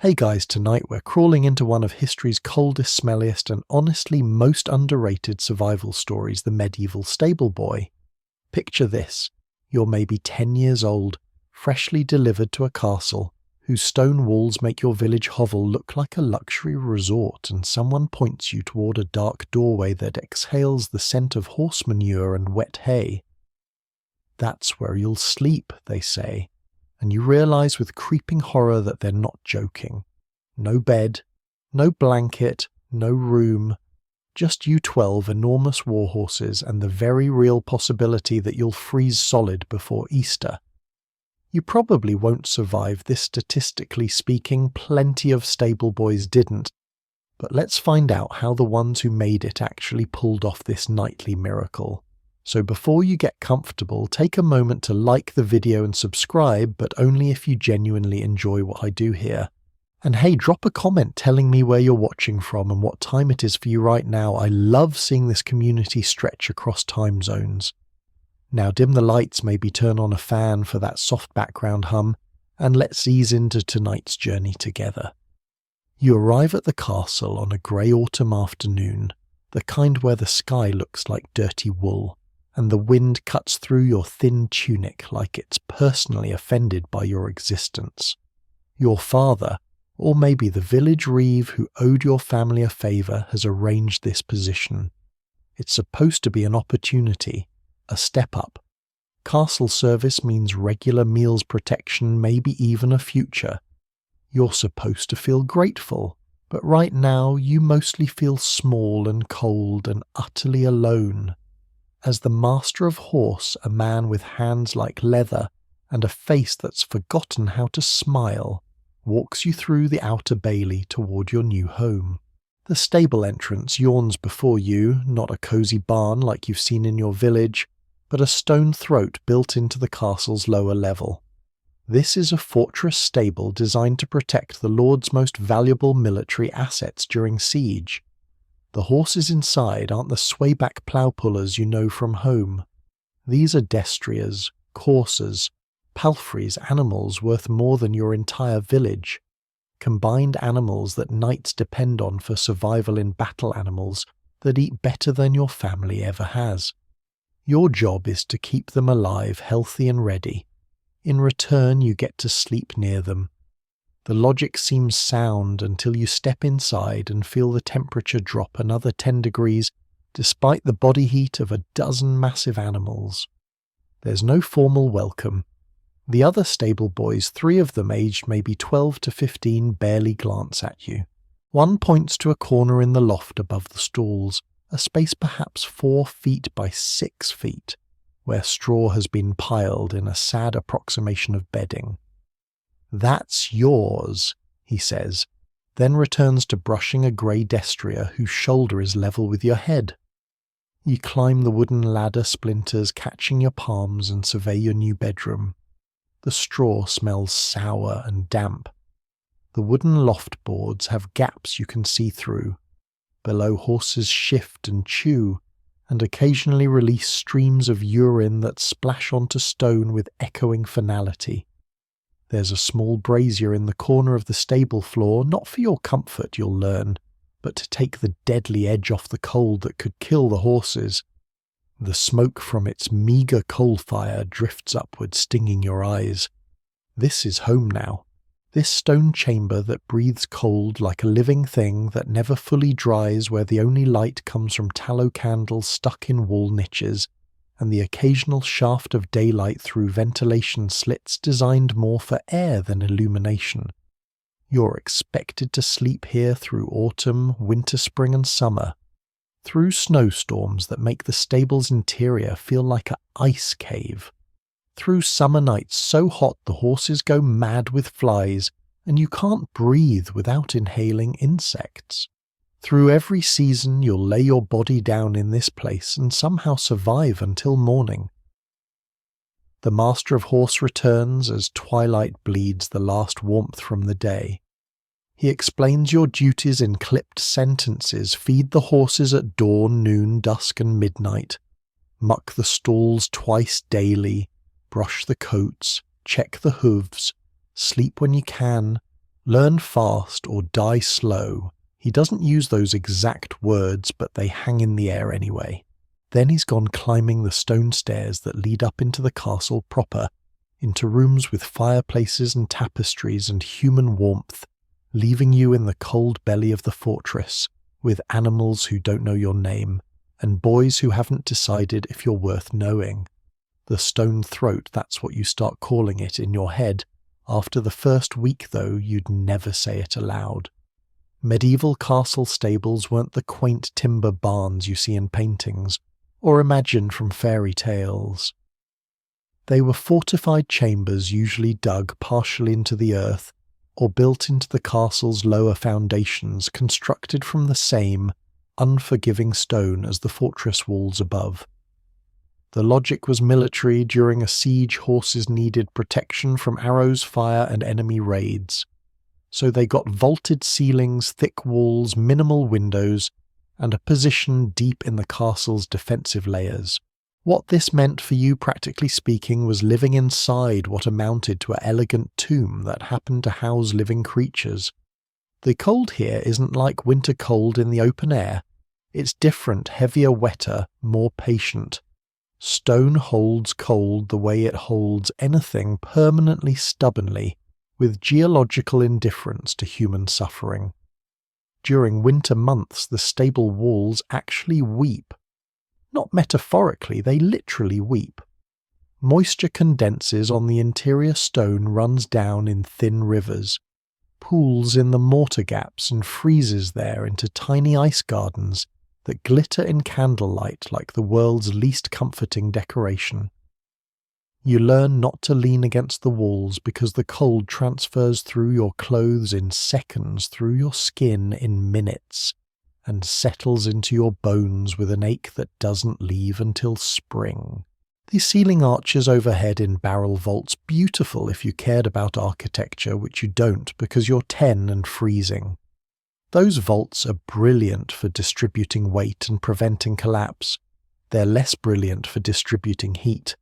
Hey guys, tonight we're crawling into one of history's coldest, smelliest, and honestly most underrated survival stories, the medieval Stableboy. Picture this. You're maybe 10 years old, freshly delivered to a castle, whose stone walls make your village hovel look like a luxury resort, and someone points you toward a dark doorway that exhales the scent of horse manure and wet hay. That's where you'll sleep, they say. And you realize with creeping horror that they're not joking. No bed, no blanket, no room, just you 12 enormous warhorses and the very real possibility that you'll freeze solid before Easter. You probably won't survive this. Statistically speaking, plenty of Stableboys didn't, but let's find out how the ones who made it actually pulled off this nightly miracle. So before you get comfortable, take a moment to like the video and subscribe, but only if you genuinely enjoy what I do here. And hey, drop a comment telling me where you're watching from and what time it is for you right now. I love seeing this community stretch across time zones. Now dim the lights, maybe turn on a fan for that soft background hum, and let's ease into tonight's journey together. You arrive at the castle on a grey autumn afternoon, the kind where the sky looks like dirty wool, and the wind cuts through your thin tunic like it's personally offended by your existence. Your father, or maybe the village reeve who owed your family a favour, has arranged this position. It's supposed to be an opportunity, a step up. Castle service means regular meals protection, maybe even a future. You're supposed to feel grateful, but right now you mostly feel small and cold and utterly alone. As the master of horse, a man with hands like leather and a face that's forgotten how to smile, walks you through the outer bailey toward your new home. The stable entrance yawns before you, not a cosy barn like you've seen in your village, but a stone throat built into the castle's lower level. This is a fortress stable designed to protect the lord's most valuable military assets during siege. The horses inside aren't the swayback plough pullers you know from home. These are destriers, coursers, palfreys, animals worth more than your entire village. Combined animals that knights depend on for survival in battle, animals that eat better than your family ever has. Your job is to keep them alive, healthy and ready. In return, you get to sleep near them. The logic seems sound until you step inside and feel the temperature drop another 10 degrees despite the body heat of a dozen massive animals. There's no formal welcome. The other stable boys, 3 of them aged maybe 12 to 15, barely glance at you. One points to a corner in the loft above the stalls, a space perhaps 4 feet by 6 feet, where straw has been piled in a sad approximation of bedding. "That's yours," he says, then returns to brushing a grey destrier whose shoulder is level with your head. You climb the wooden ladder splinters, catching your palms, and survey your new bedroom. The straw smells sour and damp. The wooden loft boards have gaps you can see through. Below, horses shift and chew, and occasionally release streams of urine that splash onto stone with echoing finality. There's a small brazier in the corner of the stable floor, not for your comfort, you'll learn, but to take the deadly edge off the cold that could kill the horses. The smoke from its meagre coal fire drifts upward, stinging your eyes. This is home now. This stone chamber that breathes cold like a living thing that never fully dries, where the only light comes from tallow candles stuck in wall niches, and the occasional shaft of daylight through ventilation slits designed more for air than illumination. You're expected to sleep here through autumn, winter, spring and summer, through snowstorms that make the stable's interior feel like an ice cave, through summer nights so hot the horses go mad with flies and you can't breathe without inhaling insects. Through every season you'll lay your body down in this place and somehow survive until morning. The master of horse returns as twilight bleeds the last warmth from the day. He explains your duties in clipped sentences: feed the horses at dawn, noon, dusk and midnight, muck the stalls twice daily, brush the coats, check the hooves, sleep when you can, Learn fast or die slow. He doesn't use those exact words, but they hang in the air anyway. Then he's gone climbing the stone stairs that lead up into the castle proper, into rooms with fireplaces and tapestries and human warmth, leaving you in the cold belly of the fortress, with animals who don't know your name, and boys who haven't decided if you're worth knowing. The stone throat, that's what you start calling it in your head. After the first week, though, you'd never say it aloud. Medieval castle stables weren't the quaint timber barns you see in paintings, or imagined from fairy tales. They were fortified chambers usually dug partially into the earth, or built into the castle's lower foundations, constructed from the same unforgiving stone as the fortress walls above. The logic was military. During a siege, horses needed protection from arrows, fire, and enemy raids. So they got vaulted ceilings, thick walls, minimal windows, and a position deep in the castle's defensive layers. What this meant for you, practically speaking, was living inside what amounted to an elegant tomb that happened to house living creatures. The cold here isn't like winter cold in the open air. It's different, heavier, wetter, more patient. Stone holds cold the way it holds anything permanently stubbornly, with geological indifference to human suffering. During winter months, the stable walls actually weep. Not metaphorically, they literally weep. Moisture condenses on the interior stone, runs down in thin rivers, pools in the mortar gaps, and freezes there into tiny ice gardens that glitter in candlelight like the world's least comforting decoration. You learn not to lean against the walls because the cold transfers through your clothes in seconds, through your skin in minutes, and settles into your bones with an ache that doesn't leave until spring. The ceiling arches overhead in barrel vaults, beautiful if you cared about architecture, which you don't because you're 10 and freezing. Those vaults are brilliant for distributing weight and preventing collapse. They're less brilliant for distributing heat.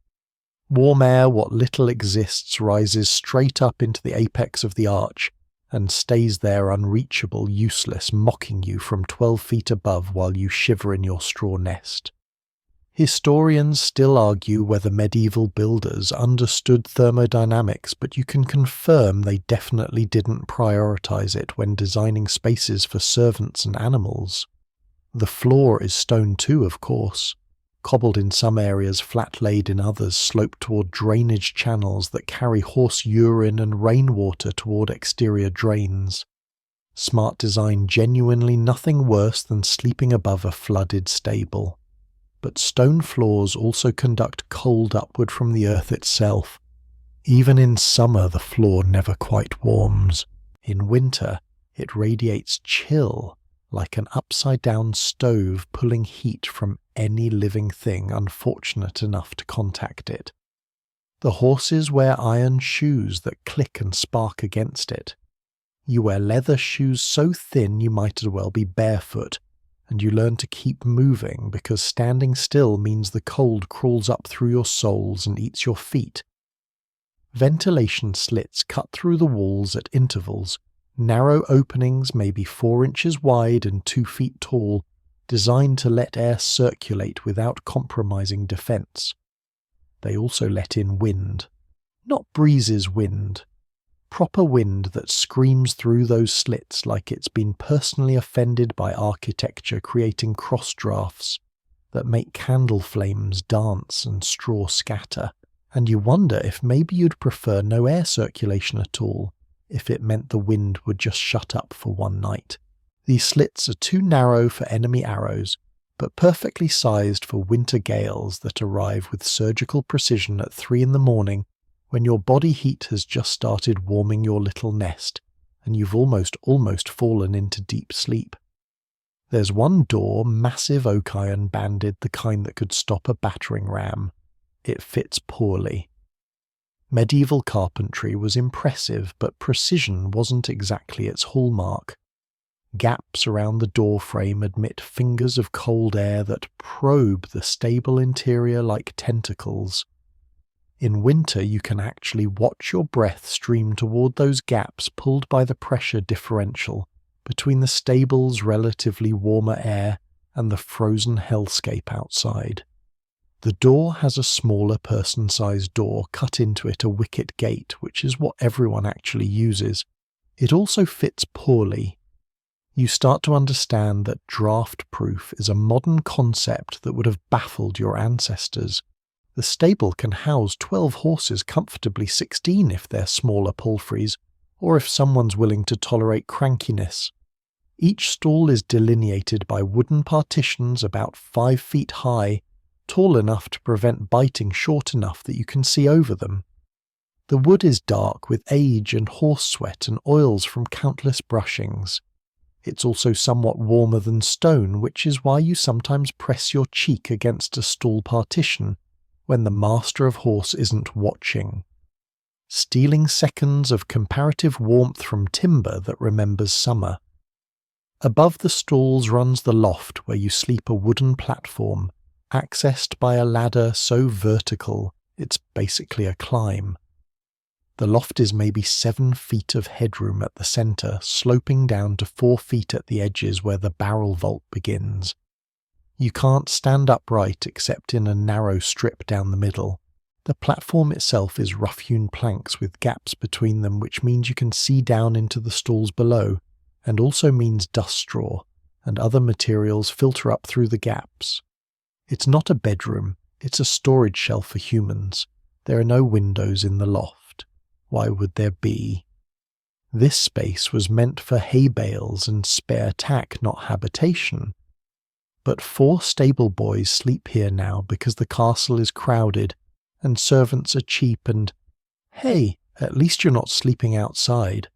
Warm air, what little exists, rises straight up into the apex of the arch and stays there unreachable, useless, mocking you from 12 feet above while you shiver in your straw nest. Historians still argue whether medieval builders understood thermodynamics, but you can confirm they definitely didn't prioritize it when designing spaces for servants and animals. The floor is stone too, of course. Cobbled in some areas, flat-laid in others, sloped toward drainage channels that carry horse urine and rainwater toward exterior drains. Smart design, genuinely nothing worse than sleeping above a flooded stable. But stone floors also conduct cold upward from the earth itself. Even in summer, the floor never quite warms. In winter, it radiates chill, like an upside-down stove pulling heat from any living thing unfortunate enough to contact it. The horses wear iron shoes that click and spark against it. You wear leather shoes so thin you might as well be barefoot, and you learn to keep moving because standing still means the cold crawls up through your soles and eats your feet. Ventilation slits cut through the walls at intervals, narrow openings maybe 4 inches wide and 2 feet tall, designed to let air circulate without compromising defense. They also let in wind. Not breezes wind. Proper wind that screams through those slits like it's been personally offended by architecture, creating cross drafts that make candle flames dance and straw scatter. And you wonder if maybe you'd prefer no air circulation at all, if it meant the wind would just shut up for one night. These slits are too narrow for enemy arrows, but perfectly sized for winter gales that arrive with surgical precision at 3 a.m, when your body heat has just started warming your little nest, and you've almost fallen into deep sleep. There's one door, massive oak iron banded, the kind that could stop a battering ram. It fits poorly. Medieval carpentry was impressive, but precision wasn't exactly its hallmark. Gaps around the door frame admit fingers of cold air that probe the stable interior like tentacles. In winter, you can actually watch your breath stream toward those gaps pulled by the pressure differential between the stable's relatively warmer air and the frozen hellscape outside. The door has a smaller person-sized door cut into it, a wicket gate, which is what everyone actually uses. It also fits poorly. You start to understand that draft-proof is a modern concept that would have baffled your ancestors. The stable can house 12 horses, comfortably 16 if they're smaller palfreys, or if someone's willing to tolerate crankiness. Each stall is delineated by wooden partitions about 5 feet high, tall enough to prevent biting, short enough that you can see over them. The wood is dark with age and horse sweat and oils from countless brushings. It's also somewhat warmer than stone, which is why you sometimes press your cheek against a stall partition when the master of horse isn't watching. Stealing seconds of comparative warmth from timber that remembers summer. Above the stalls runs the loft where you sleep, a wooden platform, accessed by a ladder so vertical it's basically a climb. The loft is maybe 7 feet of headroom at the centre, sloping down to 4 feet at the edges where the barrel vault begins. You can't stand upright except in a narrow strip down the middle. The platform itself is rough-hewn planks with gaps between them, which means you can see down into the stalls below, and also means dust straw and other materials filter up through the gaps. It's not a bedroom, it's a storage shelf for humans. There are no windows in the loft. Why would there be? This space was meant for hay bales and spare tack, not habitation. But 4 stable boys sleep here now because the castle is crowded and servants are cheap and, hey, at least you're not sleeping outside.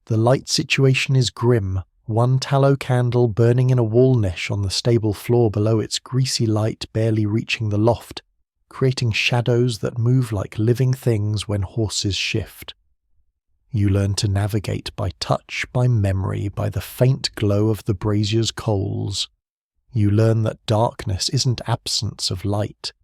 The light situation is grim, 1 tallow candle burning in a wall niche on the stable floor below, its greasy light barely reaching the loft, creating shadows that move like living things when horses shift. You learn to navigate by touch, by memory, by the faint glow of the brazier's coals. You learn that darkness isn't absence of light.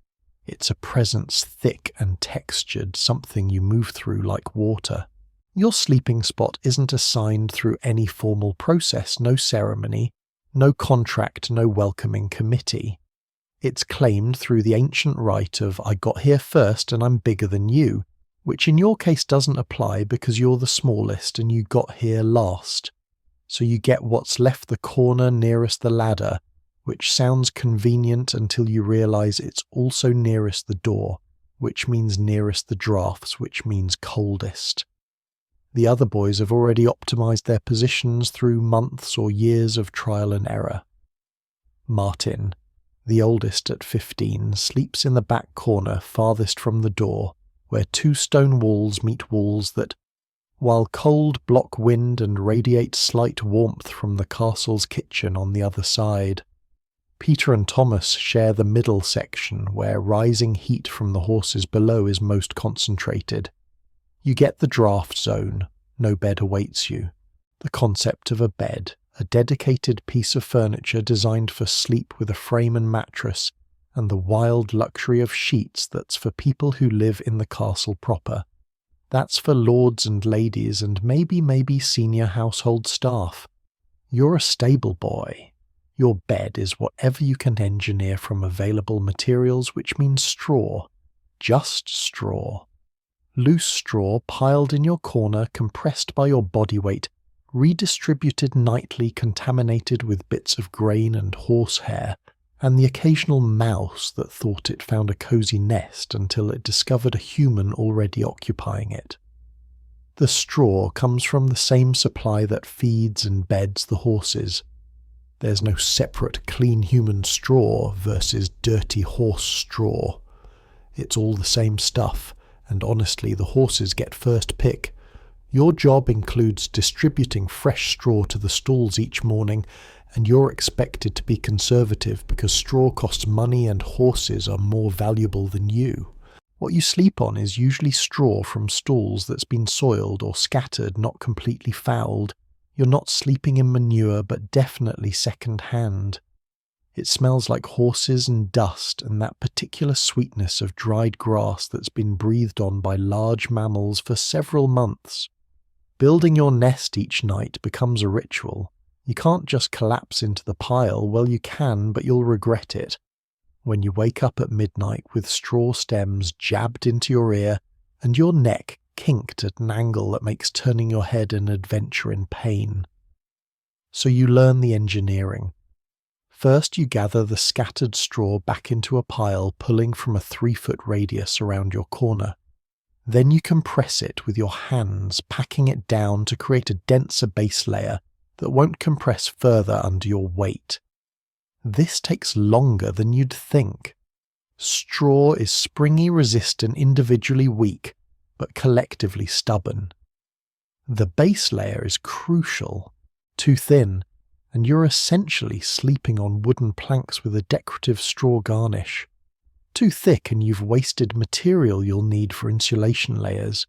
It's a presence thick and textured, something you move through like water. Your sleeping spot isn't assigned through any formal process, no ceremony, no contract, no welcoming committee. It's claimed through the ancient right of I got here first and I'm bigger than you, which in your case doesn't apply because you're the smallest and you got here last. So you get what's left the corner nearest the ladder, which sounds convenient until you realise it's also nearest the door, which means nearest the drafts, which means coldest. The other boys have already optimised their positions through months or years of trial and error. Martin, the oldest at 15, sleeps in the back corner farthest from the door, where 2 stone walls meet walls that, while cold, block wind and radiate slight warmth from the castle's kitchen on the other side. Peter and Thomas share the middle section where rising heat from the horses below is most concentrated. You get the draft zone, no bed awaits you. The concept of a bed, a dedicated piece of furniture designed for sleep with a frame and mattress, and the wild luxury of sheets that's for people who live in the castle proper. That's for lords and ladies and maybe senior household staff. You're a stable boy. Your bed is whatever you can engineer from available materials, which means straw. Just straw. Loose straw piled in your corner, compressed by your body weight, redistributed nightly, contaminated with bits of grain and horsehair, and the occasional mouse that thought it found a cosy nest until it discovered a human already occupying it. The straw comes from the same supply that feeds and beds the horses. There's no separate clean human straw versus dirty horse straw. It's all the same stuff, and honestly the horses get first pick. Your job includes distributing fresh straw to the stalls each morning, and you're expected to be conservative because straw costs money and horses are more valuable than you. What you sleep on is usually straw from stalls that's been soiled or scattered, not completely fouled. You're not sleeping in manure, but definitely second-hand. It smells like horses and dust and that particular sweetness of dried grass that's been breathed on by large mammals for several months. Building your nest each night becomes a ritual. You can't just collapse into the pile. Well, you can, but you'll regret it. When you wake up at midnight with straw stems jabbed into your ear and your neck kinked at an angle that makes turning your head an adventure in pain. So you learn the engineering. First, you gather the scattered straw back into a pile, pulling from a 3-foot radius around your corner. Then you compress it with your hands, packing it down to create a denser base layer that won't compress further under your weight. This takes longer than you'd think. Straw is springy, resistant, individually weak, but collectively stubborn. The base layer is crucial. Too thin, and you're essentially sleeping on wooden planks with a decorative straw garnish. Too thick and you've wasted material you'll need for insulation layers.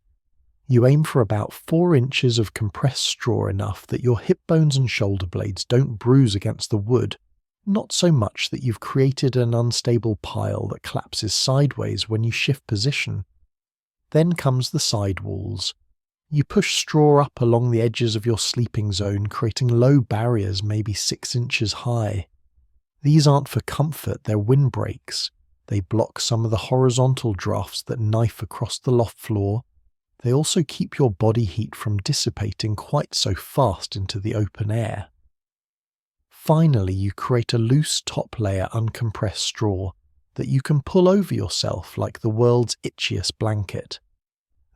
You aim for about 4 inches of compressed straw, enough that your hip bones and shoulder blades don't bruise against the wood, not so much that you've created an unstable pile that collapses sideways when you shift position. Then comes the side walls. You push straw up along the edges of your sleeping zone, creating low barriers maybe 6 inches high. These aren't for comfort, they're windbreaks. They block some of the horizontal drafts that knife across the loft floor. They also keep your body heat from dissipating quite so fast into the open air. Finally, you create a loose top layer uncompressed straw that you can pull over yourself like the world's itchiest blanket.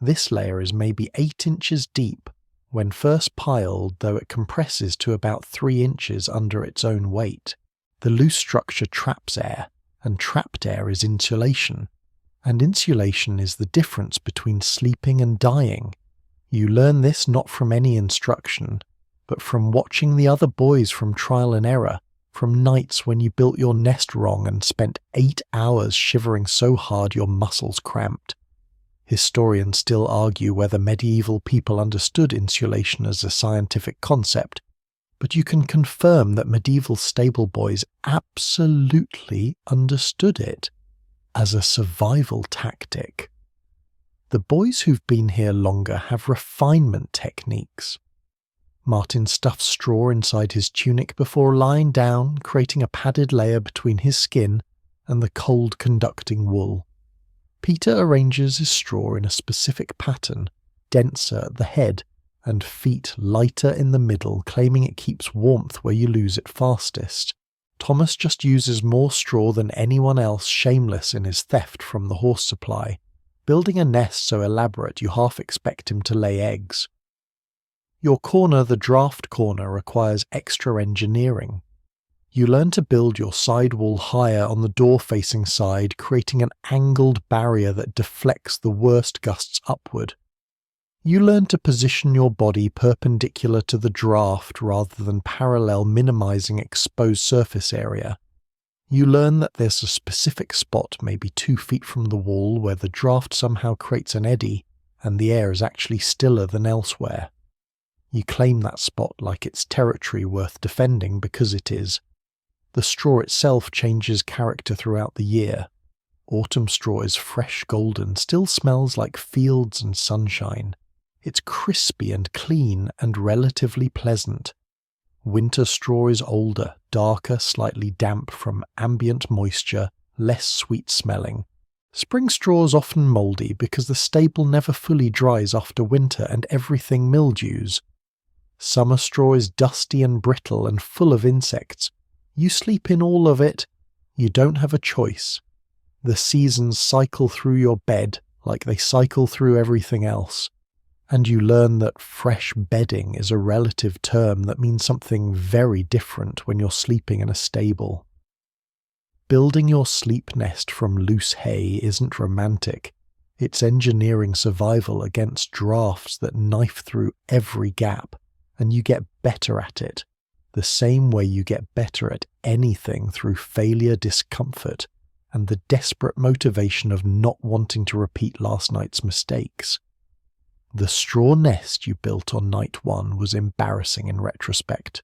This layer is maybe 8 inches deep. When first piled, though, it compresses to about 3 inches under its own weight. The loose structure traps air, and trapped air is insulation. And insulation is the difference between sleeping and dying. You learn this not from any instruction, but from watching the other boys, from trial and error, from nights when you built your nest wrong and spent 8 hours shivering so hard your muscles cramped. Historians still argue whether medieval people understood insulation as a scientific concept, but you can confirm that medieval stableboys absolutely understood it as a survival tactic. The boys who've been here longer have refinement techniques. Martin stuffs straw inside his tunic before lying down, creating a padded layer between his skin and the cold-conducting wool. Peter arranges his straw in a specific pattern, denser at the head and feet lighter in the middle, claiming it keeps warmth where you lose it fastest. Thomas just uses more straw than anyone else, shameless in his theft from the horse supply, building a nest so elaborate you half expect him to lay eggs. Your corner, the draft corner, requires extra engineering. You learn to build your side wall higher on the door-facing side, creating an angled barrier that deflects the worst gusts upward. You learn to position your body perpendicular to the draft rather than parallel, minimizing exposed surface area. You learn that there's a specific spot, maybe 2 feet from the wall, where the draft somehow creates an eddy and the air is actually stiller than elsewhere. You claim that spot like it's territory worth defending, because it is. The straw itself changes character throughout the year. Autumn straw is fresh golden, still smells like fields and sunshine. It's crispy and clean and relatively pleasant. Winter straw is older, darker, slightly damp from ambient moisture, less sweet smelling. Spring straw is often mouldy because the stable never fully dries after winter and everything mildews. Summer straw is dusty and brittle and full of insects. You sleep in all of it. You don't have a choice. The seasons cycle through your bed like they cycle through everything else. And you learn that fresh bedding is a relative term that means something very different when you're sleeping in a stable. Building your sleep nest from loose hay isn't romantic. It's engineering survival against drafts that knife through every gap, and you get better at it. The same way you get better at anything, through failure, discomfort, and the desperate motivation of not wanting to repeat last night's mistakes. The straw nest you built on night 1 was embarrassing in retrospect.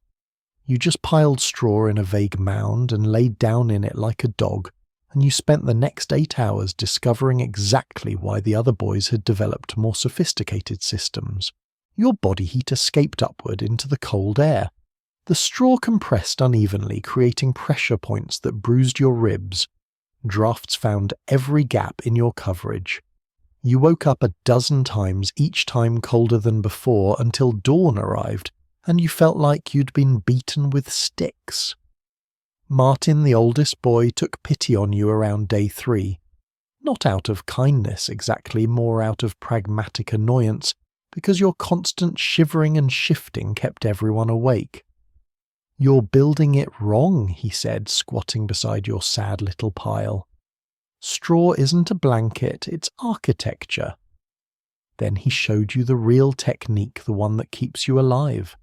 You just piled straw in a vague mound and laid down in it like a dog, and you spent the next 8 hours discovering exactly why the other boys had developed more sophisticated systems. Your body heat escaped upward into the cold air. The straw compressed unevenly, creating pressure points that bruised your ribs. Drafts found every gap in your coverage. You woke up a dozen times, each time colder than before, until dawn arrived, and you felt like you'd been beaten with sticks. Martin, the oldest boy, took pity on you around day 3. Not out of kindness exactly, more out of pragmatic annoyance, because your constant shivering and shifting kept everyone awake. "You're building it wrong," he said, squatting beside your sad little pile. "Straw isn't a blanket, it's architecture." Then he showed you the real technique, the one that keeps you alive.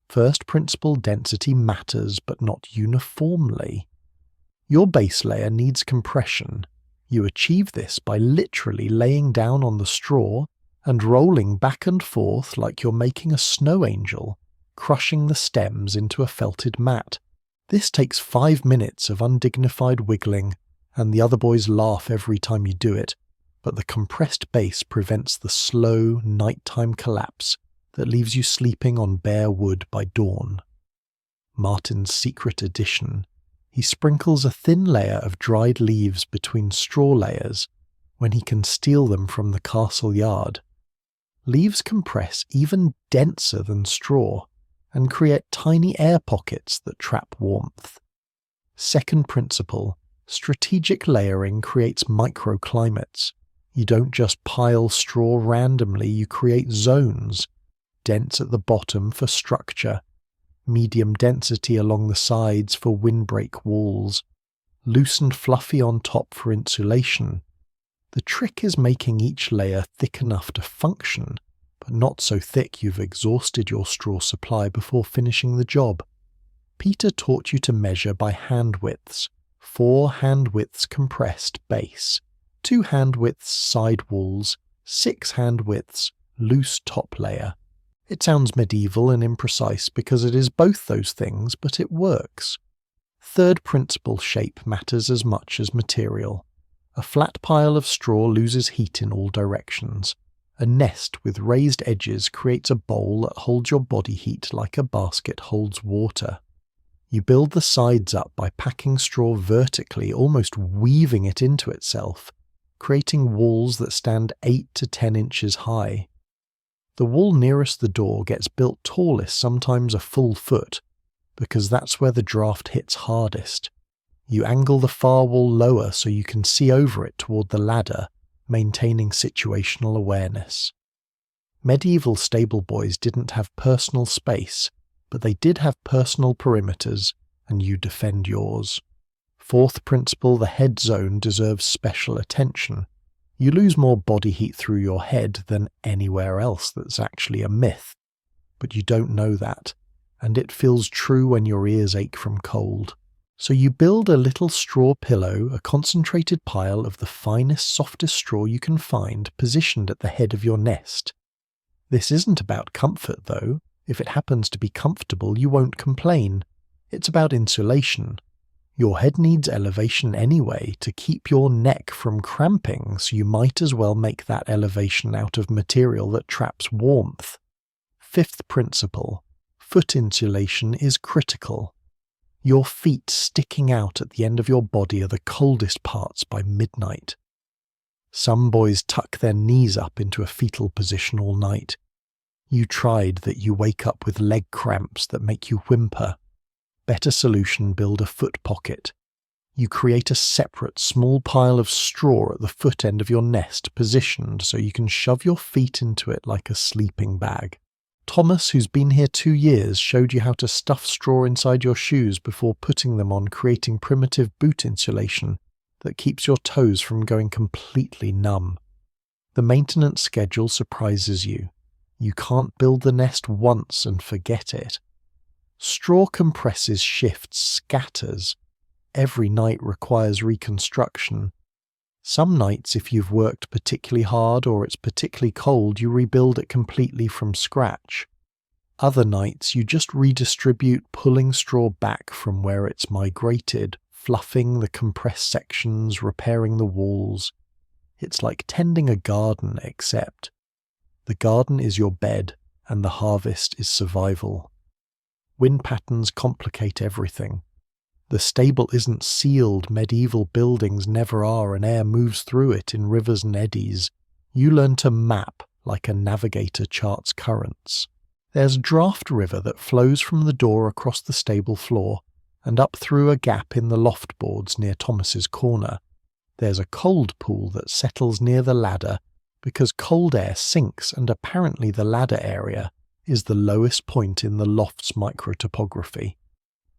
First principle density matters, but not uniformly. Your base layer needs compression. You achieve this by literally laying down on the straw and rolling back and forth like you're making a snow angel, crushing the stems into a felted mat. This takes 5 minutes of undignified wiggling, and the other boys laugh every time you do it, but the compressed base prevents the slow, nighttime collapse that leaves you sleeping on bare wood by dawn. Martin's secret addition. He sprinkles a thin layer of dried leaves between straw layers when he can steal them from the castle yard. Leaves compress even denser than straw and create tiny air pockets that trap warmth. Second principle, strategic layering creates microclimates. You don't just pile straw randomly, you create zones. Dense at the bottom for structure, medium density along the sides for windbreak walls, loose and fluffy on top for insulation. The trick is making each layer thick enough to function, but not so thick you've exhausted your straw supply before finishing the job. Peter taught you to measure by hand widths. 4 hand widths compressed base, 2 hand widths side walls, 6 hand widths loose top layer. It sounds medieval and imprecise because it is both those things, but it works. Third principle shape matters as much as material. A flat pile of straw loses heat in all directions. A nest with raised edges creates a bowl that holds your body heat like a basket holds water. You build the sides up by packing straw vertically, almost weaving it into itself, creating walls that stand 8 to 10 inches high. The wall nearest the door gets built tallest, sometimes a full foot, because that's where the draft hits hardest. You angle the far wall lower so you can see over it toward the ladder, maintaining situational awareness. Medieval stableboys didn't have personal space, but they did have personal perimeters, and you defend yours. Fourth principle, the head zone deserves special attention. You lose more body heat through your head than anywhere else. That's actually a myth. But you don't know that, and it feels true when your ears ache from cold. So you build a little straw pillow, a concentrated pile of the finest, softest straw you can find, positioned at the head of your nest. This isn't about comfort, though. If it happens to be comfortable, you won't complain. It's about insulation. Your head needs elevation anyway to keep your neck from cramping, so you might as well make that elevation out of material that traps warmth. Fifth principle, foot insulation is critical. Your feet sticking out at the end of your body are the coldest parts by midnight. Some boys tuck their knees up into a fetal position all night. You tried that, you wake up with leg cramps that make you whimper. Better solution, build a foot pocket. You create a separate small pile of straw at the foot end of your nest, positioned so you can shove your feet into it like a sleeping bag. Thomas, who's been here 2 years, showed you how to stuff straw inside your shoes before putting them on, creating primitive boot insulation that keeps your toes from going completely numb. The maintenance schedule surprises you. You can't build the nest once and forget it. Straw compresses, shifts, scatters. Every night requires reconstruction. Some nights, if you've worked particularly hard or it's particularly cold, you rebuild it completely from scratch. Other nights, you just redistribute, pulling straw back from where it's migrated, fluffing the compressed sections, repairing the walls. It's like tending a garden, except the garden is your bed and the harvest is survival. Wind patterns complicate everything. The stable isn't sealed, medieval buildings never are, and air moves through it in rivers and eddies. You learn to map like a navigator charts currents. There's a draft river that flows from the door across the stable floor and up through a gap in the loft boards near Thomas's corner. There's a cold pool that settles near the ladder because cold air sinks, and apparently the ladder area is the lowest point in the loft's microtopography.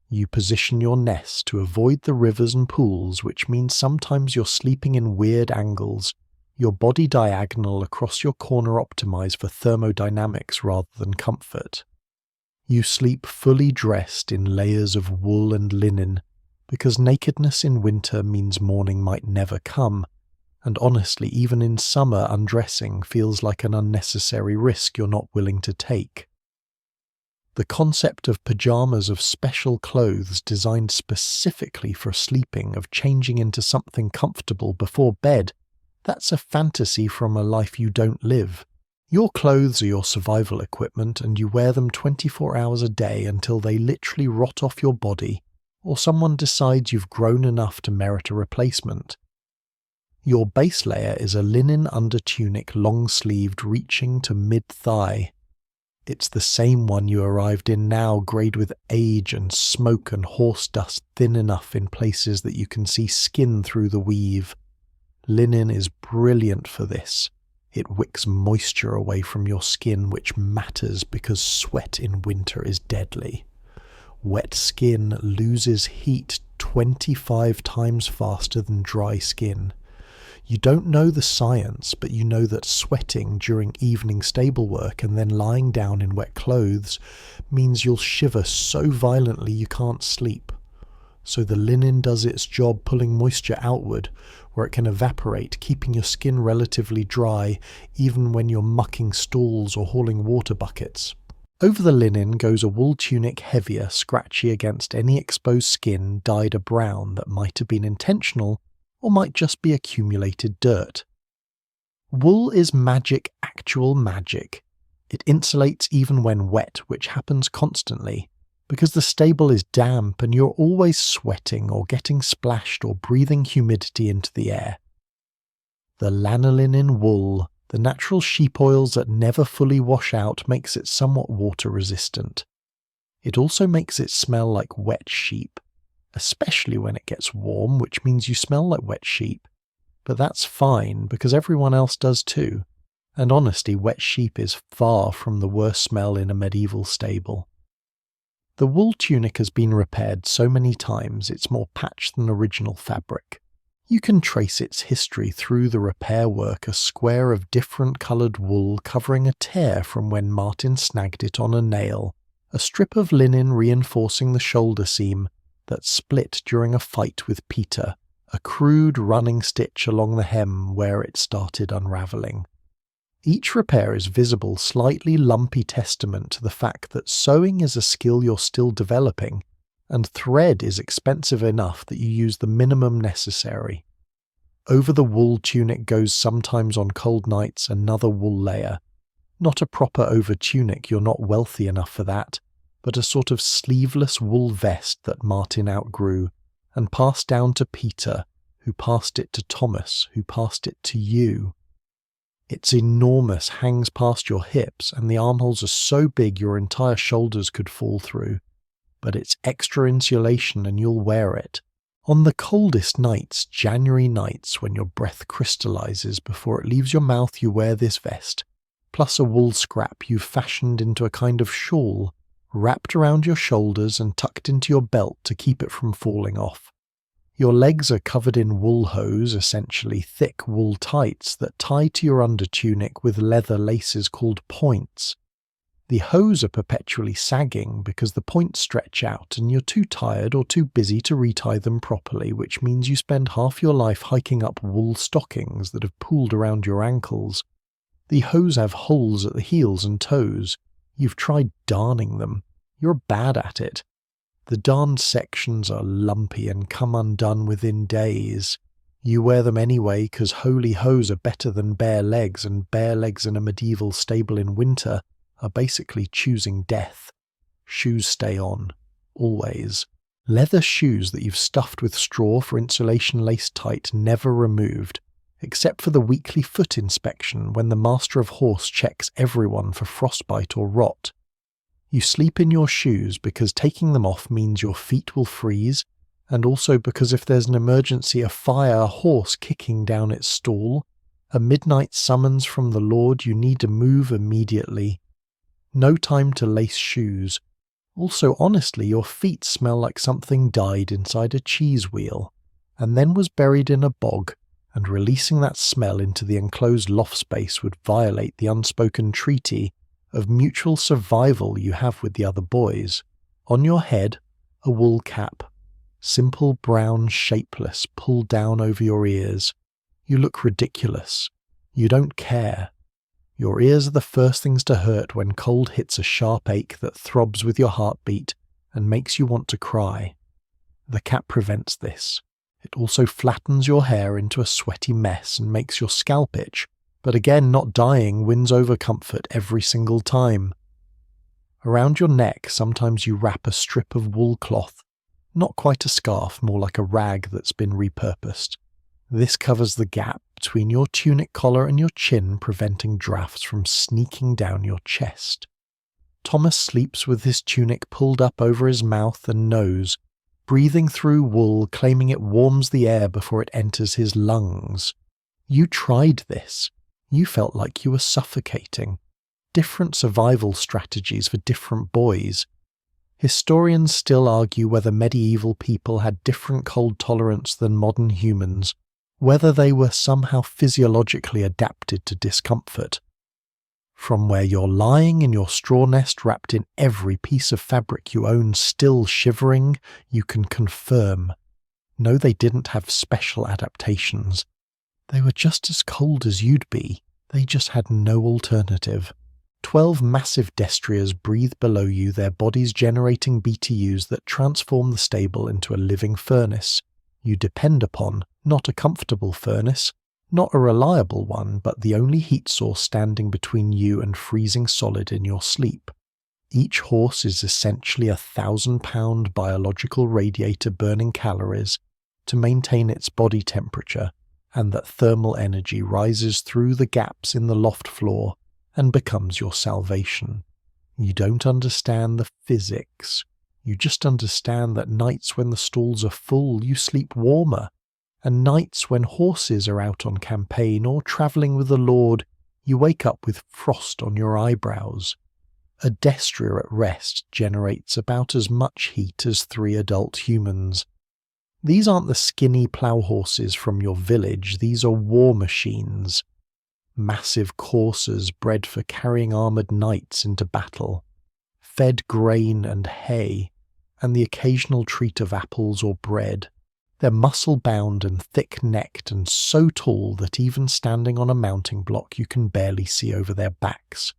You position your nest to avoid the rivers and pools, which means sometimes you're sleeping in weird angles, your body diagonal across your corner optimized for thermodynamics rather than comfort. You sleep fully dressed in layers of wool and linen, because nakedness in winter means morning might never come, and honestly, even in summer, undressing feels like an unnecessary risk you're not willing to take. The concept of pajamas, of special clothes designed specifically for sleeping, of changing into something comfortable before bed, that's a fantasy from a life you don't live. Your clothes are your survival equipment, and you wear them 24 hours a day until they literally rot off your body, or someone decides you've grown enough to merit a replacement. Your base layer is a linen undertunic long-sleeved reaching to mid-thigh. It's the same one you arrived in now, greyed with age and smoke and horse dust, thin enough in places that you can see skin through the weave. Linen is brilliant for this. It wicks moisture away from your skin, which matters because sweat in winter is deadly. Wet skin loses heat 25 times faster than dry skin. You don't know the science, but you know that sweating during evening stable work and then lying down in wet clothes means you'll shiver so violently you can't sleep. So the linen does its job pulling moisture outward, where it can evaporate, keeping your skin relatively dry even when you're mucking stalls or hauling water buckets. Over the linen goes a wool tunic heavier, scratchy against any exposed skin, dyed a brown that might have been intentional or might just be accumulated dirt. Wool is magic, actual magic. It insulates even when wet, which happens constantly, because the stable is damp and you're always sweating or getting splashed or breathing humidity into the air. The lanolin in wool, the natural sheep oils that never fully wash out, makes it somewhat water resistant. It also makes it smell like wet sheep, especially when it gets warm, which means you smell like wet sheep. But that's fine, because everyone else does too. And honestly, wet sheep is far from the worst smell in a medieval stable. The wool tunic has been repaired so many times it's more patched than original fabric. You can trace its history through the repair work, a square of different coloured wool covering a tear from when Martin snagged it on a nail, a strip of linen reinforcing the shoulder seam that split during a fight with Peter, a crude running stitch along the hem where it started unravelling. Each repair is visible, slightly lumpy testament to the fact that sewing is a skill you're still developing, and thread is expensive enough that you use the minimum necessary. Over the wool tunic goes sometimes on cold nights another wool layer. Not a proper over tunic, you're not wealthy enough for that, but a sort of sleeveless wool vest that Martin outgrew, and passed down to Peter, who passed it to Thomas, who passed it to you. It's enormous, hangs past your hips, and the armholes are so big your entire shoulders could fall through. But it's extra insulation and you'll wear it. On the coldest nights, January nights, when your breath crystallizes before it leaves your mouth, you wear this vest, plus a wool scrap you've fashioned into a kind of shawl, wrapped around your shoulders and tucked into your belt to keep it from falling off. Your legs are covered in wool hose, essentially thick wool tights that tie to your undertunic with leather laces called points. The hose are perpetually sagging because the points stretch out and you're too tired or too busy to retie them properly, which means you spend half your life hiking up wool stockings that have pooled around your ankles. The hose have holes at the heels and toes. You've tried darning them. You're bad at it. The darned sections are lumpy and come undone within days. You wear them anyway 'cause holy hose are better than bare legs, and bare legs in a medieval stable in winter are basically choosing death. Shoes stay on. Always. Leather shoes that you've stuffed with straw for insulation laced tight, never removed, except for the weekly foot inspection when the master of horse checks everyone for frostbite or rot. You sleep in your shoes because taking them off means your feet will freeze, and also because if there's an emergency, a fire, a horse kicking down its stall, a midnight summons from the Lord, you need to move immediately. No time to lace shoes. Also, honestly, your feet smell like something died inside a cheese wheel, and then was buried in a bog, and releasing that smell into the enclosed loft space would violate the unspoken treaty of mutual survival you have with the other boys. On your head, a wool cap. Simple, brown, shapeless, pulled down over your ears. You look ridiculous. You don't care. Your ears are the first things to hurt when cold hits a sharp ache that throbs with your heartbeat and makes you want to cry. The cap prevents this. It also flattens your hair into a sweaty mess and makes your scalp itch, but again, not dying wins over comfort every single time. Around your neck, sometimes you wrap a strip of wool cloth. Not quite a scarf, more like a rag that's been repurposed. This covers the gap between your tunic collar and your chin, preventing drafts from sneaking down your chest. Thomas sleeps with his tunic pulled up over his mouth and nose, breathing through wool, claiming it warms the air before it enters his lungs. You tried this. You felt like you were suffocating. Different survival strategies for different boys. Historians still argue whether medieval people had different cold tolerance than modern humans, whether they were somehow physiologically adapted to discomfort. From where you're lying in your straw nest wrapped in every piece of fabric you own still shivering, you can confirm. No, they didn't have special adaptations. They were just as cold as you'd be. They just had no alternative. 12 massive destriers breathe below you, their bodies generating BTUs that transform the stable into a living furnace. You depend upon, not a comfortable furnace, not a reliable one, but the only heat source standing between you and freezing solid in your sleep. Each horse is essentially a 1,000-pound biological radiator burning calories to maintain its body temperature, and that thermal energy rises through the gaps in the loft floor and becomes your salvation. You don't understand the physics. You just understand that nights when the stalls are full, you sleep warmer, and nights when horses are out on campaign or travelling with the Lord, you wake up with frost on your eyebrows. A destrier at rest generates about as much heat as 3 adult humans. These aren't the skinny plough horses from your village, these are war machines. Massive coursers bred for carrying armoured knights into battle, fed grain and hay, and the occasional treat of apples or bread. They're muscle-bound and thick-necked and so tall that even standing on a mounting block you can barely see over their backs.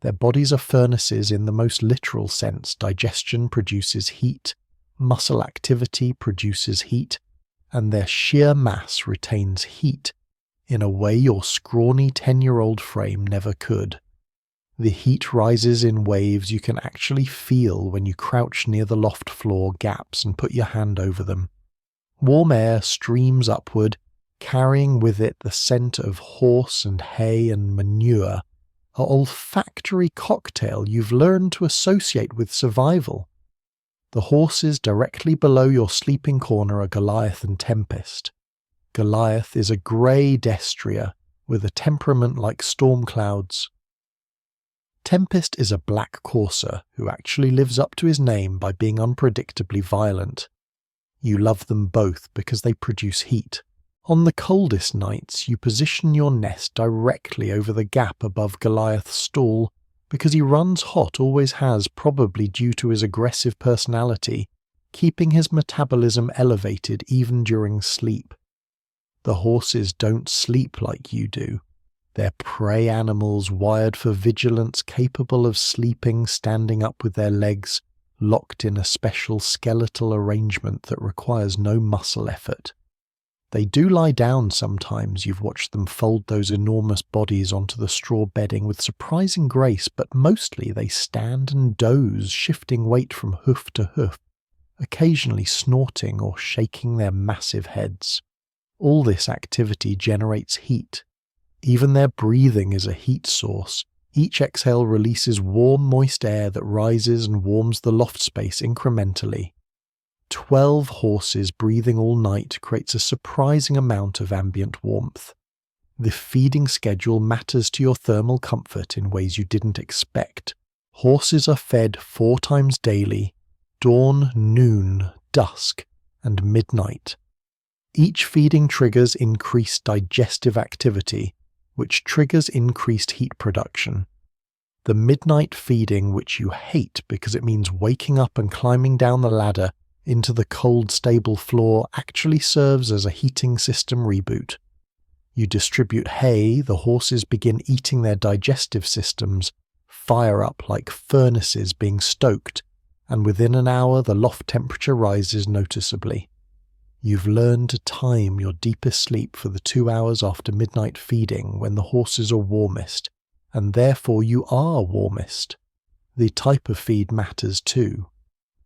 Their bodies are furnaces in the most literal sense. Digestion produces heat, muscle activity produces heat, and their sheer mass retains heat in a way your scrawny 10-year-old frame never could. The heat rises in waves you can actually feel when you crouch near the loft floor gaps and put your hand over them. Warm air streams upward, carrying with it the scent of horse and hay and manure, a olfactory cocktail you've learned to associate with survival. The horses directly below your sleeping corner are Goliath and Tempest. Goliath is a grey destrier with a temperament like storm clouds. Tempest is a black courser who actually lives up to his name by being unpredictably violent. You love them both because they produce heat. On the coldest nights, you position your nest directly over the gap above Goliath's stall because he runs hot, always has, probably due to his aggressive personality, keeping his metabolism elevated even during sleep. The horses don't sleep like you do. They're prey animals wired for vigilance, capable of sleeping standing up with their legs locked in a special skeletal arrangement that requires no muscle effort. They do lie down sometimes. You've watched them fold those enormous bodies onto the straw bedding with surprising grace, but mostly they stand and doze, shifting weight from hoof to hoof, occasionally snorting or shaking their massive heads. All this activity generates heat. Even their breathing is a heat source. Each exhale releases warm, moist air that rises and warms the loft space incrementally. 12 horses breathing all night creates a surprising amount of ambient warmth. The feeding schedule matters to your thermal comfort in ways you didn't expect. Horses are fed 4 times daily: dawn, noon, dusk, and midnight. Each feeding triggers increased digestive activity, which triggers increased heat production. The midnight feeding, which you hate because it means waking up and climbing down the ladder into the cold stable floor, actually serves as a heating system reboot. You distribute hay, the horses begin eating, their digestive systems fire up like furnaces being stoked, and within an hour the loft temperature rises noticeably. You've learned to time your deepest sleep for the 2 hours after midnight feeding when the horses are warmest, and therefore you are warmest. The type of feed matters too.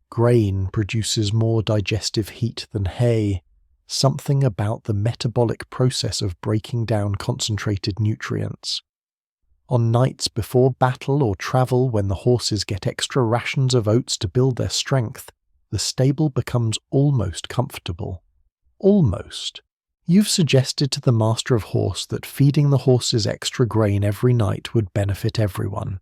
Grain produces more digestive heat than hay, something about the metabolic process of breaking down concentrated nutrients. On nights before battle or travel, when the horses get extra rations of oats to build their strength, the stable becomes almost comfortable. Almost. You've suggested to the master of horse that feeding the horses extra grain every night would benefit everyone.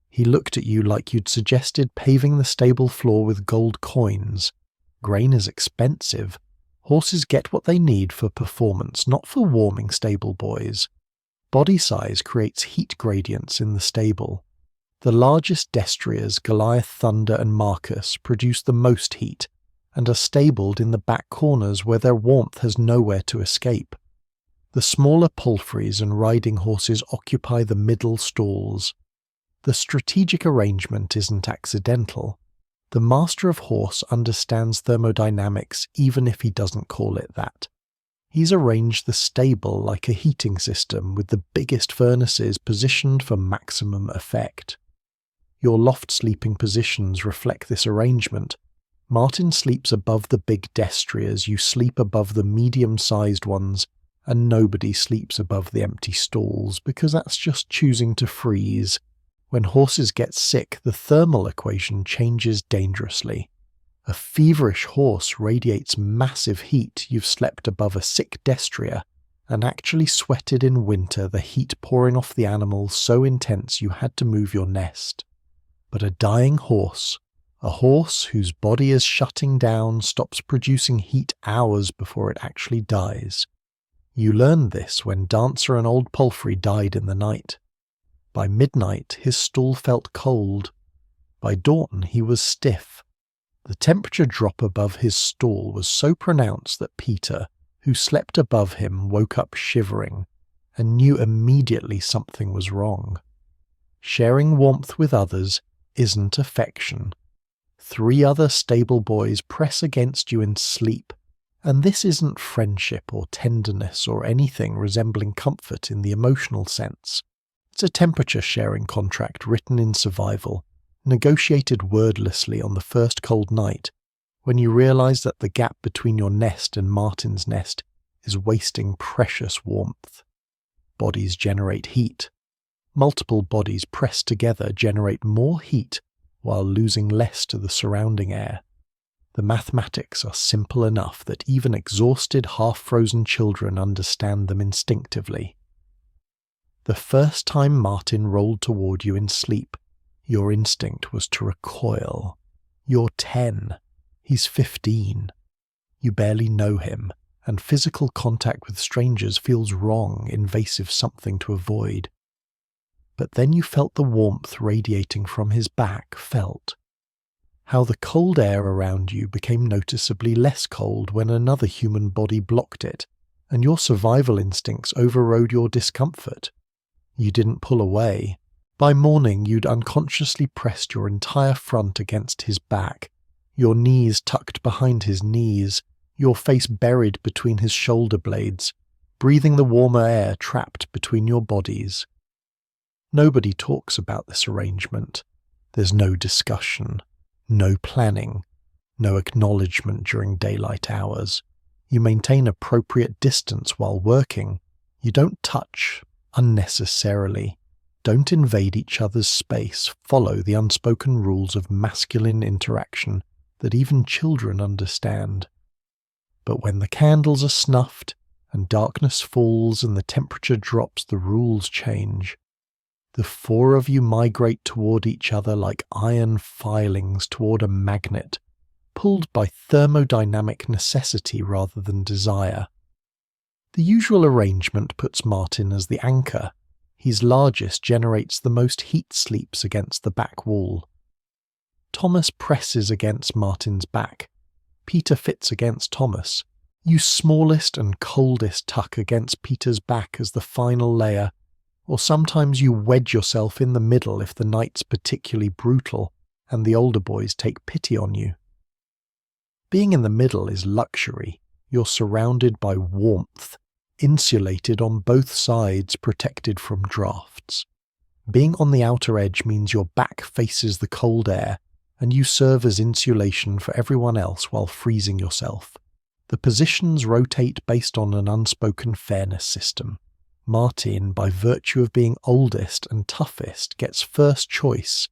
He looked at you like you'd suggested paving the stable floor with gold coins. Grain is expensive. Horses get what they need for performance, not for warming stable boys. Body size creates heat gradients in the stable. The largest destriers, Goliath, Thunder, and Marcus, produce the most heat, and are stabled in the back corners where their warmth has nowhere to escape. The smaller palfreys and riding horses occupy the middle stalls. The strategic arrangement isn't accidental. The master of horse understands thermodynamics even if he doesn't call it that. He's arranged the stable like a heating system with the biggest furnaces positioned for maximum effect. Your loft sleeping positions reflect this arrangement. Martin sleeps above the big destriers, you sleep above the medium-sized ones, and nobody sleeps above the empty stalls, because that's just choosing to freeze. When horses get sick, the thermal equation changes dangerously. A feverish horse radiates massive heat. You've slept above a sick destrier, and actually sweated in winter, the heat pouring off the animal so intense you had to move your nest. But a dying horse, a horse whose body is shutting down, stops producing heat hours before it actually dies. You learned this when Dancer and Old Palfrey died in the night. By midnight, his stall felt cold. By dawn, he was stiff. The temperature drop above his stall was so pronounced that Peter, who slept above him, woke up shivering, and knew immediately something was wrong. Sharing warmth with others isn't affection. 3 other stable boys press against you in sleep, and this isn't friendship or tenderness or anything resembling comfort in the emotional sense. It's a temperature-sharing contract written in survival, negotiated wordlessly on the first cold night, when you realize that the gap between your nest and Martin's nest is wasting precious warmth. Bodies generate heat. Multiple bodies pressed together generate more heat while losing less to the surrounding air. The mathematics are simple enough that even exhausted, half-frozen children understand them instinctively. The first time Martin rolled toward you in sleep, your instinct was to recoil. You're 10. He's 15. You barely know him, and physical contact with strangers feels wrong, invasive, something to avoid. But then you felt the warmth radiating from his back, felt how the cold air around you became noticeably less cold when another human body blocked it, and your survival instincts overrode your discomfort. You didn't pull away. By morning, you'd unconsciously pressed your entire front against his back, your knees tucked behind his knees, your face buried between his shoulder blades, breathing the warmer air trapped between your bodies. Nobody talks about this arrangement. There's no discussion, no planning, no acknowledgement during daylight hours. You maintain appropriate distance while working. You don't touch unnecessarily. Don't invade each other's space. Follow the unspoken rules of masculine interaction that even children understand. But when the candles are snuffed and darkness falls and the temperature drops, the rules change. The four of you migrate toward each other like iron filings toward a magnet, pulled by thermodynamic necessity rather than desire. The usual arrangement puts Martin as the anchor. His largest generates the most heat, sleeps against the back wall. Thomas presses against Martin's back. Peter fits against Thomas. You smallest and coldest tuck against Peter's back as the final layer, or sometimes you wedge yourself in the middle if the night's particularly brutal and the older boys take pity on you. Being in the middle is luxury. You're surrounded by warmth, insulated on both sides, protected from drafts. Being on the outer edge means your back faces the cold air, and you serve as insulation for everyone else while freezing yourself. The positions rotate based on an unspoken fairness system. Martin, by virtue of being oldest and toughest, gets first choice,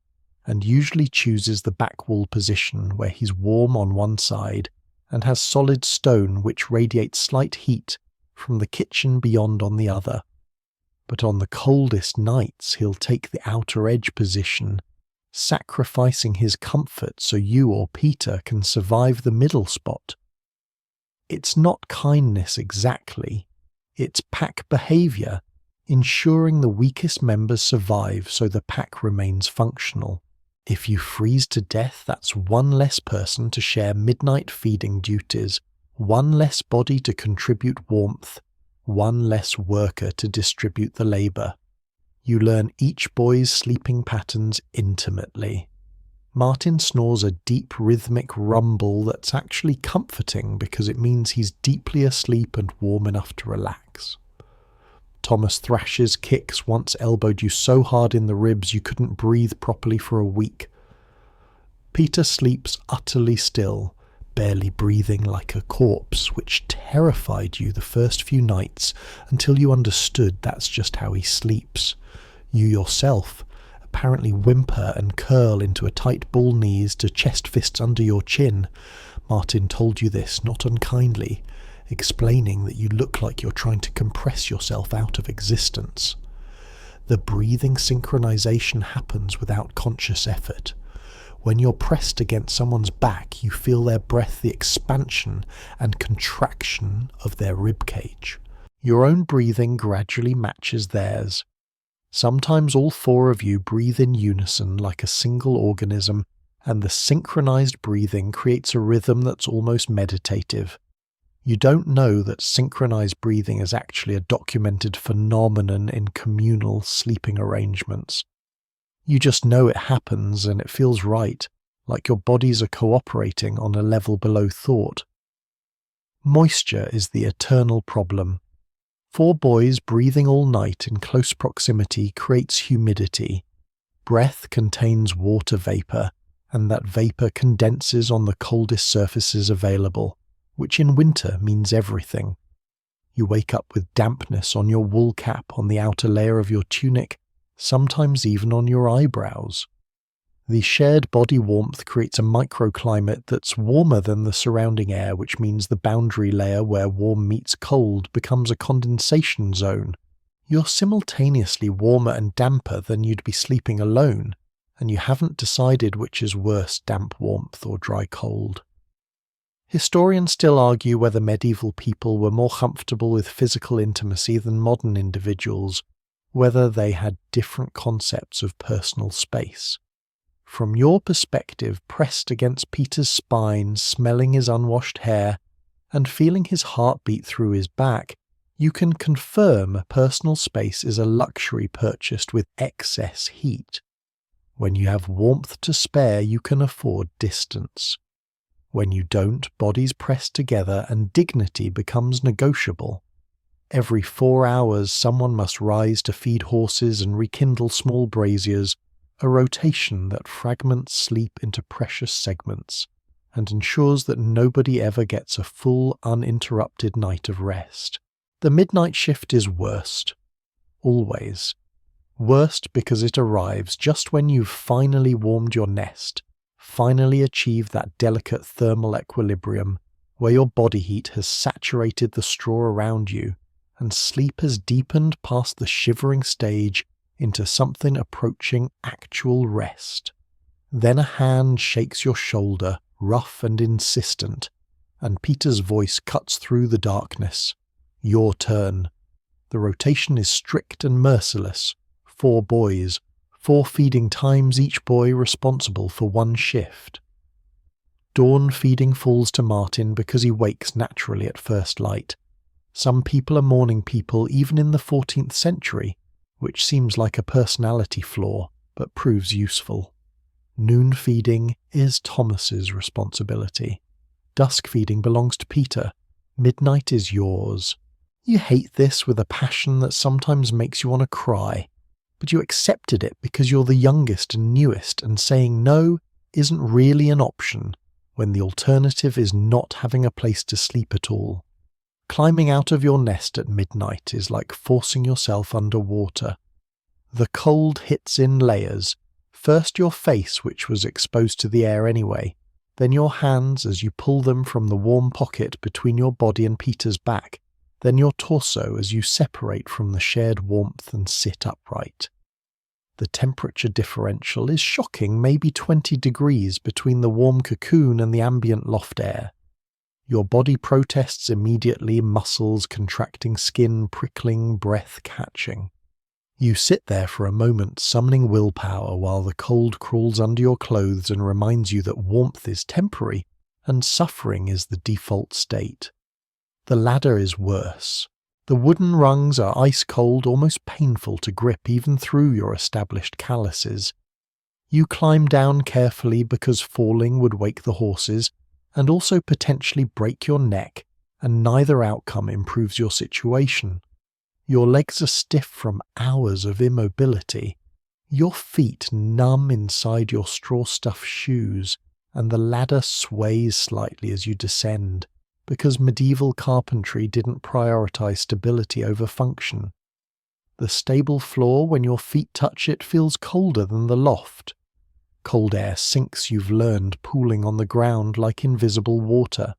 and usually chooses the back wall position where he's warm on one side and has solid stone which radiates slight heat from the kitchen beyond on the other. But on the coldest nights he'll take the outer edge position, sacrificing his comfort so you or Peter can survive the middle spot. It's not kindness exactly, it's pack behaviour, ensuring the weakest members survive so the pack remains functional. If you freeze to death, that's one less person to share midnight feeding duties, one less body to contribute warmth, one less worker to distribute the labour. You learn each boy's sleeping patterns intimately. Martin snores a deep rhythmic rumble that's actually comforting because it means he's deeply asleep and warm enough to relax. Thomas Thrash's kicks once elbowed you so hard in the ribs you couldn't breathe properly for a week. Peter sleeps utterly still, barely breathing like a corpse, which terrified you the first few nights until you understood that's just how he sleeps. You yourself apparently whimper and curl into a tight bull knees to chest fists under your chin. Martin told you this, not unkindly, explaining that you look like you're trying to compress yourself out of existence. The breathing synchronization happens without conscious effort. When you're pressed against someone's back, you feel their breath, the expansion and contraction of their ribcage. Your own breathing gradually matches theirs. Sometimes all four of you breathe in unison like a single organism, and the synchronized breathing creates a rhythm that's almost meditative. You don't know that synchronized breathing is actually a documented phenomenon in communal sleeping arrangements. You just know it happens and it feels right, like your bodies are cooperating on a level below thought. Moisture is the eternal problem. Four boys breathing all night in close proximity creates humidity. Breath contains water vapour, and that vapour condenses on the coldest surfaces available, which in winter means everything. You wake up with dampness on your wool cap, on the outer layer of your tunic, sometimes even on your eyebrows. The shared body warmth creates a microclimate that's warmer than the surrounding air, which means the boundary layer where warm meets cold becomes a condensation zone. You're simultaneously warmer and damper than you'd be sleeping alone, and you haven't decided which is worse, damp warmth or dry cold. Historians still argue whether medieval people were more comfortable with physical intimacy than modern individuals, whether they had different concepts of personal space. From your perspective, pressed against Peter's spine, smelling his unwashed hair, and feeling his heart beat through his back, You can confirm personal space is a luxury purchased with excess heat. When you have warmth to spare, you can afford distance. When you don't, bodies press together and dignity becomes negotiable. Every 4 hours, someone must rise to feed horses and rekindle small braziers, a rotation that fragments sleep into precious segments and ensures that nobody ever gets a full, uninterrupted night of rest. The midnight shift is worst. Always. Worst because it arrives just when you've finally warmed your nest, finally achieved that delicate thermal equilibrium where your body heat has saturated the straw around you and sleep has deepened past the shivering stage into something approaching actual rest. Then a hand shakes your shoulder, rough and insistent, and Peter's voice cuts through the darkness. Your turn. The rotation is strict and merciless. 4 boys, 4 feeding times, each boy responsible for 1 shift. Dawn feeding falls to Martin because he wakes naturally at first light. Some people are morning people even in the 14th century, which seems like a personality flaw, but proves useful. Noon feeding is Thomas's responsibility. Dusk feeding belongs to Peter. Midnight is yours. You hate this with a passion that sometimes makes you want to cry, but you accepted it because you're the youngest and newest, and saying no isn't really an option when the alternative is not having a place to sleep at all. Climbing out of your nest at midnight is like forcing yourself under water. The cold hits in layers, first your face, which was exposed to the air anyway, then your hands as you pull them from the warm pocket between your body and Peter's back, then your torso as you separate from the shared warmth and sit upright. The temperature differential is shocking, maybe 20 degrees between the warm cocoon and the ambient loft air. Your body protests immediately, muscles contracting, skin prickling, breath catching. You sit there for a moment, summoning willpower while the cold crawls under your clothes and reminds you that warmth is temporary and suffering is the default state. The ladder is worse. The wooden rungs are ice cold, almost painful to grip even through your established calluses. You climb down carefully because falling would wake the horses and also potentially break your neck, and neither outcome improves your situation. Your legs are stiff from hours of immobility, your feet numb inside your straw-stuffed shoes, and the ladder sways slightly as you descend, because medieval carpentry didn't prioritize stability over function. The stable floor, when your feet touch it, feels colder than the loft. Cold air sinks, you've learned, pooling on the ground like invisible water.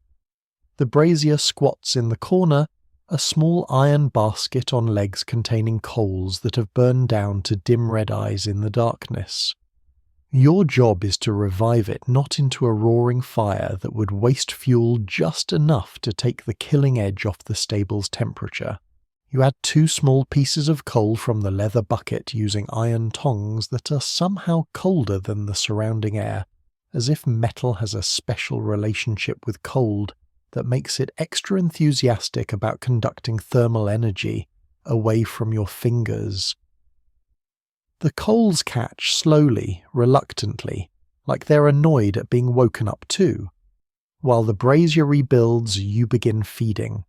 The brazier squats in the corner, a small iron basket on legs containing coals that have burned down to dim red eyes in the darkness. Your job is to revive it, not into a roaring fire that would waste fuel just enough to take the killing edge off the stable's temperature. You add 2 small pieces of coal from the leather bucket using iron tongs that are somehow colder than the surrounding air, as if metal has a special relationship with cold that makes it extra enthusiastic about conducting thermal energy away from your fingers. The coals catch slowly, reluctantly, like they're annoyed at being woken up too. While the brazier rebuilds, you begin feeding.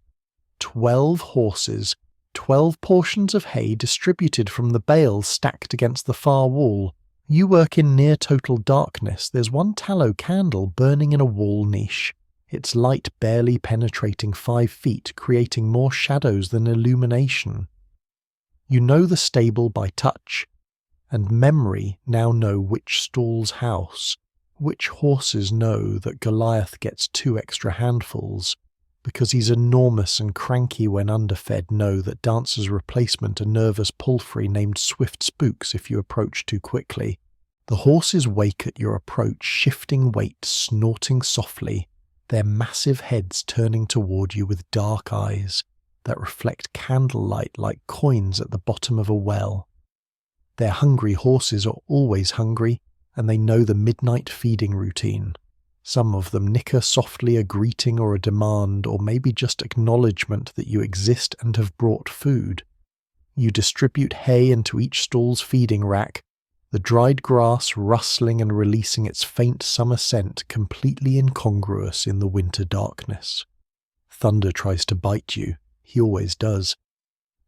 12 horses, 12 portions of hay distributed from the bales stacked against the far wall. You work in near total darkness. There's 1 tallow candle burning in a wall niche, its light barely penetrating 5 feet, creating more shadows than illumination. You know the stable by touch, and memory now know which stall's house, which horses know that Goliath gets 2 extra handfuls, because he's enormous and cranky when underfed, know that Dancer's replacement a nervous palfrey named Swift spooks if you approach too quickly. The horses wake at your approach, shifting weight, snorting softly, their massive heads turning toward you with dark eyes that reflect candlelight like coins at the bottom of a well. Their hungry horses are always hungry, and they know the midnight feeding routine. Some of them nicker softly a greeting or a demand, or maybe just acknowledgement that you exist and have brought food. You distribute hay into each stall's feeding rack, the dried grass rustling and releasing its faint summer scent completely incongruous in the winter darkness. Thunder tries to bite you. He always does.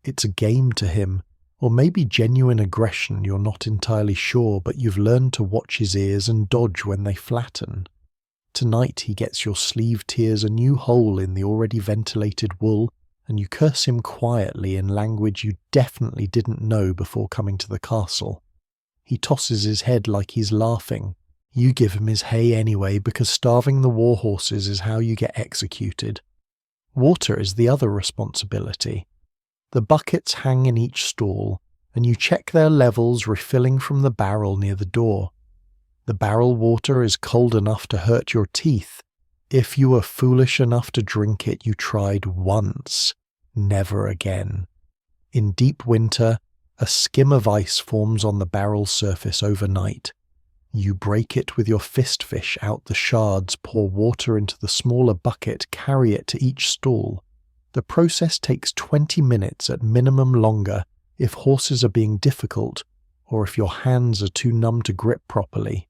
It's a game to him, or maybe genuine aggression, you're not entirely sure, but you've learned to watch his ears and dodge when they flatten. Tonight he gets your sleeve tears a new hole in the already ventilated wool, and you curse him quietly in language you definitely didn't know before coming to the castle. He tosses his head like he's laughing. You give him his hay anyway, because starving the war horses is how you get executed. Water is the other responsibility. The buckets hang in each stall, and you check their levels, refilling from the barrel near the door. The barrel water is cold enough to hurt your teeth. If you were foolish enough to drink it, you tried once, never again. In deep winter, a skim of ice forms on the barrel surface overnight. You break it with your fist fish out the shards, pour water into the smaller bucket, carry it to each stall. The process takes 20 minutes at minimum, longer if horses are being difficult or if your hands are too numb to grip properly.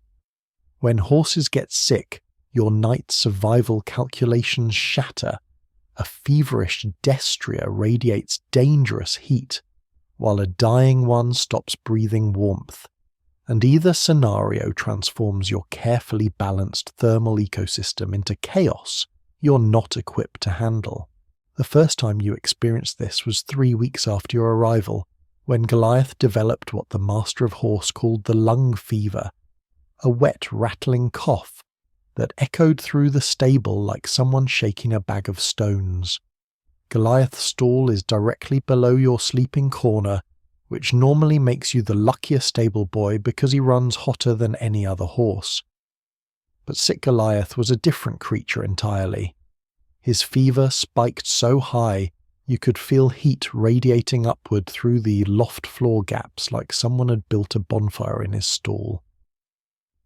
When horses get sick, your night's survival calculations shatter. A feverish destrier radiates dangerous heat, while a dying one stops breathing warmth. And either scenario transforms your carefully balanced thermal ecosystem into chaos you're not equipped to handle. The first time you experienced this was 3 weeks after your arrival, when Goliath developed what the Master of Horse called the lung fever, a wet, rattling cough that echoed through the stable like someone shaking a bag of stones. Goliath's stall is directly below your sleeping corner, which normally makes you the luckier stable boy because he runs hotter than any other horse. But sick Goliath was a different creature entirely. His fever spiked so high you could feel heat radiating upward through the loft floor gaps like someone had built a bonfire in his stall.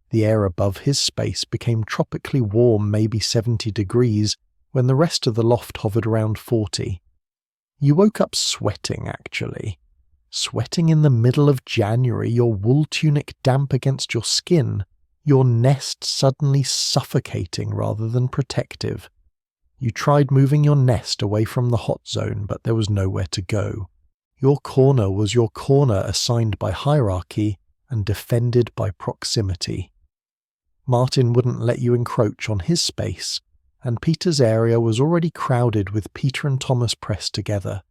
The air above his space became tropically warm, maybe 70 degrees, when the rest of the loft hovered around 40. You woke up sweating, actually. Sweating in the middle of January, your wool tunic damp against your skin, your nest suddenly suffocating rather than protective. You tried moving your nest away from the hot zone, but there was nowhere to go. Your corner was your corner assigned by hierarchy and defended by proximity. Martin wouldn't let you encroach on his space, and Peter's area was already crowded with Peter and Thomas pressed together.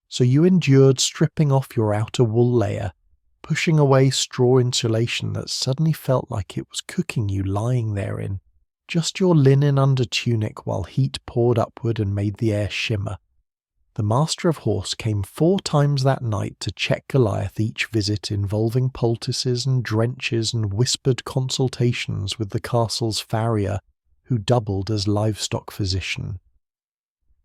So you endured stripping off your outer wool layer, pushing away straw insulation that suddenly felt like it was cooking you lying therein. Just your linen under tunic while heat poured upward and made the air shimmer. The Master of Horse came 4 times that night to check Goliath, each visit involving poultices and drenches and whispered consultations with the castle's farrier, who doubled as livestock physician.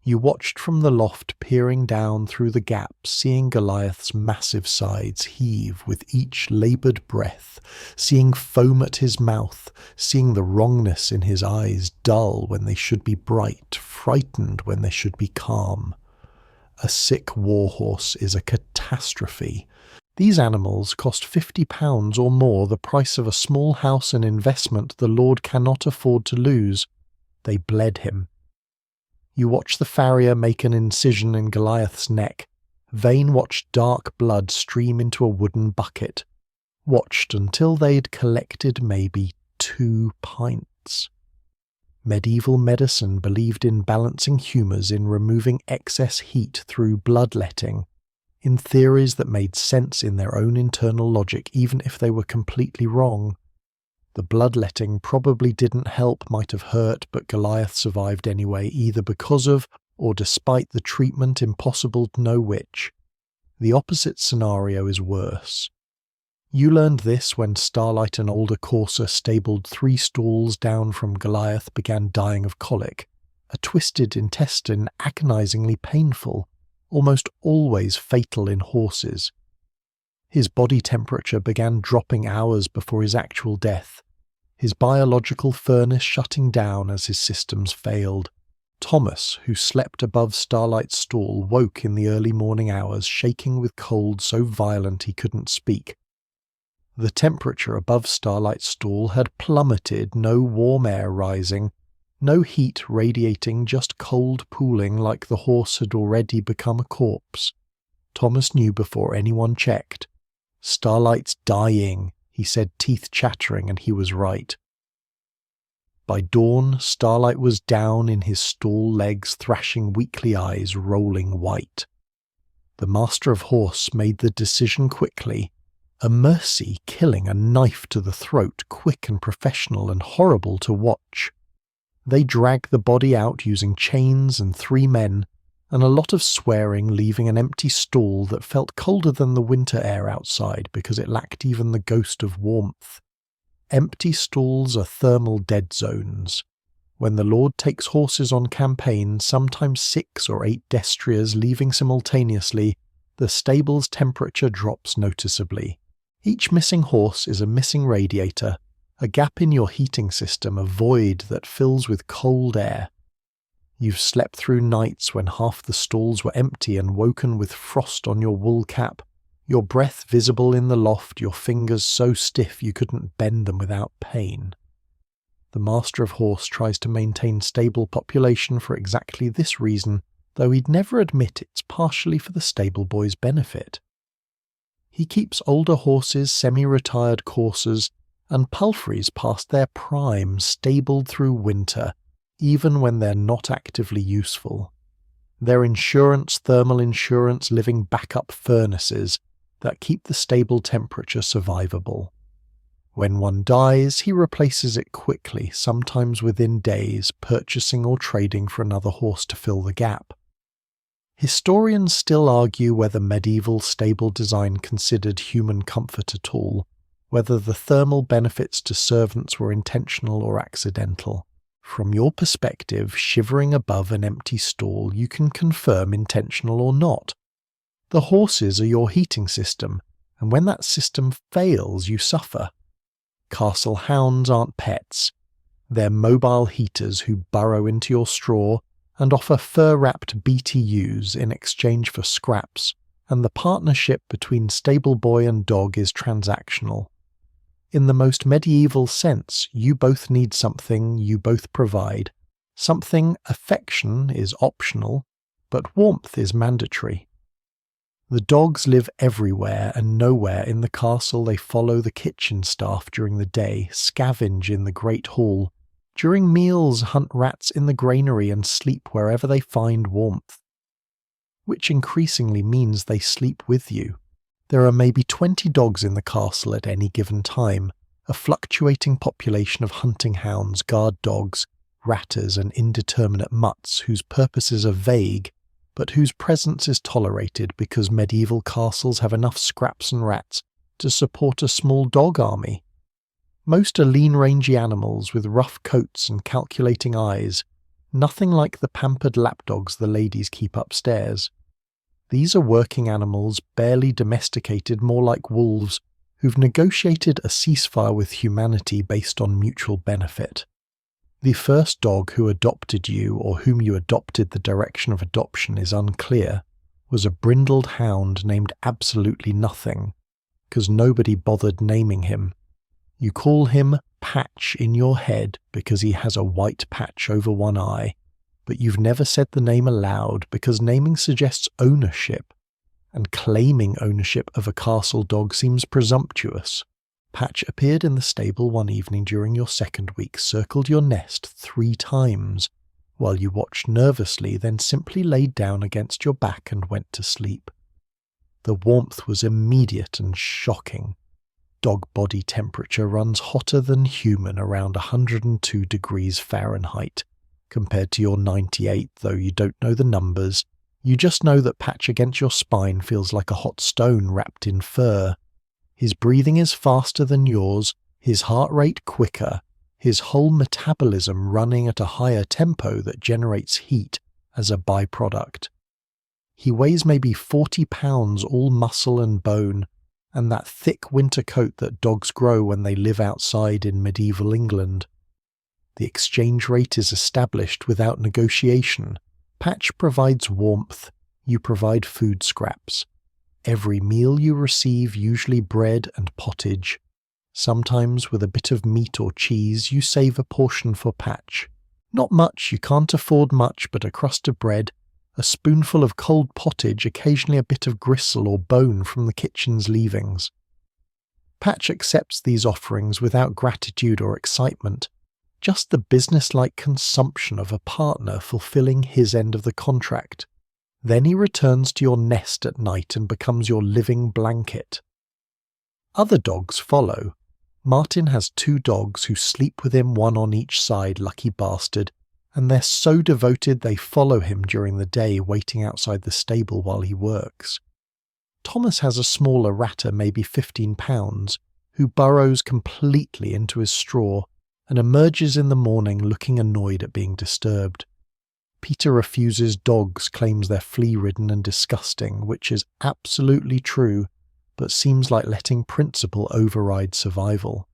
You watched from the loft, peering down through the gaps, seeing Goliath's massive sides heave with each laboured breath, seeing foam at his mouth, seeing the wrongness in his eyes, dull when they should be bright, frightened when they should be calm. A sick warhorse is a catastrophe. These animals cost £50 or more, the price of a small house and investment the Lord cannot afford to lose. They bled him. You watched the farrier make an incision in Goliath's neck. Vane watched dark blood stream into a wooden bucket. Watched until they'd collected maybe 2 pints. Medieval medicine believed in balancing humours, in removing excess heat through bloodletting, in theories that made sense in their own internal logic even if they were completely wrong. The bloodletting probably didn't help, might have hurt, but Goliath survived anyway, either because of or despite the treatment, impossible to know which. The opposite scenario is worse. You learned this when Starlight, an older courser stabled 3 stalls down from Goliath, began dying of colic, a twisted intestine agonizingly painful, almost always fatal in horses. His body temperature began dropping hours before his actual death. his biological furnace shutting down as his systems failed. Thomas, who slept above Starlight's stall, woke in the early morning hours, shaking with cold so violent he couldn't speak. The temperature above Starlight's stall had plummeted, no warm air rising, no heat radiating, just cold pooling like the horse had already become a corpse. Thomas knew before anyone checked. "Starlight's dying," he said, teeth chattering, and he was right. By dawn, Starlight was down in his stall legs, thrashing weakly eyes, rolling white. The master of horse made the decision quickly. A mercy killing, a knife to the throat, quick and professional and horrible to watch. They dragged the body out using chains and 3 men, and a lot of swearing, leaving an empty stall that felt colder than the winter air outside because it lacked even the ghost of warmth. Empty stalls are thermal dead zones. When the Lord takes horses on campaign, sometimes 6 or 8 destriers leaving simultaneously, the stable's temperature drops noticeably. Each missing horse is a missing radiator, a gap in your heating system, a void that fills with cold air. You've slept through nights when half the stalls were empty and woken with frost on your wool cap, your breath visible in the loft, your fingers so stiff you couldn't bend them without pain. The master of horse tries to maintain stable population for exactly this reason, though he'd never admit it's partially for the stableboy's benefit. He keeps older horses, semi-retired coursers, and palfreys past their prime, stabled through winter, even when they're not actively useful. They're thermal insurance living backup furnaces that keep the stable temperature survivable. When one dies, he replaces it quickly, sometimes within days, purchasing or trading for another horse to fill the gap. Historians still argue whether medieval stable design considered human comfort at all, whether the thermal benefits to servants were intentional or accidental. From your perspective, shivering above an empty stall, you can confirm intentional or not. The horses are your heating system, and when that system fails, you suffer. Castle hounds aren't pets. They're mobile heaters who burrow into your straw and offer fur-wrapped BTUs in exchange for scraps, and the partnership between stableboy and dog is transactional. In the most medieval sense, you both need something, you both provide. Something affection is optional, but warmth is mandatory. The dogs live everywhere and nowhere in the castle. They follow the kitchen staff during the day, scavenge in the great hall. During meals, hunt rats in the granary and sleep wherever they find warmth. Which increasingly means they sleep with you. There are maybe 20 dogs in the castle at any given time, a fluctuating population of hunting hounds, guard dogs, ratters and indeterminate mutts whose purposes are vague, but whose presence is tolerated because medieval castles have enough scraps and rats to support a small dog army. Most are lean, rangy animals with rough coats and calculating eyes, nothing like the pampered lapdogs the ladies keep upstairs. These are working animals, barely domesticated, more like wolves, who've negotiated a ceasefire with humanity based on mutual benefit. The first dog who adopted you, or whom you adopted, the direction of adoption is unclear, was a brindled hound named Absolutely Nothing, because nobody bothered naming him. You call him Patch in your head because he has a white patch over one eye, but you've never said the name aloud because naming suggests ownership, and claiming ownership of a castle dog seems presumptuous. Patch appeared in the stable one evening during your second week, circled your nest 3 times, while you watched nervously, then simply laid down against your back and went to sleep. The warmth was immediate and shocking. Dog body temperature runs hotter than human, around 102 degrees Fahrenheit, compared to your 98, though you don't know the numbers. You just know that Patch against your spine feels like a hot stone wrapped in fur. His breathing is faster than yours, his heart rate quicker, his whole metabolism running at a higher tempo that generates heat as a byproduct. He weighs maybe 40 pounds, all muscle and bone, and that thick winter coat that dogs grow when they live outside in medieval England. The exchange rate is established without negotiation. Patch provides warmth, you provide food scraps. Every meal you receive, usually bread and pottage. Sometimes with a bit of meat or cheese, you save a portion for Patch. Not much, you can't afford much, but a crust of bread, a spoonful of cold pottage, occasionally a bit of gristle or bone from the kitchen's leavings. Patch accepts these offerings without gratitude or excitement, just the businesslike consumption of a partner fulfilling his end of the contract. Then he returns to your nest at night and becomes your living blanket. Other dogs follow. Martin has 2 dogs who sleep with him, one on each side, lucky bastard, and they're so devoted they follow him during the day, waiting outside the stable while he works. Thomas has a smaller ratter, maybe 15 pounds, who burrows completely into his straw and emerges in the morning looking annoyed at being disturbed. Peter refuses dogs, claims they're flea-ridden and disgusting, which is absolutely true, but seems like letting principle override survival.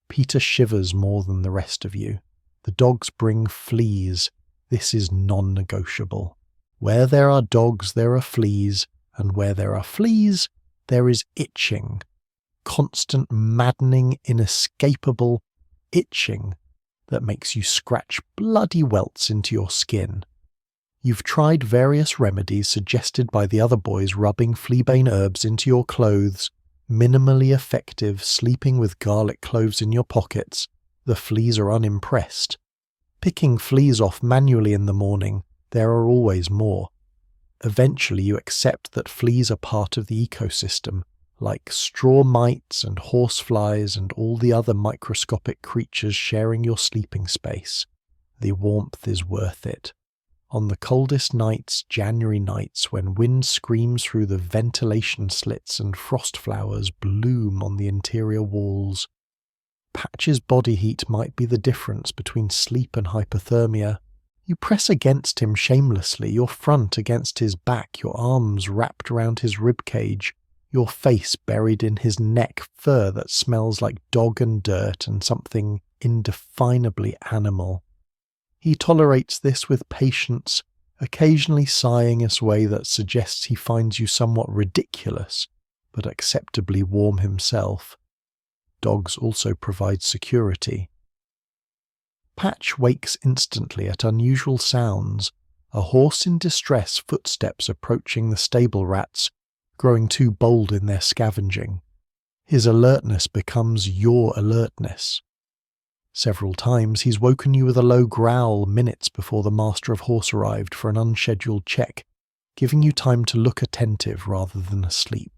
Peter shivers more than the rest of you. The dogs bring fleas. This is non-negotiable. Where there are dogs, there are fleas, and where there are fleas, there is itching. Constant, maddening, inescapable itching that makes you scratch bloody welts into your skin. You've tried various remedies suggested by the other boys, rubbing fleabane herbs into your clothes, minimally effective, sleeping with garlic cloves in your pockets. The fleas are unimpressed. Picking fleas off manually in the morning, there are always more. Eventually you accept that fleas are part of the ecosystem, like straw mites and horseflies and all the other microscopic creatures sharing your sleeping space. The warmth is worth it. On the coldest nights, January nights, when wind screams through the ventilation slits and frost flowers bloom on the interior walls, Patch's body heat might be the difference between sleep and hypothermia. You press against him shamelessly, your front against his back, your arms wrapped around his ribcage, your face buried in his neck, fur that smells like dog and dirt and something indefinably animal. He tolerates this with patience, occasionally sighing in a way that suggests he finds you somewhat ridiculous, but acceptably warm himself. Dogs also provide security. Patch wakes instantly at unusual sounds, a horse in distress, footsteps approaching the stable rats, growing too bold in their scavenging. His alertness becomes your alertness. Several times he's woken you with a low growl minutes before the master of horse arrived for an unscheduled check, giving you time to look attentive rather than asleep.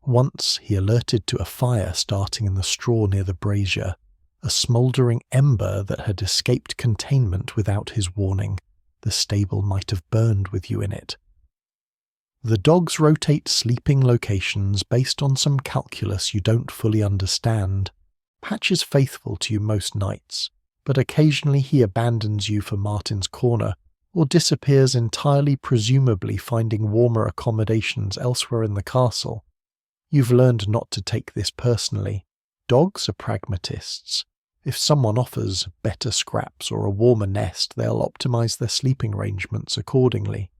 Once he alerted to a fire starting in the straw near the brazier, a smouldering ember that had escaped containment without his warning. The stable might have burned with you in it. The dogs rotate sleeping locations based on some calculus you don't fully understand. Patch is faithful to you most nights, but occasionally he abandons you for Martin's corner, or disappears entirely, presumably finding warmer accommodations elsewhere in the castle. You've learned not to take this personally. Dogs are pragmatists. If someone offers better scraps or a warmer nest, they'll optimize their sleeping arrangements accordingly.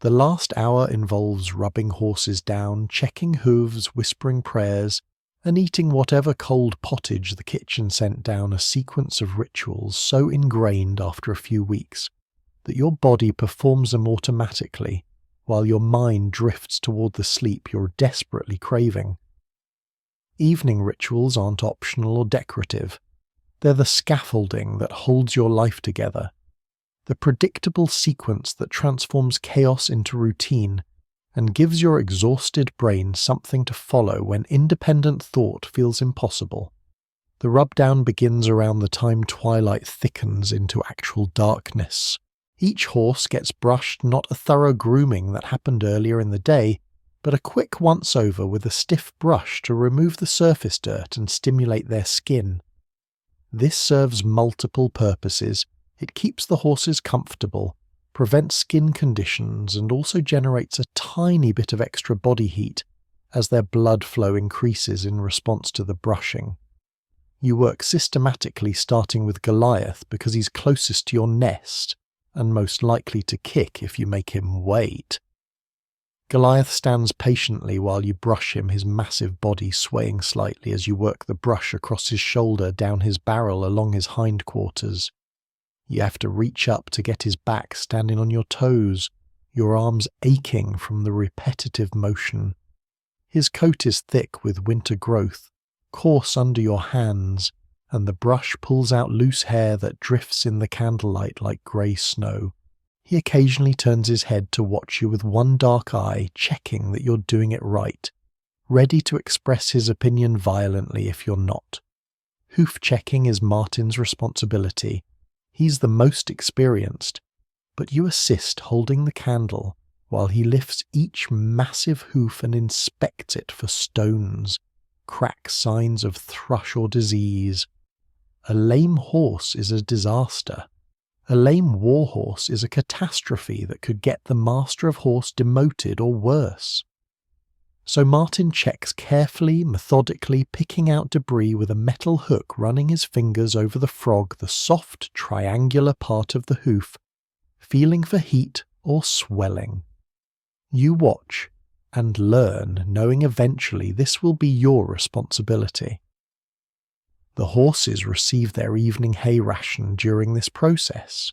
The last hour involves rubbing horses down, checking hooves, whispering prayers, and eating whatever cold pottage the kitchen sent down, a sequence of rituals so ingrained after a few weeks that your body performs them automatically, while your mind drifts toward the sleep you're desperately craving. Evening rituals aren't optional or decorative. They're the scaffolding that holds your life together, the predictable sequence that transforms chaos into routine and gives your exhausted brain something to follow when independent thought feels impossible. The rub-down begins around the time twilight thickens into actual darkness. Each horse gets brushed, not a thorough grooming that happened earlier in the day, but a quick once-over with a stiff brush to remove the surface dirt and stimulate their skin. This serves multiple purposes. It keeps the horses comfortable, prevents skin conditions, and also generates a tiny bit of extra body heat, as their blood flow increases in response to the brushing. You work systematically, starting with Goliath because he's closest to your nest and most likely to kick if you make him wait. Goliath stands patiently while you brush him, his massive body swaying slightly as you work the brush across his shoulder, down his barrel, along his hindquarters. You have to reach up to get his back standing on your toes, your arms aching from the repetitive motion. His coat is thick with winter growth, coarse under your hands, and the brush pulls out loose hair that drifts in the candlelight like grey snow. He occasionally turns his head to watch you with one dark eye, checking that you're doing it right, ready to express his opinion violently if you're not. Hoof checking is Martin's responsibility. He's the most experienced, but you assist holding the candle while he lifts each massive hoof and inspects it for stones, crack signs of thrush or disease. A lame horse is a disaster. A lame warhorse is a catastrophe that could get the master of horse demoted or worse. So Martin checks carefully, methodically, picking out debris with a metal hook, running his fingers over the frog, the soft, triangular part of the hoof, feeling for heat or swelling. You watch and learn, knowing eventually this will be your responsibility. The horses receive their evening hay ration during this process.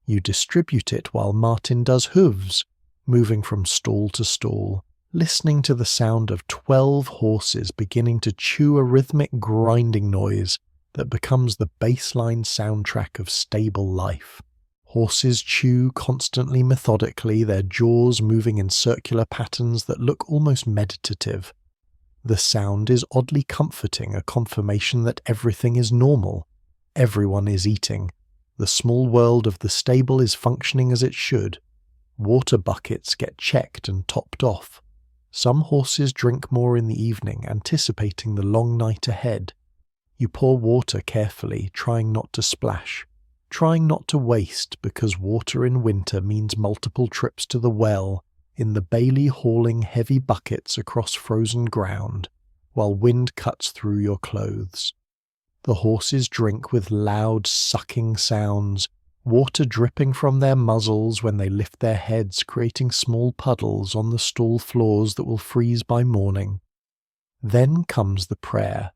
You distribute it while Martin does hooves, moving from stall to stall, listening to the sound of 12 horses beginning to chew a rhythmic grinding noise that becomes the baseline soundtrack of stable life. Horses chew constantly, methodically, their jaws moving in circular patterns that look almost meditative. The sound is oddly comforting, a confirmation that everything is normal. Everyone is eating. The small world of the stable is functioning as it should. Water buckets get checked and topped off. Some horses drink more in the evening, anticipating the long night ahead. You pour water carefully, trying not to splash, trying not to waste, because water in winter means multiple trips to the well, in the bailey hauling heavy buckets across frozen ground, while wind cuts through your clothes. The horses drink with loud sucking sounds, water dripping from their muzzles when they lift their heads, creating small puddles on the stall floors that will freeze by morning. Then comes the prayer.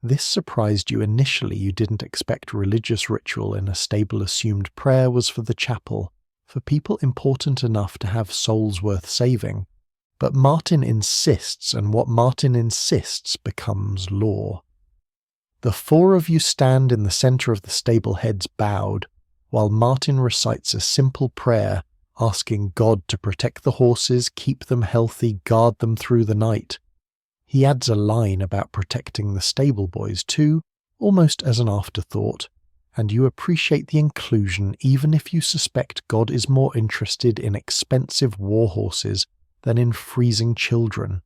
This surprised you initially. You didn't expect religious ritual in a stable. Assumed prayer was for the chapel, for people important enough to have souls worth saving. But Martin insists, and what Martin insists becomes law. The 4 of you stand in the centre of the stable, heads bowed, while Martin recites a simple prayer, asking God to protect the horses, keep them healthy, guard them through the night. He adds a line about protecting the stableboys too, almost as an afterthought, and you appreciate the inclusion even if you suspect God is more interested in expensive warhorses than in freezing children.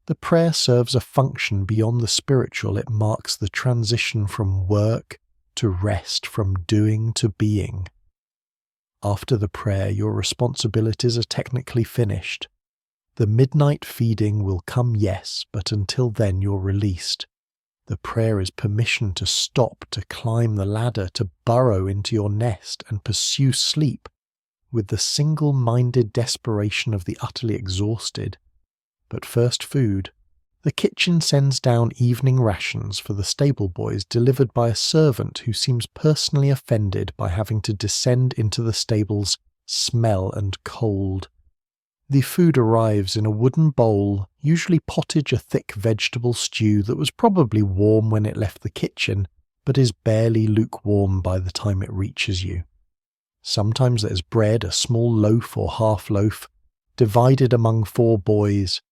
The prayer serves a function beyond the spiritual. It marks the transition from work to rest, from doing to being. After the prayer, your responsibilities are technically finished. The midnight feeding will come, yes, but until then you're released. The prayer is permission to stop, to climb the ladder, to burrow into your nest and pursue sleep with the single-minded desperation of the utterly exhausted. But first food. The kitchen sends down evening rations for the stableboys, delivered by a servant who seems personally offended by having to descend into the stable's smell and cold. The food arrives in a wooden bowl, usually pottage, a thick vegetable stew that was probably warm when it left the kitchen, but is barely lukewarm by the time it reaches you. Sometimes there's bread, a small loaf or half loaf, divided among 4 boys.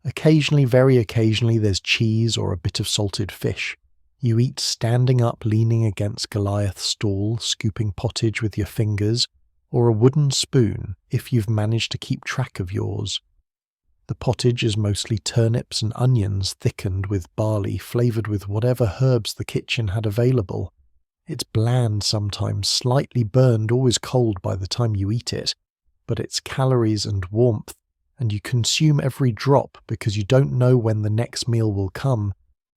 Occasionally, very occasionally, there's cheese or a bit of salted fish. You eat standing up, leaning against Goliath's stall, scooping pottage with your fingers, or a wooden spoon if you've managed to keep track of yours. The pottage is mostly turnips and onions thickened with barley, flavoured with whatever herbs the kitchen had available. It's bland sometimes, slightly burned, always cold by the time you eat it, but its calories and warmth and you consume every drop because you don't know when the next meal will come,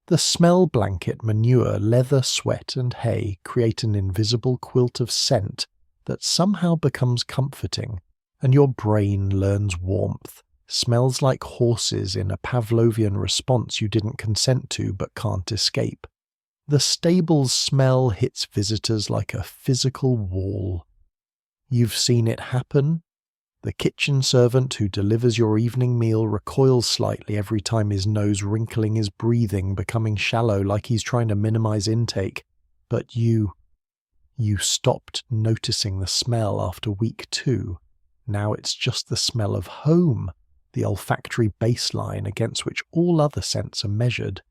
the smell blanket, manure, leather, sweat, and hay create an invisible quilt of scent that somehow becomes comforting, and your brain learns warmth, smells like horses in a Pavlovian response you didn't consent to but can't escape. The stable's smell hits visitors like a physical wall. You've seen it happen. The kitchen servant who delivers your evening meal recoils slightly every time his nose wrinkling his breathing, becoming shallow like he's trying to minimize intake. But you stopped noticing the smell after week 2. Now it's just the smell of home, the olfactory baseline against which all other scents are measured.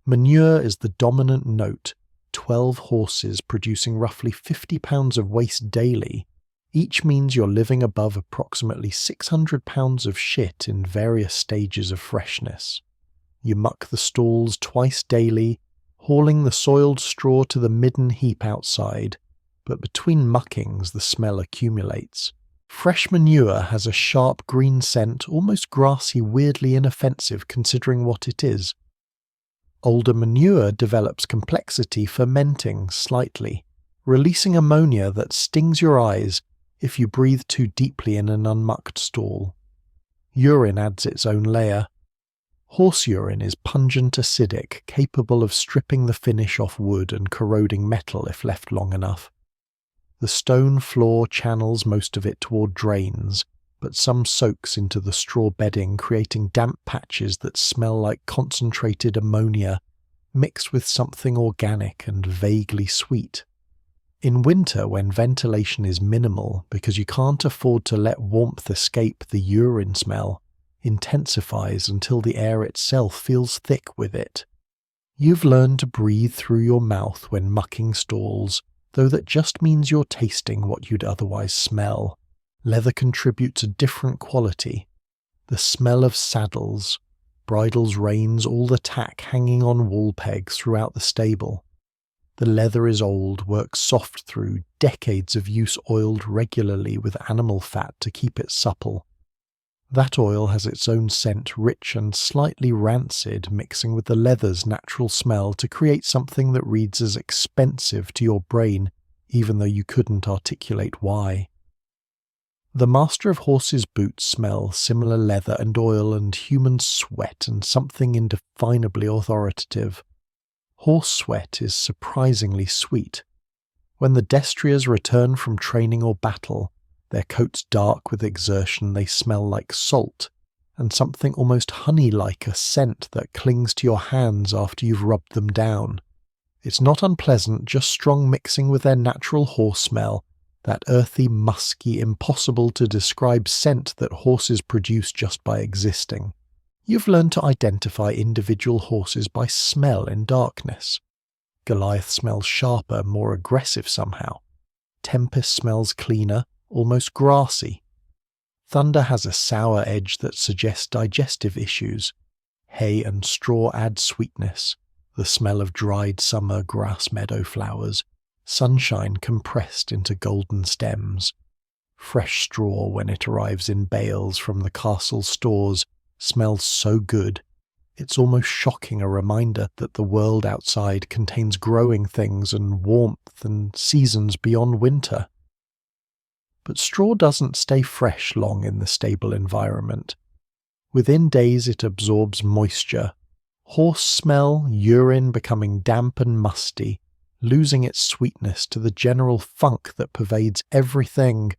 Manure is the dominant note, 12 horses producing roughly 50 pounds of waste daily. Each means you're living above approximately 600 pounds of shit in various stages of freshness. You muck the stalls twice daily, hauling the soiled straw to the midden heap outside, but between muckings the smell accumulates. Fresh manure has a sharp green scent, almost grassy, weirdly inoffensive considering what it is. Older manure develops complexity, fermenting slightly, releasing ammonia that stings your eyes if you breathe too deeply in an unmucked stall. Urine adds its own layer. Horse urine is pungent acidic, capable of stripping the finish off wood and corroding metal if left long enough. The stone floor channels most of it toward drains, but some soaks into the straw bedding, creating damp patches that smell like concentrated ammonia mixed with something organic and vaguely sweet. In winter, when ventilation is minimal because you can't afford to let warmth escape, the urine smell intensifies until the air itself feels thick with it. You've learned to breathe through your mouth when mucking stalls, though that just means you're tasting what you'd otherwise smell. Leather contributes a different quality. The smell of saddles, bridles, reins, all the tack hanging on wall pegs throughout the stable. The leather is old, works soft through decades of use, oiled regularly with animal fat to keep it supple. That oil has its own scent, rich and slightly rancid, mixing with the leather's natural smell to create something that reads as expensive to your brain, even though you couldn't articulate why. The master of horses' boots smell similar leather and oil and human sweat and something indefinably authoritative. Horse sweat is surprisingly sweet. When the destriers return from training or battle, their coats dark with exertion, they smell like salt, and something almost honey-like, a scent that clings to your hands after you've rubbed them down. It's not unpleasant, just strong mixing with their natural horse smell, that earthy, musky, impossible to describe scent that horses produce just by existing. You've learned to identify individual horses by smell in darkness. Goliath smells sharper, more aggressive somehow. Tempest smells cleaner, almost grassy. Thunder has a sour edge that suggests digestive issues. Hay and straw add sweetness, the smell of dried summer grass meadow flowers, sunshine compressed into golden stems. Fresh straw, when it arrives in bales from the castle stores, smells so good. It's almost shocking, a reminder that the world outside contains growing things and warmth and seasons beyond winter. But straw doesn't stay fresh long in the stable environment. Within days it absorbs moisture. Horse smell, urine becoming damp and musty, losing its sweetness to the general funk that pervades everything.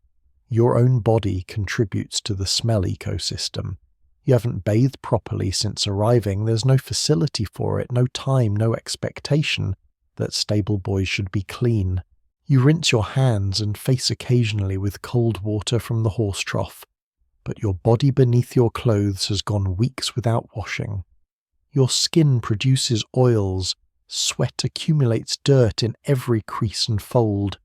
Your own body contributes to the smell ecosystem. You haven't bathed properly since arriving, there's no facility for it, no time, no expectation that stable boys should be clean. You rinse your hands and face occasionally with cold water from the horse trough, but your body beneath your clothes has gone weeks without washing. Your skin produces oils, sweat accumulates dirt in every crease and fold.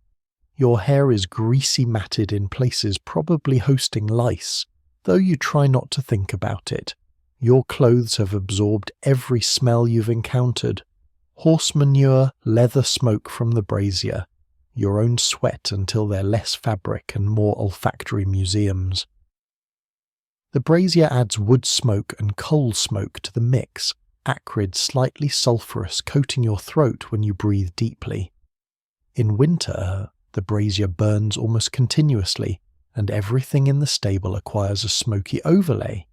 Your hair is greasy matted in places probably hosting lice, though you try not to think about it. Your clothes have absorbed every smell you've encountered. Horse manure, leather smoke from the brazier, your own sweat until they're less fabric and more olfactory museums. The brazier adds wood smoke and coal smoke to the mix, acrid, slightly sulphurous, coating your throat when you breathe deeply. In winter, the brazier burns almost continuously, and everything in the stable acquires a smoky overlay.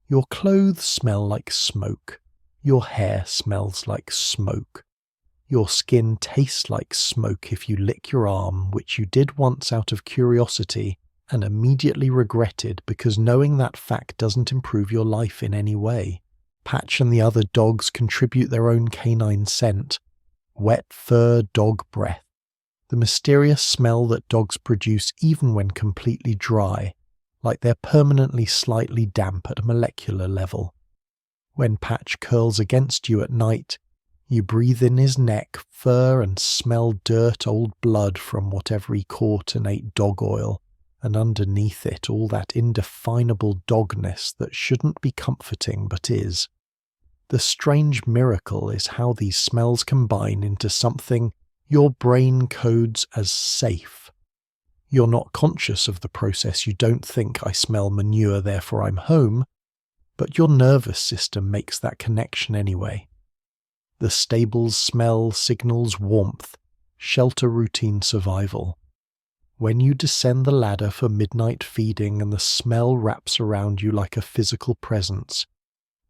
Your clothes smell like smoke. Your hair smells like smoke. Your skin tastes like smoke if you lick your arm, which you did once out of curiosity and immediately regretted because knowing that fact doesn't improve your life in any way. Patch and the other dogs contribute their own canine scent. Wet fur dog breath. The mysterious smell that dogs produce even when completely dry, like they're permanently slightly damp at a molecular level. When Patch curls against you at night, you breathe in his neck, fur, and smell dirt, old blood from whatever he caught and ate dog oil, and underneath it all that indefinable dogness that shouldn't be comforting but is. The strange miracle is how these smells combine into something your brain codes as safe. You're not conscious of the process. You don't think, I smell manure, therefore I'm home, but your nervous system makes that connection anyway. The stable's smell signals warmth, shelter routine survival. When you descend the ladder for midnight feeding and the smell wraps around you like a physical presence,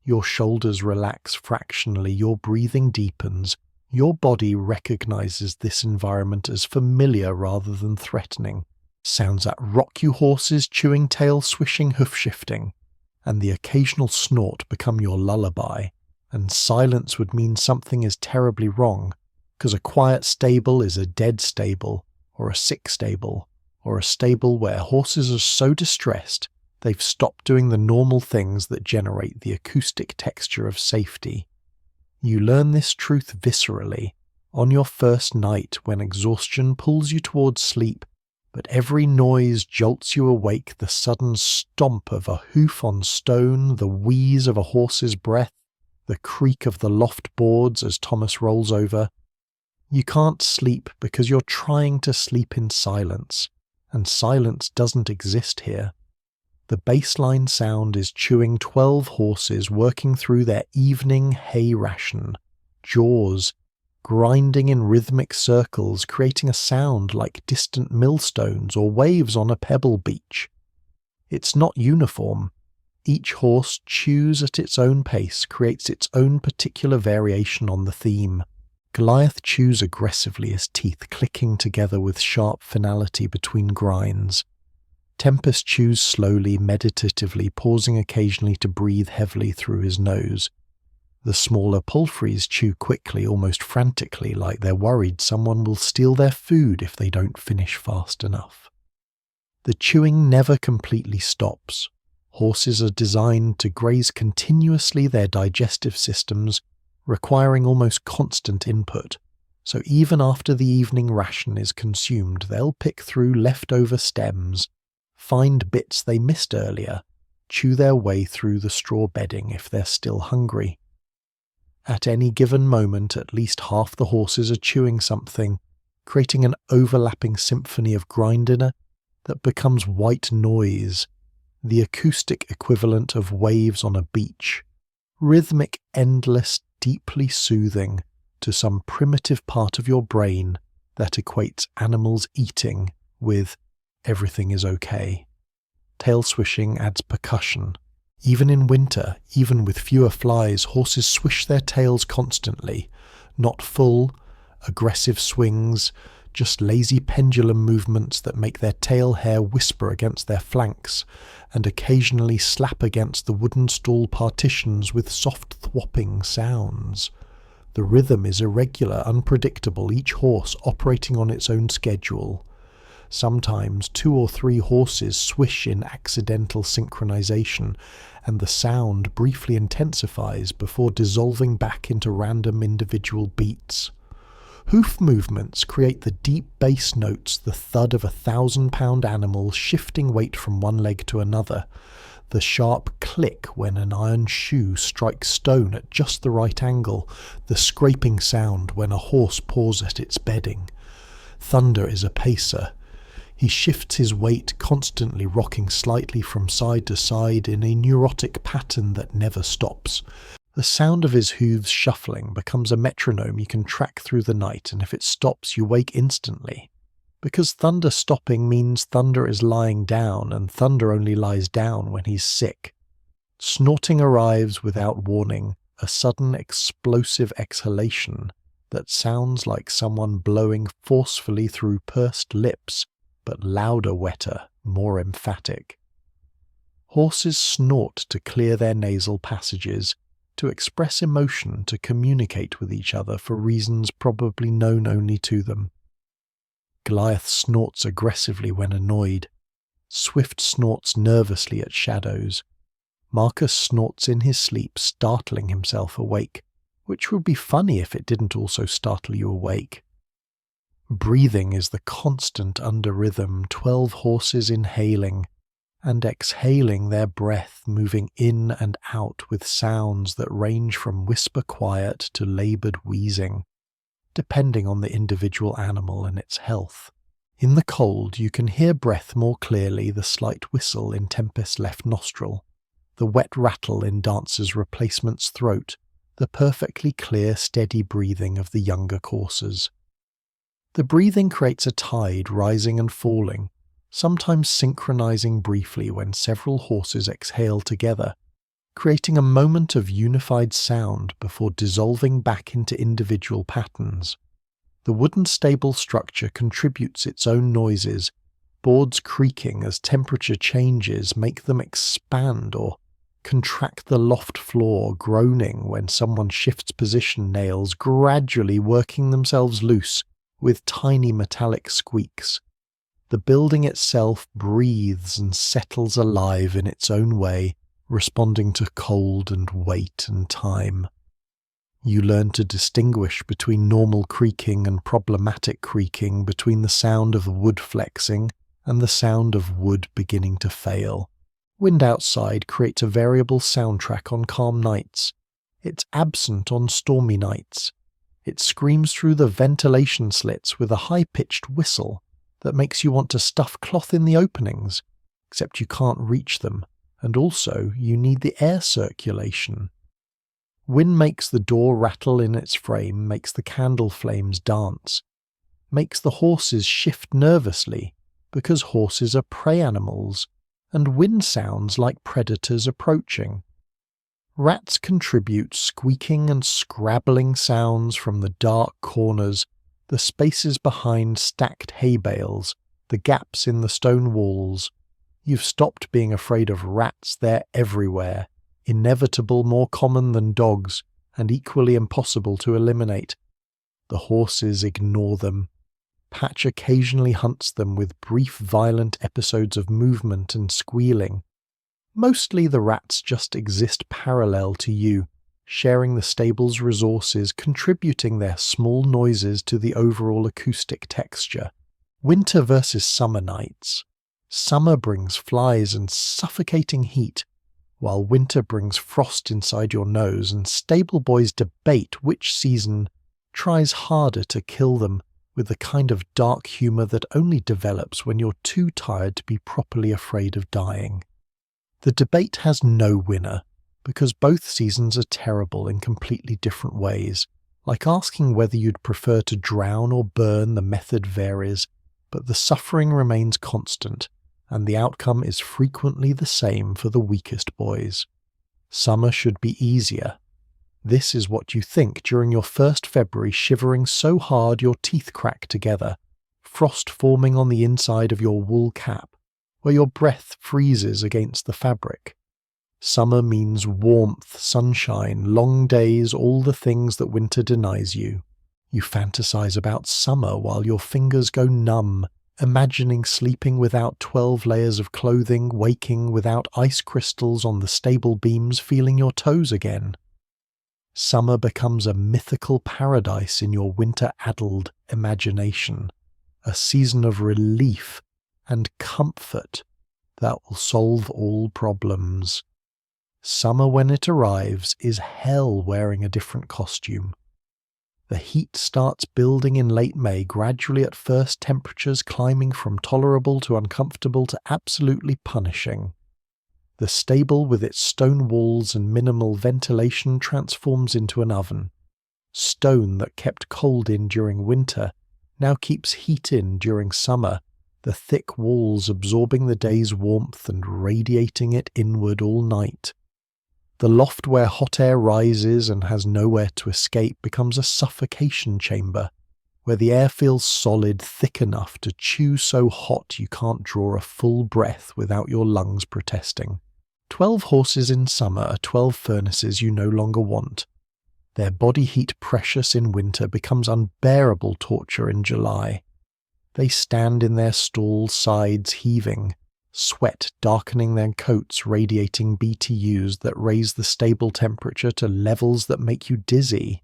your shoulders relax fractionally, your breathing deepens, your body recognizes this environment as familiar rather than threatening. Sounds that rock you horses, chewing tail, swishing, hoof shifting, and the occasional snort become your lullaby, and silence would mean something is terribly wrong, because a quiet stable is a dead stable, or a sick stable, or a stable where horses are so distressed they've stopped doing the normal things that generate the acoustic texture of safety. You learn this truth viscerally, on your first night when exhaustion pulls you towards sleep, but every noise jolts you awake, the sudden stomp of a hoof on stone, the wheeze of a horse's breath, the creak of the loft boards as Thomas rolls over. You can't sleep because you're trying to sleep in silence, and silence doesn't exist here. The baseline sound is chewing 12 horses working through their evening hay ration, jaws grinding in rhythmic circles, creating a sound like distant millstones or waves on a pebble beach. It's not uniform. Each horse chews at its own pace, creates its own particular variation on the theme. Goliath chews aggressively, his teeth clicking together with sharp finality between grinds. Tempest chews slowly, meditatively, pausing occasionally to breathe heavily through his nose. The smaller palfreys chew quickly, almost frantically, like they're worried someone will steal their food if they don't finish fast enough. The chewing never completely stops. Horses are designed to graze continuously their digestive systems, requiring almost constant input. So even after the evening ration is consumed, they'll pick through leftover stems, find bits they missed earlier, chew their way through the straw bedding if they're still hungry. At any given moment, at least half the horses are chewing something, creating an overlapping symphony of grindiness that becomes white noise, the acoustic equivalent of waves on a beach, rhythmic, endless, deeply soothing to some primitive part of your brain that equates animals eating with everything is okay. Tail swishing adds percussion. Even in winter, even with fewer flies, horses swish their tails constantly, not full, aggressive swings, just lazy pendulum movements that make their tail hair whisper against their flanks, and occasionally slap against the wooden stall partitions with soft thwopping sounds. The rhythm is irregular, unpredictable, each horse operating on its own schedule. Sometimes 2 or 3 horses swish in accidental synchronization, and the sound briefly intensifies before dissolving back into random individual beats. Hoof movements create the deep bass notes, the thud of a 1,000-pound animal shifting weight from one leg to another, the sharp click when an iron shoe strikes stone at just the right angle, the scraping sound when a horse paws at its bedding. Thunder is a pacer. He shifts his weight, constantly rocking slightly from side to side in a neurotic pattern that never stops. The sound of his hooves shuffling becomes a metronome you can track through the night, and if it stops, you wake instantly. Because thunder stopping means thunder is lying down, and thunder only lies down when he's sick. Snorting arrives without warning, a sudden explosive exhalation that sounds like someone blowing forcefully through pursed lips, but louder, wetter, more emphatic. Horses snort to clear their nasal passages, to express emotion, to communicate with each other for reasons probably known only to them. Goliath snorts aggressively when annoyed. Swift snorts nervously at shadows. Marcus snorts in his sleep, startling himself awake, which would be funny if it didn't also startle you awake. Breathing is the constant under rhythm, 12 horses inhaling and exhaling their breath, moving in and out with sounds that range from whisper quiet to laboured wheezing, depending on the individual animal and its health. In the cold, you can hear breath more clearly, the slight whistle in Tempest's left nostril, the wet rattle in Dancer's replacement's throat, the perfectly clear, steady breathing of the younger coursers. The breathing creates a tide rising and falling, sometimes synchronizing briefly when several horses exhale together, creating a moment of unified sound before dissolving back into individual patterns. The wooden stable structure contributes its own noises. Boards creaking as temperature changes make them expand or contract, the loft floor groaning when someone shifts position, nails gradually working themselves loose with tiny metallic squeaks. The building itself breathes and settles alive in its own way, responding to cold and weight and time. You learn to distinguish between normal creaking and problematic creaking, between the sound of wood flexing and the sound of wood beginning to fail. Wind outside creates a variable soundtrack on calm nights. It's absent on stormy nights. It screams through the ventilation slits with a high-pitched whistle that makes you want to stuff cloth in the openings, except you can't reach them, and also you need the air circulation. Wind makes the door rattle in its frame, makes the candle flames dance, makes the horses shift nervously, because horses are prey animals, and wind sounds like predators approaching. Rats contribute squeaking and scrabbling sounds from the dark corners, the spaces behind stacked hay bales, the gaps in the stone walls. You've stopped being afraid of rats, they're everywhere, inevitable, more common than dogs, and equally impossible to eliminate. The horses ignore them. Patch occasionally hunts them with brief violent episodes of movement and squealing. Mostly the rats just exist parallel to you, sharing the stable's resources, contributing their small noises to the overall acoustic texture. Winter versus summer nights. Summer brings flies and suffocating heat, while winter brings frost inside your nose, and stableboys debate which season tries harder to kill them, with the kind of dark humour that only develops when you're too tired to be properly afraid of dying. The debate has no winner, because both seasons are terrible in completely different ways. Like asking whether you'd prefer to drown or burn, the method varies, but the suffering remains constant, and the outcome is frequently the same for the weakest boys. Summer should be easier. This is what you think during your first February, shivering so hard your teeth crack together, frost forming on the inside of your wool cap, where your breath freezes against the fabric. Summer means warmth, sunshine, long days, all the things that winter denies you. You fantasize about summer while your fingers go numb, imagining sleeping without 12 layers of clothing, waking without ice crystals on the stable beams, feeling your toes again. Summer becomes a mythical paradise in your winter-addled imagination, a season of relief and comfort that will solve all problems. Summer, when it arrives, is hell wearing a different costume. The heat starts building in late May, gradually at first temperatures climbing from tolerable to uncomfortable to absolutely punishing. The stable with its stone walls and minimal ventilation transforms into an oven. Stone that kept cold in during winter now keeps heat in during summer, the thick walls absorbing the day's warmth and radiating it inward all night. The loft where hot air rises and has nowhere to escape becomes a suffocation chamber, where the air feels solid, thick enough to chew so hot you can't draw a full breath without your lungs protesting. 12 horses in summer are 12 furnaces you no longer want. Their body heat precious in winter becomes unbearable torture in July. They stand in their stall sides heaving, sweat darkening their coats radiating BTUs that raise the stable temperature to levels that make you dizzy.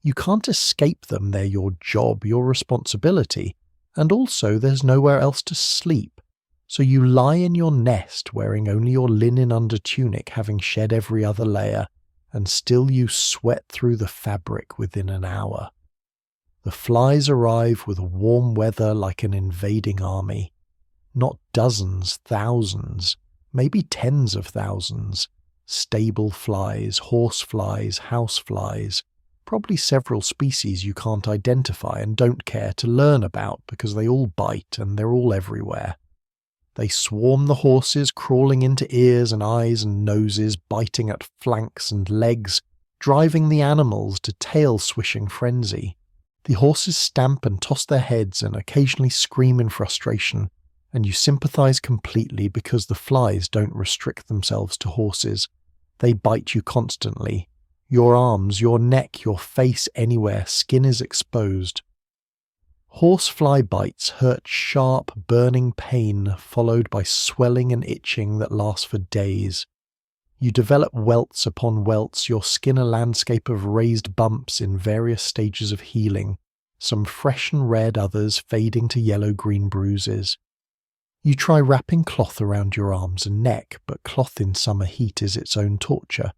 You can't escape them, they're your job, your responsibility, and also there's nowhere else to sleep. So you lie in your nest wearing only your linen under tunic, having shed every other layer, and still you sweat through the fabric within an hour. The flies arrive with warm weather like an invading army. Not dozens, thousands, maybe tens of thousands. Stable flies, horse flies, house flies, probably several species you can't identify and don't care to learn about because they all bite and they're all everywhere. They swarm the horses, crawling into ears and eyes and noses, biting at flanks and legs, driving the animals to tail-swishing frenzy. The horses stamp and toss their heads and occasionally scream in frustration, and you sympathize completely because the flies don't restrict themselves to horses. They bite you constantly. Your arms, your neck, your face, anywhere, skin is exposed. Horsefly bites hurt sharp, burning pain, followed by swelling and itching that lasts for days. You develop welts upon welts, your skin a landscape of raised bumps in various stages of healing, some fresh and red, others fading to yellow-green bruises. You try wrapping cloth around your arms and neck, but cloth in summer heat is its own torture,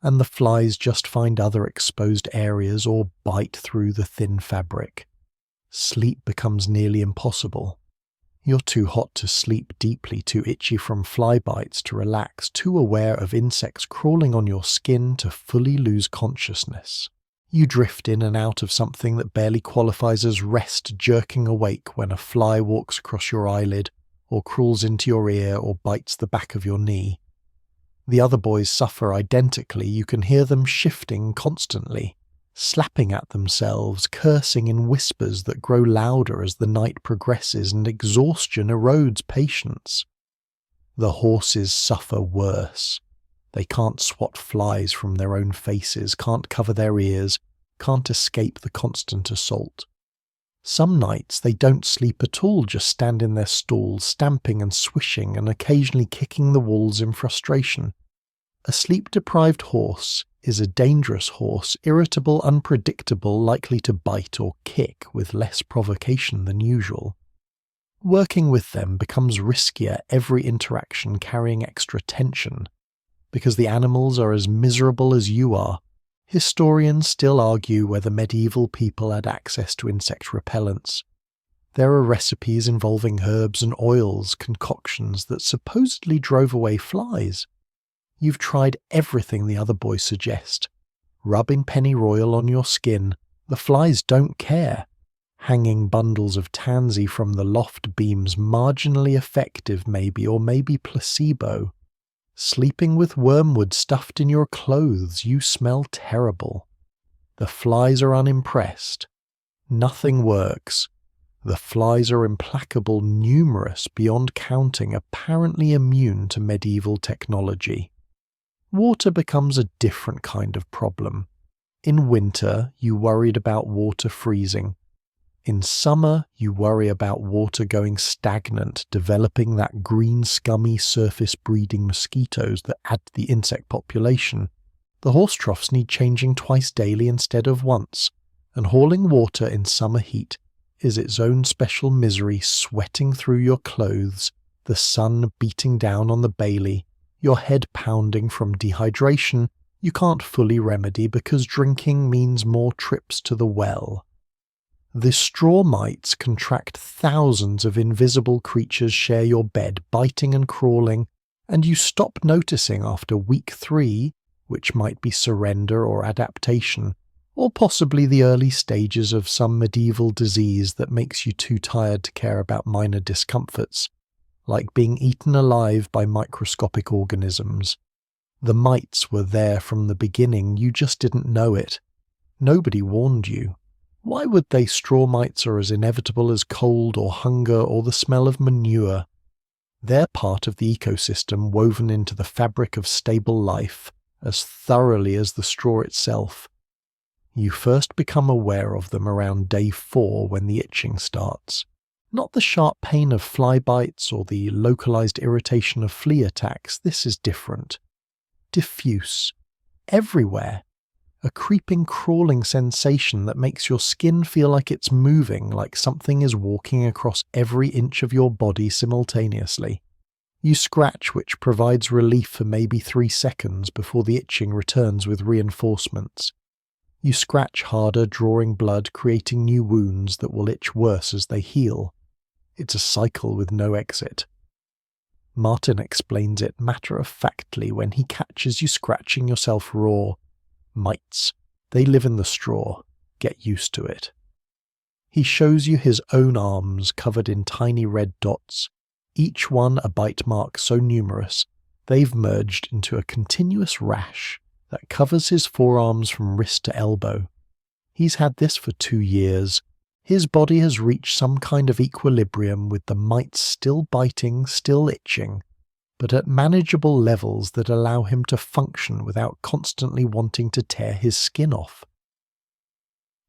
and the flies just find other exposed areas or bite through the thin fabric. Sleep becomes nearly impossible. You're too hot to sleep deeply, too itchy from fly bites to relax, too aware of insects crawling on your skin to fully lose consciousness. You drift in and out of something that barely qualifies as rest, jerking awake when a fly walks across your eyelid or crawls into your ear or bites the back of your knee. The other boys suffer identically. You can hear them shifting constantly, slapping at themselves, cursing in whispers that grow louder as the night progresses, and exhaustion erodes patience. The horses suffer worse. They can't swat flies from their own faces, can't cover their ears, can't escape the constant assault. Some nights they don't sleep at all, just stand in their stalls, stamping and swishing and occasionally kicking the walls in frustration. A sleep-deprived horse is a dangerous horse, irritable, unpredictable, likely to bite or kick with less provocation than usual. Working with them becomes riskier, every interaction carrying extra tension. Because the animals are as miserable as you are, historians still argue whether medieval people had access to insect repellents. There are recipes involving herbs and oils, concoctions that supposedly drove away flies. You've tried everything the other boys suggest. Rubbing pennyroyal on your skin, the flies don't care. Hanging bundles of tansy from the loft beams, marginally effective maybe, or maybe placebo. Sleeping with wormwood stuffed in your clothes, you smell terrible. The flies are unimpressed. Nothing works. The flies are implacable, numerous, beyond counting, apparently immune to medieval technology. Water becomes a different kind of problem. In winter, you worried about water freezing. In summer, you worry about water going stagnant, developing that green scummy surface breeding mosquitoes that add to the insect population. The horse troughs need changing twice daily instead of once, and hauling water in summer heat is its own special misery, sweating through your clothes, the sun beating down on the bailey, your head pounding from dehydration, You can't fully remedy because drinking means more trips to the well. The straw mites contract thousands of invisible creatures share your bed, biting and crawling, and you stop noticing after week 3, which might be surrender or adaptation, or possibly the early stages of some medieval disease that makes you too tired to care about minor discomforts, like being eaten alive by microscopic organisms. The mites were there from the beginning, you just didn't know it. Nobody warned you. Why would they? Straw mites are as inevitable as cold or hunger or the smell of manure. They're part of the ecosystem woven into the fabric of stable life, as thoroughly as the straw itself. You first become aware of them around day 4 when the itching starts. Not the sharp pain of fly bites or the localized irritation of flea attacks, this is different. Diffuse. Everywhere. A creeping, crawling sensation that makes your skin feel like it's moving, like something is walking across every inch of your body simultaneously. You scratch, which provides relief for maybe 3 seconds before the itching returns with reinforcements. You scratch harder, drawing blood, creating new wounds that will itch worse as they heal. It's a cycle with no exit. Martin explains it matter-of-factly when he catches you scratching yourself raw. Mites. They live in the straw. Get used to it. He shows you his own arms covered in tiny red dots, each one a bite mark so numerous they've merged into a continuous rash that covers his forearms from wrist to elbow. He's had this for 2 years. His body has reached some kind of equilibrium with the mites still biting, still itching, but at manageable levels that allow him to function without constantly wanting to tear his skin off.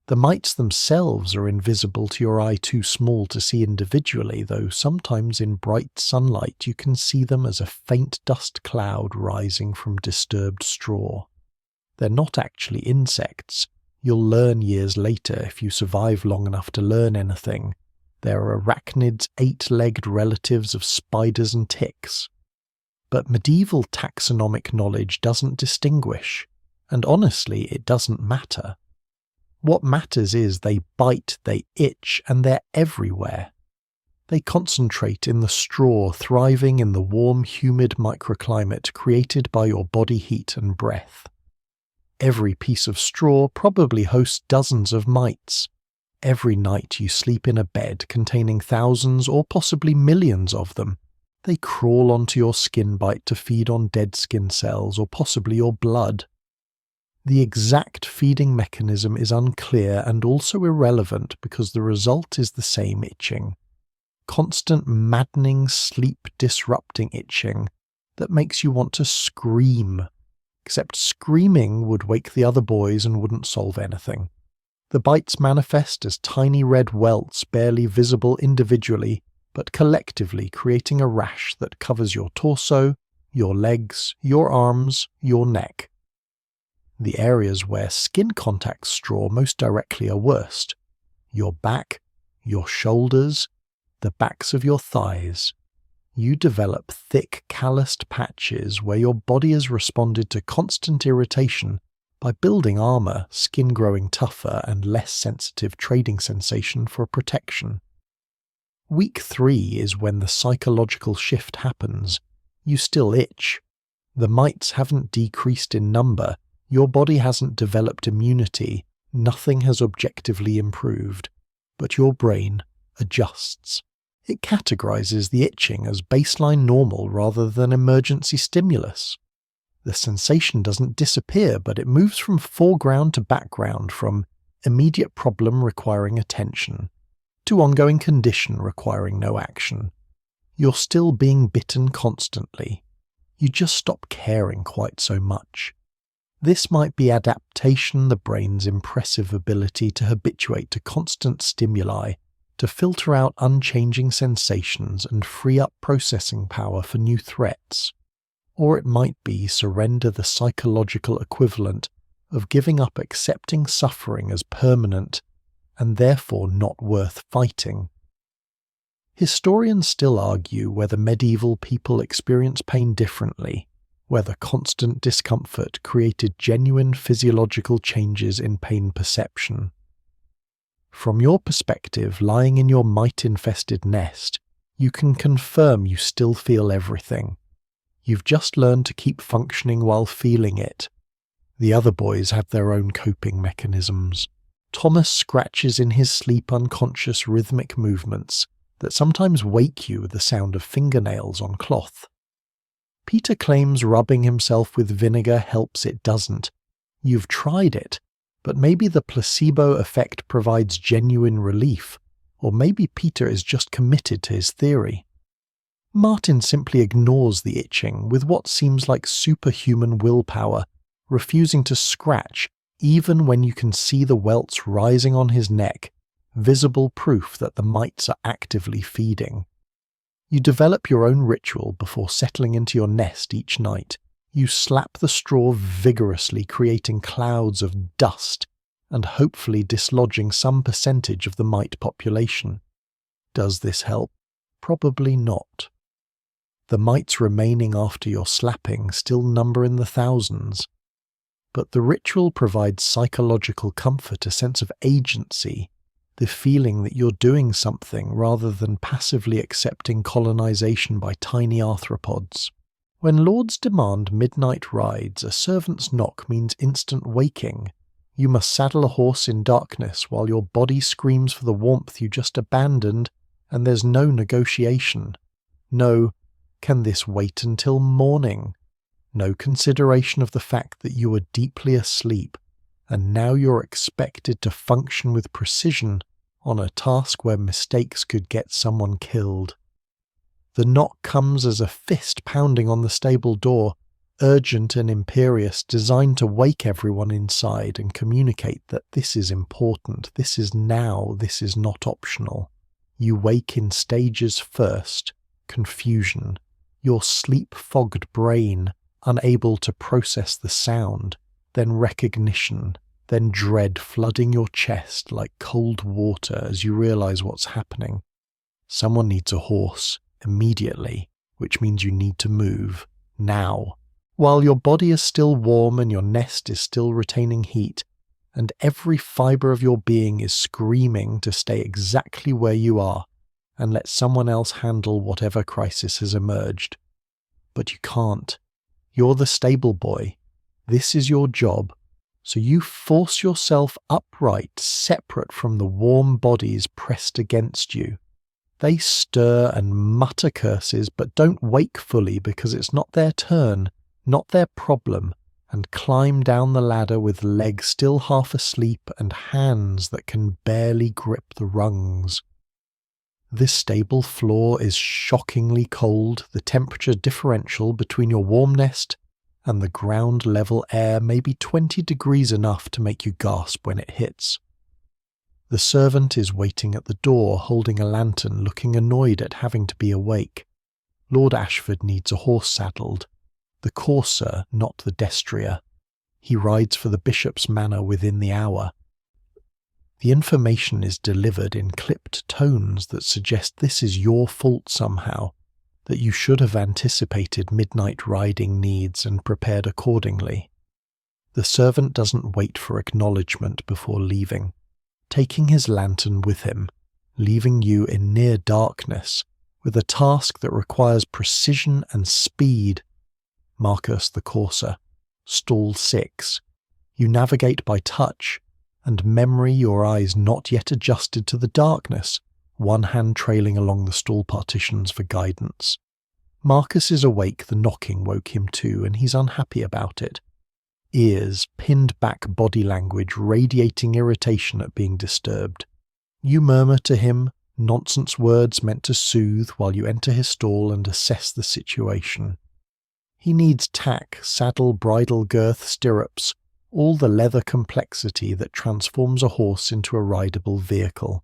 The mites themselves are invisible to your eye too small to see individually, though sometimes in bright sunlight you can see them as a faint dust cloud rising from disturbed straw. They're not actually insects. You'll learn years later if you survive long enough to learn anything. They're arachnids' 8-legged relatives of spiders and ticks. But medieval taxonomic knowledge doesn't distinguish, and honestly it doesn't matter. What matters is they bite, they itch, and they're everywhere. They concentrate in the straw, thriving in the warm, humid microclimate created by your body heat and breath. Every piece of straw probably hosts dozens of mites. Every night you sleep in a bed containing thousands or possibly millions of them. They crawl onto your skin bite to feed on dead skin cells or possibly your blood. The exact feeding mechanism is unclear and also irrelevant because the result is the same itching. Constant, maddening, sleep-disrupting itching that makes you want to scream. Except screaming would wake the other boys and wouldn't solve anything. The bites manifest as tiny red welts barely visible individually, but collectively creating a rash that covers your torso, your legs, your arms, your neck. The areas where skin contact straw most directly are worst: your back, your shoulders, the backs of your thighs. You develop thick, calloused patches where your body has responded to constant irritation by building armor, skin growing tougher and less sensitive trading sensation for protection. Week 3 is when the psychological shift happens. You still itch. The mites haven't decreased in number, your body hasn't developed immunity, nothing has objectively improved, but your brain adjusts. It categorizes the itching as baseline normal rather than emergency stimulus. The sensation doesn't disappear, but it moves from foreground to background, from immediate problem requiring attention to ongoing condition requiring no action. You're still being bitten constantly. You just stop caring quite so much. This might be adaptation, the brain's impressive ability to habituate to constant stimuli, to filter out unchanging sensations and free up processing power for new threats. Or it might be surrender, the psychological equivalent of giving up accepting suffering as permanent and therefore not worth fighting. Historians still argue whether medieval people experience pain differently, where the constant discomfort created genuine physiological changes in pain perception. From your perspective, lying in your mite-infested nest, you can confirm you still feel everything. You've just learned to keep functioning while feeling it. The other boys have their own coping mechanisms. Thomas scratches in his sleep unconscious rhythmic movements that sometimes wake you with the sound of fingernails on cloth. Peter claims rubbing himself with vinegar helps. It doesn't. You've tried it, but maybe the placebo effect provides genuine relief, or maybe Peter is just committed to his theory. Martin simply ignores the itching with what seems like superhuman willpower, refusing to scratch even when you can see the welts rising on his neck, visible proof that the mites are actively feeding. You develop your own ritual before settling into your nest each night. You slap the straw vigorously, creating clouds of dust and hopefully dislodging some percentage of the mite population. Does this help? Probably not. The mites remaining after your slapping still number in the thousands. But the ritual provides psychological comfort, a sense of agency, the feeling that you're doing something rather than passively accepting colonization by tiny arthropods. When lords demand midnight rides, a servant's knock means instant waking. You must saddle a horse in darkness while your body screams for the warmth you just abandoned, and there's no negotiation. No, can this wait until morning? No consideration of the fact that you were deeply asleep, and now you're expected to function with precision on a task where mistakes could get someone killed. The knock comes as a fist pounding on the stable door, urgent and imperious, designed to wake everyone inside and communicate that this is important, this is now, this is not optional. You wake in stages first: confusion, your sleep-fogged brain unable to process the sound, then recognition, then dread flooding your chest like cold water as you realize what's happening. Someone needs a horse, immediately, which means you need to move, now. While your body is still warm and your nest is still retaining heat, and every fibre of your being is screaming to stay exactly where you are and let someone else handle whatever crisis has emerged. But you can't. You're the stable boy. This is your job. So you force yourself upright, separate from the warm bodies pressed against you. They stir and mutter curses, but don't wake fully because it's not their turn, not their problem, and climb down the ladder with legs still half asleep and hands that can barely grip the rungs. This stable floor is shockingly cold. The temperature differential between your warm nest and the ground level air may be 20 degrees, enough to make you gasp when it hits. The servant is waiting at the door, holding a lantern, looking annoyed at having to be awake. Lord Ashford needs a horse saddled. The courser, not the destrier. He rides for the bishop's manor within the hour. The information is delivered in clipped tones that suggest this is your fault somehow, that you should have anticipated midnight riding needs and prepared accordingly. The servant doesn't wait for acknowledgement before leaving, taking his lantern with him, leaving you in near darkness with a task that requires precision and speed. Marcus the courser, stall 6. You navigate by touch and memory, your eyes not yet adjusted to the darkness, one hand trailing along the stall partitions for guidance. Marcus is awake. The knocking woke him too, and he's unhappy about it. Ears, pinned back body language, radiating irritation at being disturbed. You murmur to him, nonsense words meant to soothe, while you enter his stall and assess the situation. He needs tack, saddle, bridle, girth, stirrups, all the leather complexity that transforms a horse into a rideable vehicle.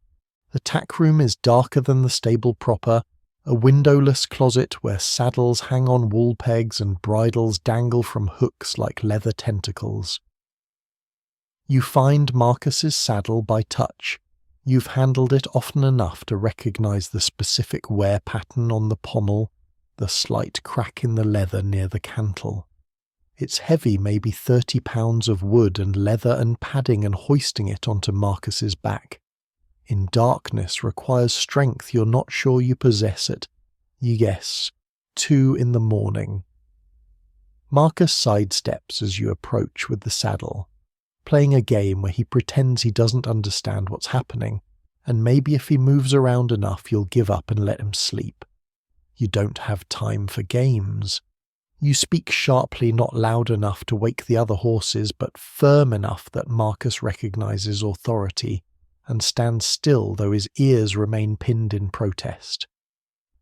The tack room is darker than the stable proper, a windowless closet where saddles hang on wool pegs and bridles dangle from hooks like leather tentacles. You find Marcus's saddle by touch. You've handled it often enough to recognize the specific wear pattern on the pommel, the slight crack in the leather near the cantle. It's heavy, maybe 30 pounds of wood and leather and padding, and hoisting it onto Marcus's back. In darkness requires strength you're not sure you possess it. You guess, 2 in the morning. Marcus sidesteps as you approach with the saddle, playing a game where he pretends he doesn't understand what's happening, and maybe if he moves around enough you'll give up and let him sleep. You don't have time for games. You speak sharply, not loud enough to wake the other horses, but firm enough that Marcus recognizes authority, and stands still though his ears remain pinned in protest.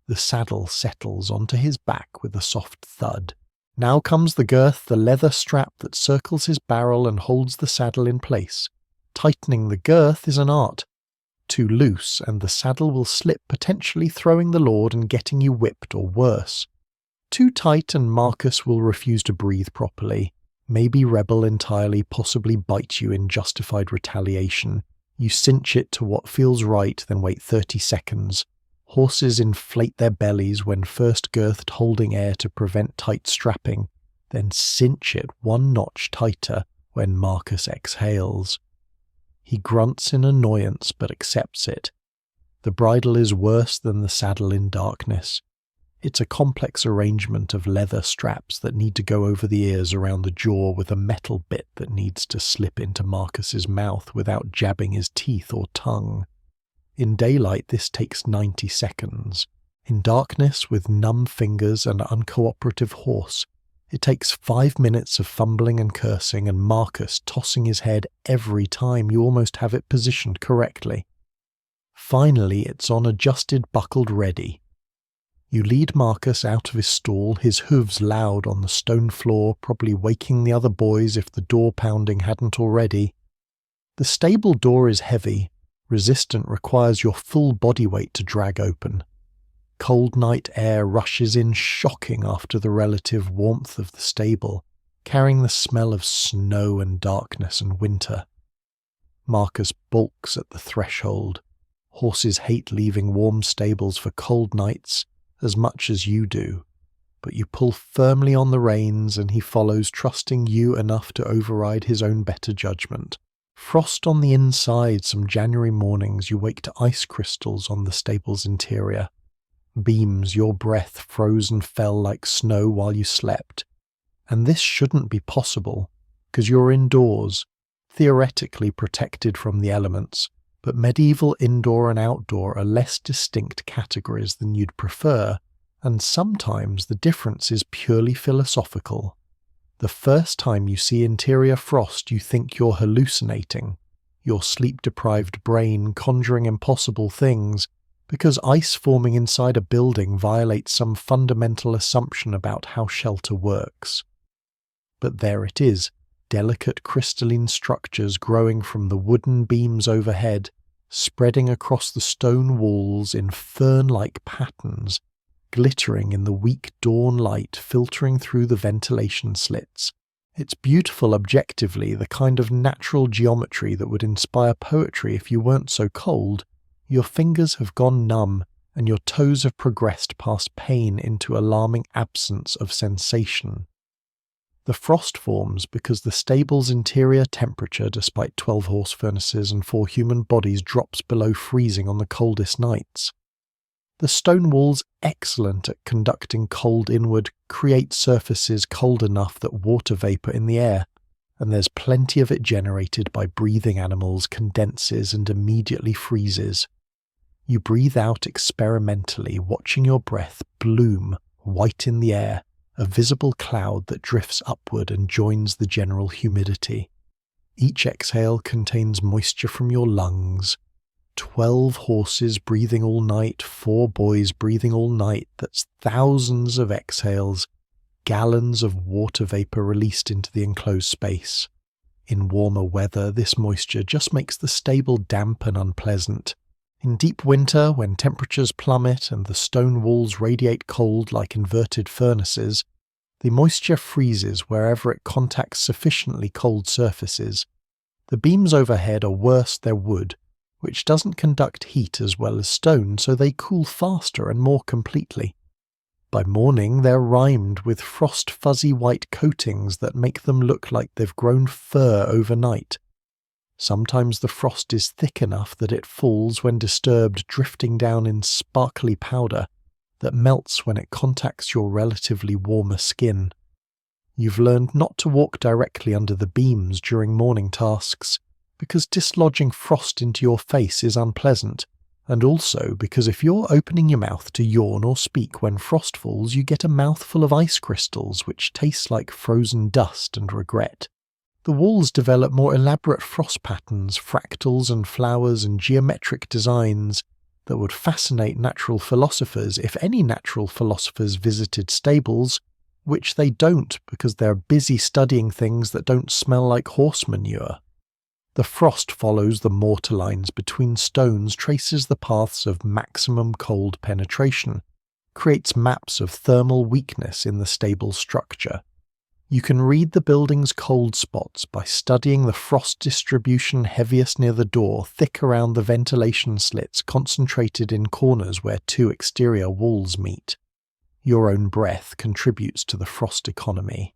The saddle settles onto his back with a soft thud. Now comes the girth, the leather strap that circles his barrel and holds the saddle in place. Tightening the girth is an art. Too loose, and the saddle will slip, potentially throwing the lord and getting you whipped or worse. Too tight and Marcus will refuse to breathe properly, maybe rebel entirely, possibly bite you in justified retaliation. You cinch it to what feels right, then wait 30 seconds. Horses inflate their bellies when first girthed, holding air to prevent tight strapping, then cinch it 1 notch tighter when Marcus exhales. He grunts in annoyance but accepts it. The bridle is worse than the saddle in darkness. It's a complex arrangement of leather straps that need to go over the ears around the jaw, with a metal bit that needs to slip into Marcus's mouth without jabbing his teeth or tongue. In daylight this takes 90 seconds. In darkness, with numb fingers and uncooperative horse, it takes 5 minutes of fumbling and cursing, and Marcus tossing his head every time you almost have it positioned correctly. Finally it's on, adjusted, buckled, ready. You lead Marcus out of his stall, his hooves loud on the stone floor, probably waking the other boys if the door pounding hadn't already. The stable door is heavy, resistant, requires your full body weight to drag open. Cold night air rushes in, shocking after the relative warmth of the stable, carrying the smell of snow and darkness and winter. Marcus balks at the threshold. Horses hate leaving warm stables for cold nights as much as you do, but you pull firmly on the reins and he follows, trusting you enough to override his own better judgment. Frost on the inside. Some January mornings you wake to ice crystals on the stable's interior. Beams, your breath froze and fell like snow while you slept. And this shouldn't be possible, because you're indoors, theoretically protected from the elements, but medieval indoor and outdoor are less distinct categories than you'd prefer, and sometimes the difference is purely philosophical. The first time you see interior frost you think you're hallucinating, your sleep-deprived brain conjuring impossible things, because ice forming inside a building violates some fundamental assumption about how shelter works. But there it is, delicate crystalline structures growing from the wooden beams overhead, spreading across the stone walls in fern-like patterns, glittering in the weak dawn light filtering through the ventilation slits. It's beautiful objectively, the kind of natural geometry that would inspire poetry if you weren't so cold. Your fingers have gone numb, and your toes have progressed past pain into alarming absence of sensation. The frost forms because the stable's interior temperature, despite 12 horse furnaces and 4 human bodies, drops below freezing on the coldest nights. The stone walls, excellent at conducting cold inward, create surfaces cold enough that water vapour in the air, and there's plenty of it generated by breathing animals, condenses and immediately freezes. You breathe out experimentally, watching your breath bloom, white in the air, a visible cloud that drifts upward and joins the general humidity. Each exhale contains moisture from your lungs. 12 horses breathing all night, 4 boys breathing all night, that's thousands of exhales, gallons of water vapour released into the enclosed space. In warmer weather, this moisture just makes the stable damp and unpleasant. In deep winter, when temperatures plummet and the stone walls radiate cold like inverted furnaces, the moisture freezes wherever it contacts sufficiently cold surfaces. The beams overhead are worse, they're wood, which doesn't conduct heat as well as stone, so they cool faster and more completely. By morning, they're rimed with frost-fuzzy white coatings that make them look like they've grown fur overnight. Sometimes the frost is thick enough that it falls when disturbed, drifting down in sparkly powder that melts when it contacts your relatively warmer skin. You've learned not to walk directly under the beams during morning tasks, because dislodging frost into your face is unpleasant, and also because if you're opening your mouth to yawn or speak when frost falls, you get a mouthful of ice crystals which taste like frozen dust and regret. The walls develop more elaborate frost patterns, fractals and flowers and geometric designs that would fascinate natural philosophers if any natural philosophers visited stables, which they don't because they're busy studying things that don't smell like horse manure. The frost follows the mortar lines between stones, traces the paths of maximum cold penetration, creates maps of thermal weakness in the stable structure. You can read the building's cold spots by studying the frost distribution heaviest near the door, thick around the ventilation slits, concentrated in corners where two exterior walls meet. Your own breath contributes to the frost economy.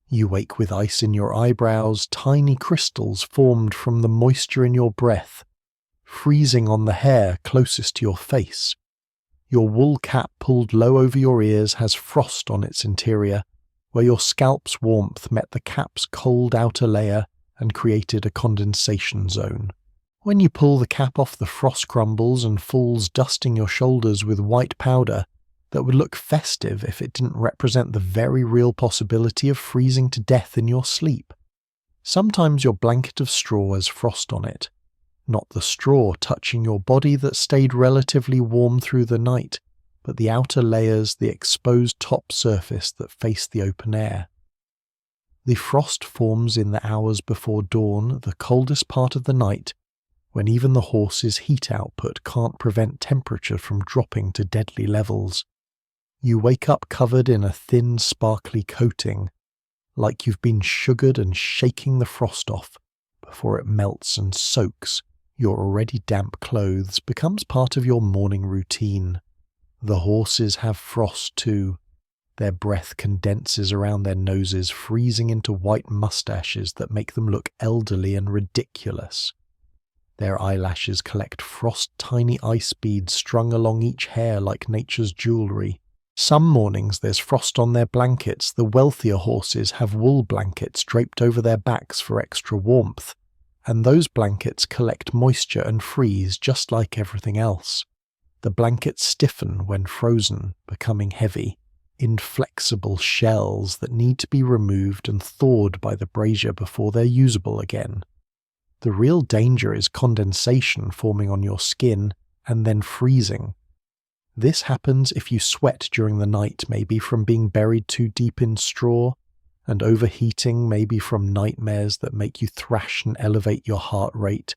You wake with ice in your eyebrows, tiny crystals formed from the moisture in your breath, freezing on the hair closest to your face. Your wool cap pulled low over your ears has frost on its interior, where your scalp's warmth met the cap's cold outer layer and created a condensation zone. When you pull the cap off, the frost crumbles and falls, dusting your shoulders with white powder that would look festive if it didn't represent the very real possibility of freezing to death in your sleep. Sometimes your blanket of straw has frost on it, not the straw touching your body that stayed relatively warm through the night, but the outer layers, the exposed top surface that face the open air. The frost forms in the hours before dawn, the coldest part of the night, when even the horse's heat output can't prevent temperature from dropping to deadly levels. You wake up covered in a thin, sparkly coating, like you've been sugared and shaking the frost off before it melts and soaks. Your already damp clothes becomes part of your morning routine. The horses have frost too. Their breath condenses around their noses, freezing into white mustaches that make them look elderly and ridiculous. Their eyelashes collect frost-tiny ice beads strung along each hair like nature's jewelry. Some mornings there's frost on their blankets. The wealthier horses have wool blankets draped over their backs for extra warmth, and those blankets collect moisture and freeze just like everything else. The blankets stiffen when frozen, becoming heavy, inflexible shells that need to be removed and thawed by the brazier before they're usable again. The real danger is condensation forming on your skin and then freezing. This happens if you sweat during the night, maybe from being buried too deep in straw, and overheating, maybe from nightmares that make you thrash and elevate your heart rate,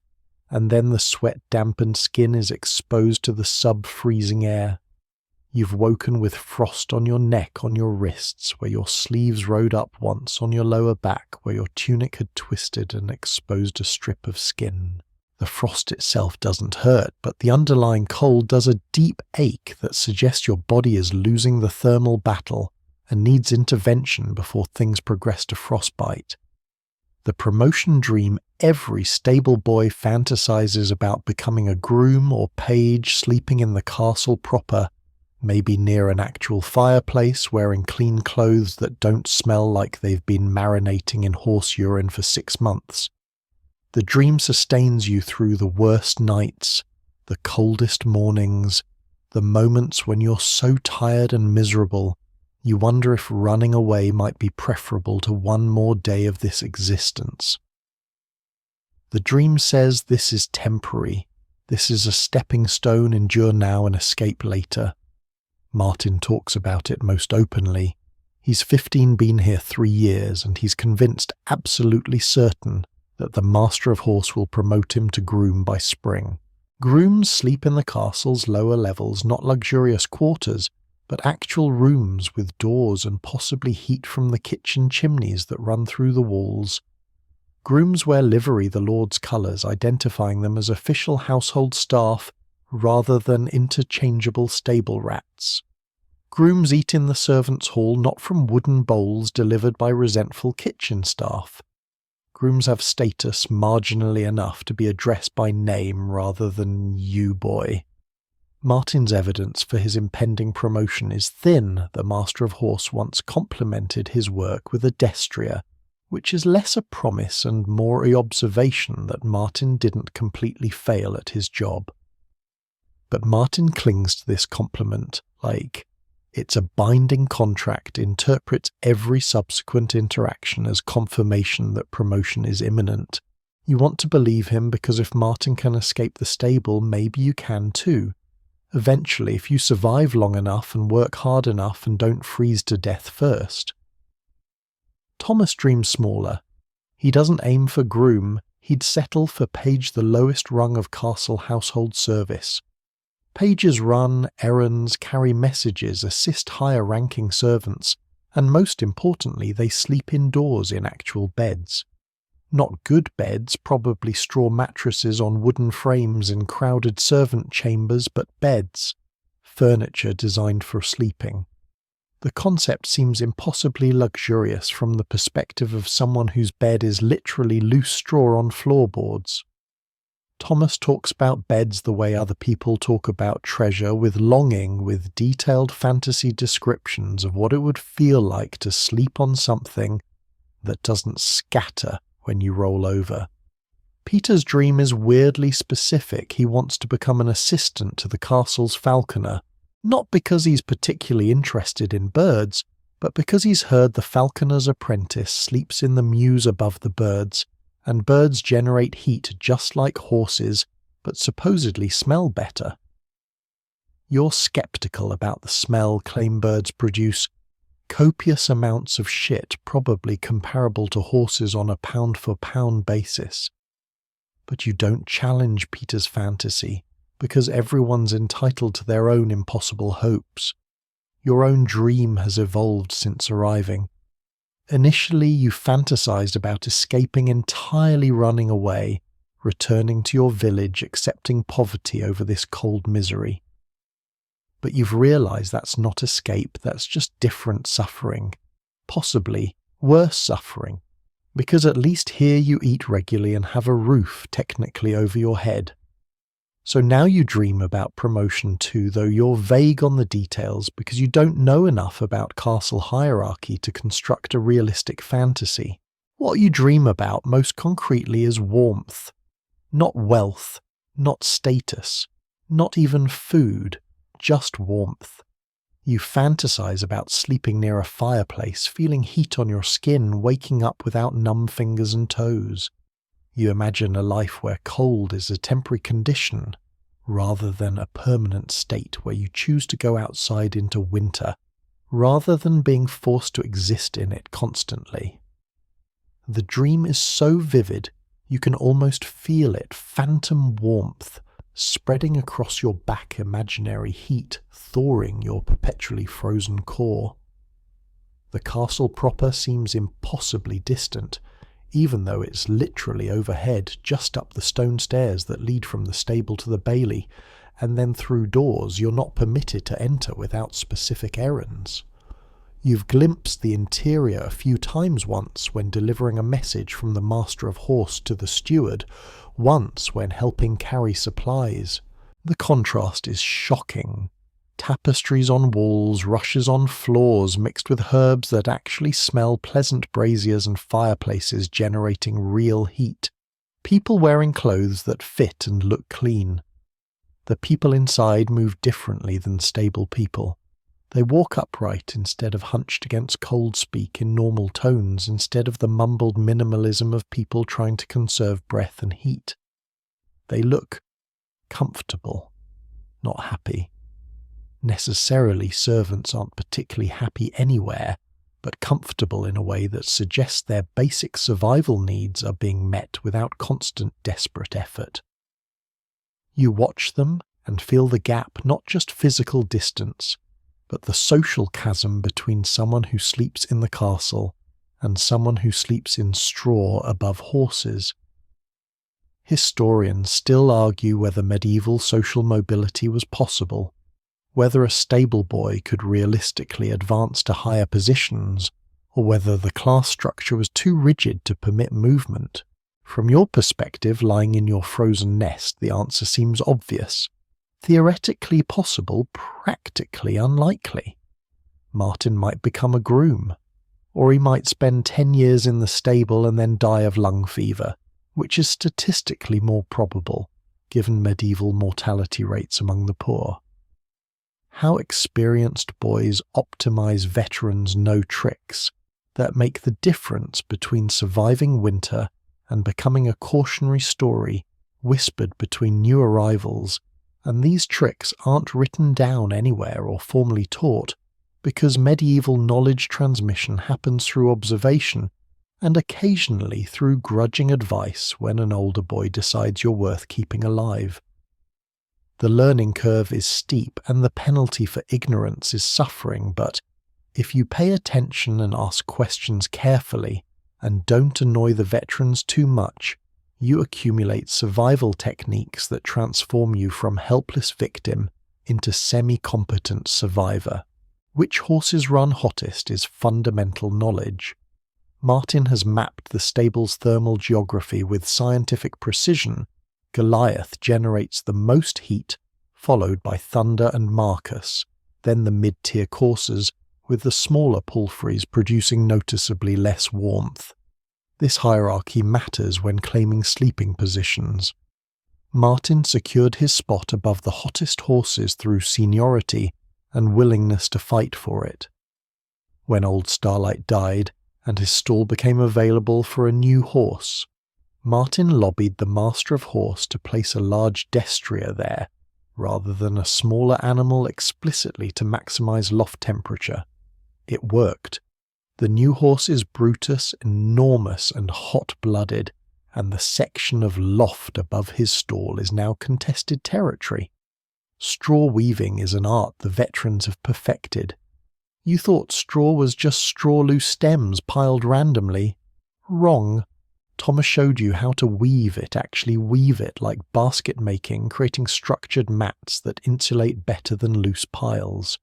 and then the sweat-dampened skin is exposed to the sub-freezing air. You've woken with frost on your neck, on your wrists, where your sleeves rode up once, on your lower back, where your tunic had twisted and exposed a strip of skin. The frost itself doesn't hurt, but the underlying cold does a deep ache that suggests your body is losing the thermal battle and needs intervention before things progress to frostbite. The promotion dream every stable boy fantasizes about, becoming a groom or page, sleeping in the castle proper, maybe near an actual fireplace, wearing clean clothes that don't smell like they've been marinating in horse urine for 6 months. The dream sustains you through the worst nights, the coldest mornings, the moments when you're so tired and miserable, you wonder if running away might be preferable to one more day of this existence. The dream says this is temporary, this is a stepping stone, endure now and escape later. Martin talks about it most openly. He's 15, been here 3 years, and he's convinced, absolutely certain, that the Master of Horse will promote him to groom by spring. Grooms sleep in the castle's lower levels, not luxurious quarters, but actual rooms with doors and possibly heat from the kitchen chimneys that run through the walls. Grooms wear livery the Lord's colours, identifying them as official household staff rather than interchangeable stable rats. Grooms eat in the servants' hall not from wooden bowls delivered by resentful kitchen staff. Grooms have status marginally enough to be addressed by name rather than "you boy." Martin's evidence for his impending promotion is thin. The Master of Horse once complimented his work with a destrier, which is less a promise and more a observation that Martin didn't completely fail at his job. But Martin clings to this compliment like it's a binding contract, interprets every subsequent interaction as confirmation that promotion is imminent. You want to believe him because if Martin can escape the stable, maybe you can too. Eventually, if you survive long enough and work hard enough and don't freeze to death first. Thomas dreams smaller. He doesn't aim for groom, he'd settle for page the lowest rung of castle household service. Pages run errands, carry messages, assist higher-ranking servants, and most importantly, they sleep indoors in actual beds. Not good beds, probably straw mattresses on wooden frames in crowded servant chambers, but beds, furniture designed for sleeping. The concept seems impossibly luxurious from the perspective of someone whose bed is literally loose straw on floorboards. Thomas talks about beds the way other people talk about treasure, with longing, with detailed fantasy descriptions of what it would feel like to sleep on something that doesn't scatter when you roll over. Peter's dream is weirdly specific. He wants to become an assistant to the castle's falconer, not because he's particularly interested in birds, but because he's heard the falconer's apprentice sleeps in the mews above the birds, and birds generate heat just like horses, but supposedly smell better. You're skeptical about the smell claim birds produce, copious amounts of shit probably comparable to horses on a pound-for-pound basis. But you don't challenge Peter's fantasy, because everyone's entitled to their own impossible hopes. Your own dream has evolved since arriving. Initially, you fantasized about escaping, entirely running away, returning to your village, accepting poverty over this cold misery. But you've realized that's not escape, that's just different suffering. Possibly worse suffering, because at least here you eat regularly and have a roof technically over your head. So now you dream about promotion too, though you're vague on the details because you don't know enough about castle hierarchy to construct a realistic fantasy. What you dream about most concretely is warmth. Not wealth, not status, not even food, just warmth. You fantasize about sleeping near a fireplace, feeling heat on your skin, waking up without numb fingers and toes. You imagine a life where cold is a temporary condition, rather than a permanent state where you choose to go outside into winter, rather than being forced to exist in it constantly. The dream is so vivid, you can almost feel it, phantom warmth, spreading across your back, imaginary heat, thawing your perpetually frozen core. The castle proper seems impossibly distant, even though it's literally overhead, just up the stone stairs that lead from the stable to the bailey, and then through doors you're not permitted to enter without specific errands. You've glimpsed the interior a few times, once when delivering a message from the Master of Horse to the steward, once when helping carry supplies. The contrast is shocking. Tapestries on walls, rushes on floors mixed with herbs that actually smell, pleasant braziers and fireplaces generating real heat. People wearing clothes that fit and look clean. The people inside move differently than stable people. They walk upright instead of hunched against cold, speak in normal tones instead of the mumbled minimalism of people trying to conserve breath and heat. They look comfortable, not happy. Necessarily, servants aren't particularly happy anywhere, but comfortable in a way that suggests their basic survival needs are being met without constant, desperate effort. You watch them and feel the gap, not just physical distance, but the social chasm between someone who sleeps in the castle and someone who sleeps in straw above horses. Historians still argue whether medieval social mobility was possible, whether a stableboy could realistically advance to higher positions, or whether the class structure was too rigid to permit movement. From your perspective, lying in your frozen nest, the answer seems obvious. Theoretically possible, practically unlikely. Martin might become a groom, or he might spend 10 years in the stable and then die of lung fever, which is statistically more probable, given medieval mortality rates among the poor. How experienced boys optimize veterans' no tricks that make the difference between surviving winter and becoming a cautionary story whispered between new arrivals, and these tricks aren't written down anywhere or formally taught, because medieval knowledge transmission happens through observation and occasionally through grudging advice when an older boy decides you're worth keeping alive. The learning curve is steep and the penalty for ignorance is suffering, but if you pay attention and ask questions carefully and don't annoy the veterans too much, you accumulate survival techniques that transform you from helpless victim into semi-competent survivor. Which horses run hottest is fundamental knowledge. Martin has mapped the stable's thermal geography with scientific precision. Goliath generates the most heat, followed by Thunder and Marcus, then the mid-tier coursers, with the smaller palfreys producing noticeably less warmth. This hierarchy matters when claiming sleeping positions. Martin secured his spot above the hottest horses through seniority and willingness to fight for it. When old Starlight died and his stall became available for a new horse, Martin lobbied the master of horse to place a large destrier there, rather than a smaller animal explicitly to maximize loft temperature. It worked. The new horse is Brutus, enormous and hot-blooded, and the section of loft above his stall is now contested territory. Straw weaving is an art the veterans have perfected. You thought straw was just straw loose stems piled randomly. Wrong. Thomas showed you how to weave it, actually weave it like basket making, creating structured mats that insulate better than loose piles.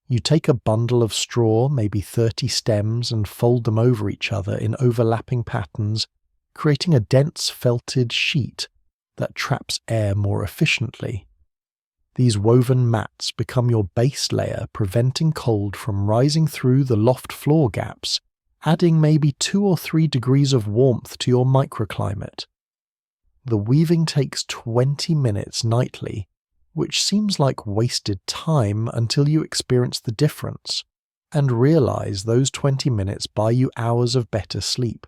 You take a bundle of straw, maybe 30 stems, and fold them over each other in overlapping patterns, creating a dense felted sheet that traps air more efficiently. These woven mats become your base layer, preventing cold from rising through the loft floor gaps, adding maybe 2 or 3 degrees of warmth to your microclimate. The weaving takes 20 minutes nightly, which seems like wasted time until you experience the difference and realize those 20 minutes buy you hours of better sleep.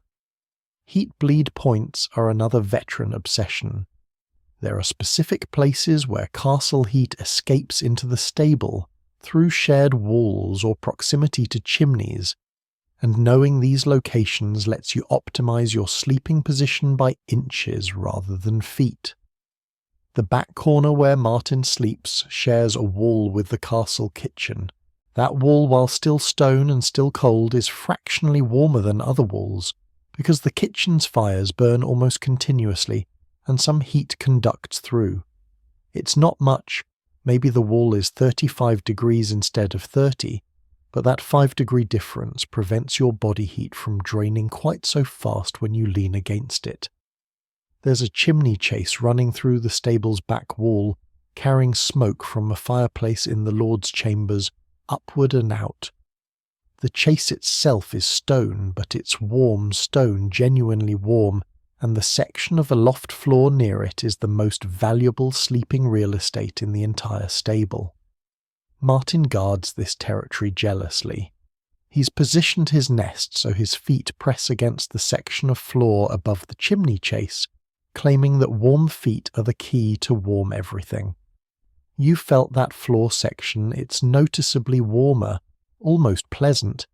Heat bleed points are another veteran obsession. There are specific places where castle heat escapes into the stable through shared walls or proximity to chimneys, and knowing these locations lets you optimize your sleeping position by inches rather than feet. The back corner where Martin sleeps shares a wall with the castle kitchen. That wall, while still stone and still cold, is fractionally warmer than other walls, because the kitchen's fires burn almost continuously, and some heat conducts through. It's not much, maybe the wall is 35 degrees instead of 30, but that 5-degree difference prevents your body heat from draining quite so fast when you lean against it. There's a chimney chase running through the stable's back wall, carrying smoke from a fireplace in the Lord's chambers, upward and out. The chase itself is stone, but it's warm stone, genuinely warm, and the section of a loft floor near it is the most valuable sleeping real estate in the entire stable. Martin guards this territory jealously. He's positioned his nest so his feet press against the section of floor above the chimney chase, claiming that warm feet are the key to warm everything. You felt that floor section, it's noticeably warmer, almost pleasant,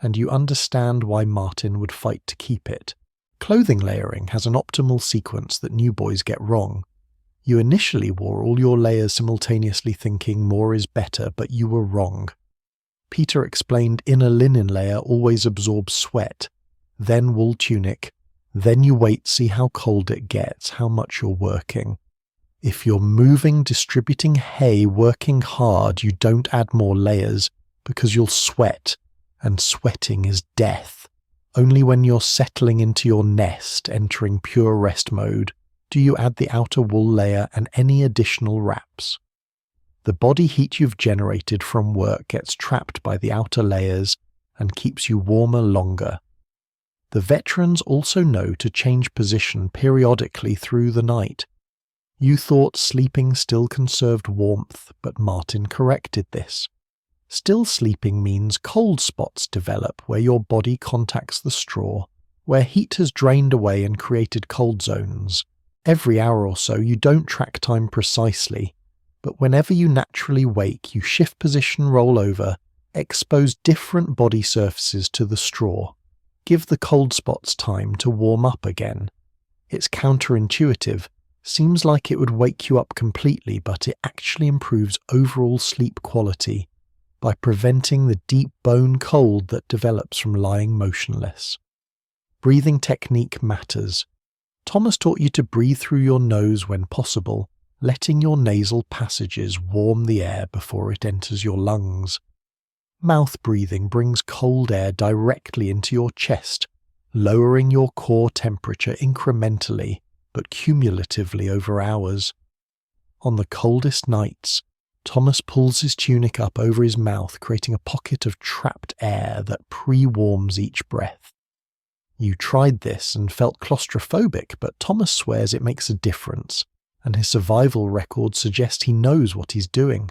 and you understand why Martin would fight to keep it. Clothing layering has an optimal sequence that new boys get wrong. You initially wore all your layers simultaneously thinking more is better, but you were wrong. Peter explained inner linen layer always absorbs sweat, then wool tunic, then you wait, see how cold it gets, how much you're working. If you're moving, distributing hay, working hard, you don't add more layers because you'll sweat, and sweating is death. Only when you're settling into your nest, entering pure rest mode, do you add the outer wool layer and any additional wraps. The body heat you've generated from work gets trapped by the outer layers and keeps you warmer longer. The veterans also know to change position periodically through the night. You thought sleeping still conserved warmth, but Martin corrected this. Still sleeping means cold spots develop where your body contacts the straw, where heat has drained away and created cold zones. Every hour or so you don't track time precisely, but whenever you naturally wake, you shift position, roll over, expose different body surfaces to the straw. Give the cold spots time to warm up again. It's counterintuitive. Seems like it would wake you up completely, but it actually improves overall sleep quality by preventing the deep bone cold that develops from lying motionless. Breathing technique matters. Thomas taught you to breathe through your nose when possible, letting your nasal passages warm the air before it enters your lungs. Mouth breathing brings cold air directly into your chest, lowering your core temperature incrementally but cumulatively over hours. On the coldest nights, Thomas pulls his tunic up over his mouth, creating a pocket of trapped air that pre-warms each breath. You tried this and felt claustrophobic, but Thomas swears it makes a difference, and his survival records suggest he knows what he's doing.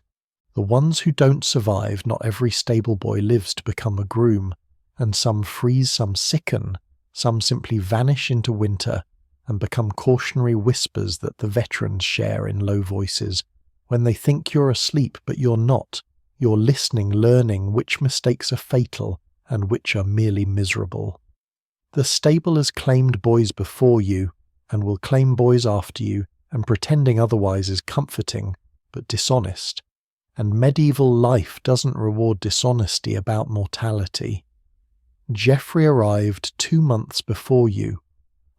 The ones who don't survive, not every stable boy lives to become a groom, and some freeze, some sicken, some simply vanish into winter and become cautionary whispers that the veterans share in low voices. When they think you're asleep but you're not, you're listening, learning which mistakes are fatal and which are merely miserable. The stable has claimed boys before you and will claim boys after you, and pretending otherwise is comforting but dishonest. And medieval life doesn't reward dishonesty about mortality. Geoffrey arrived 2 months before you,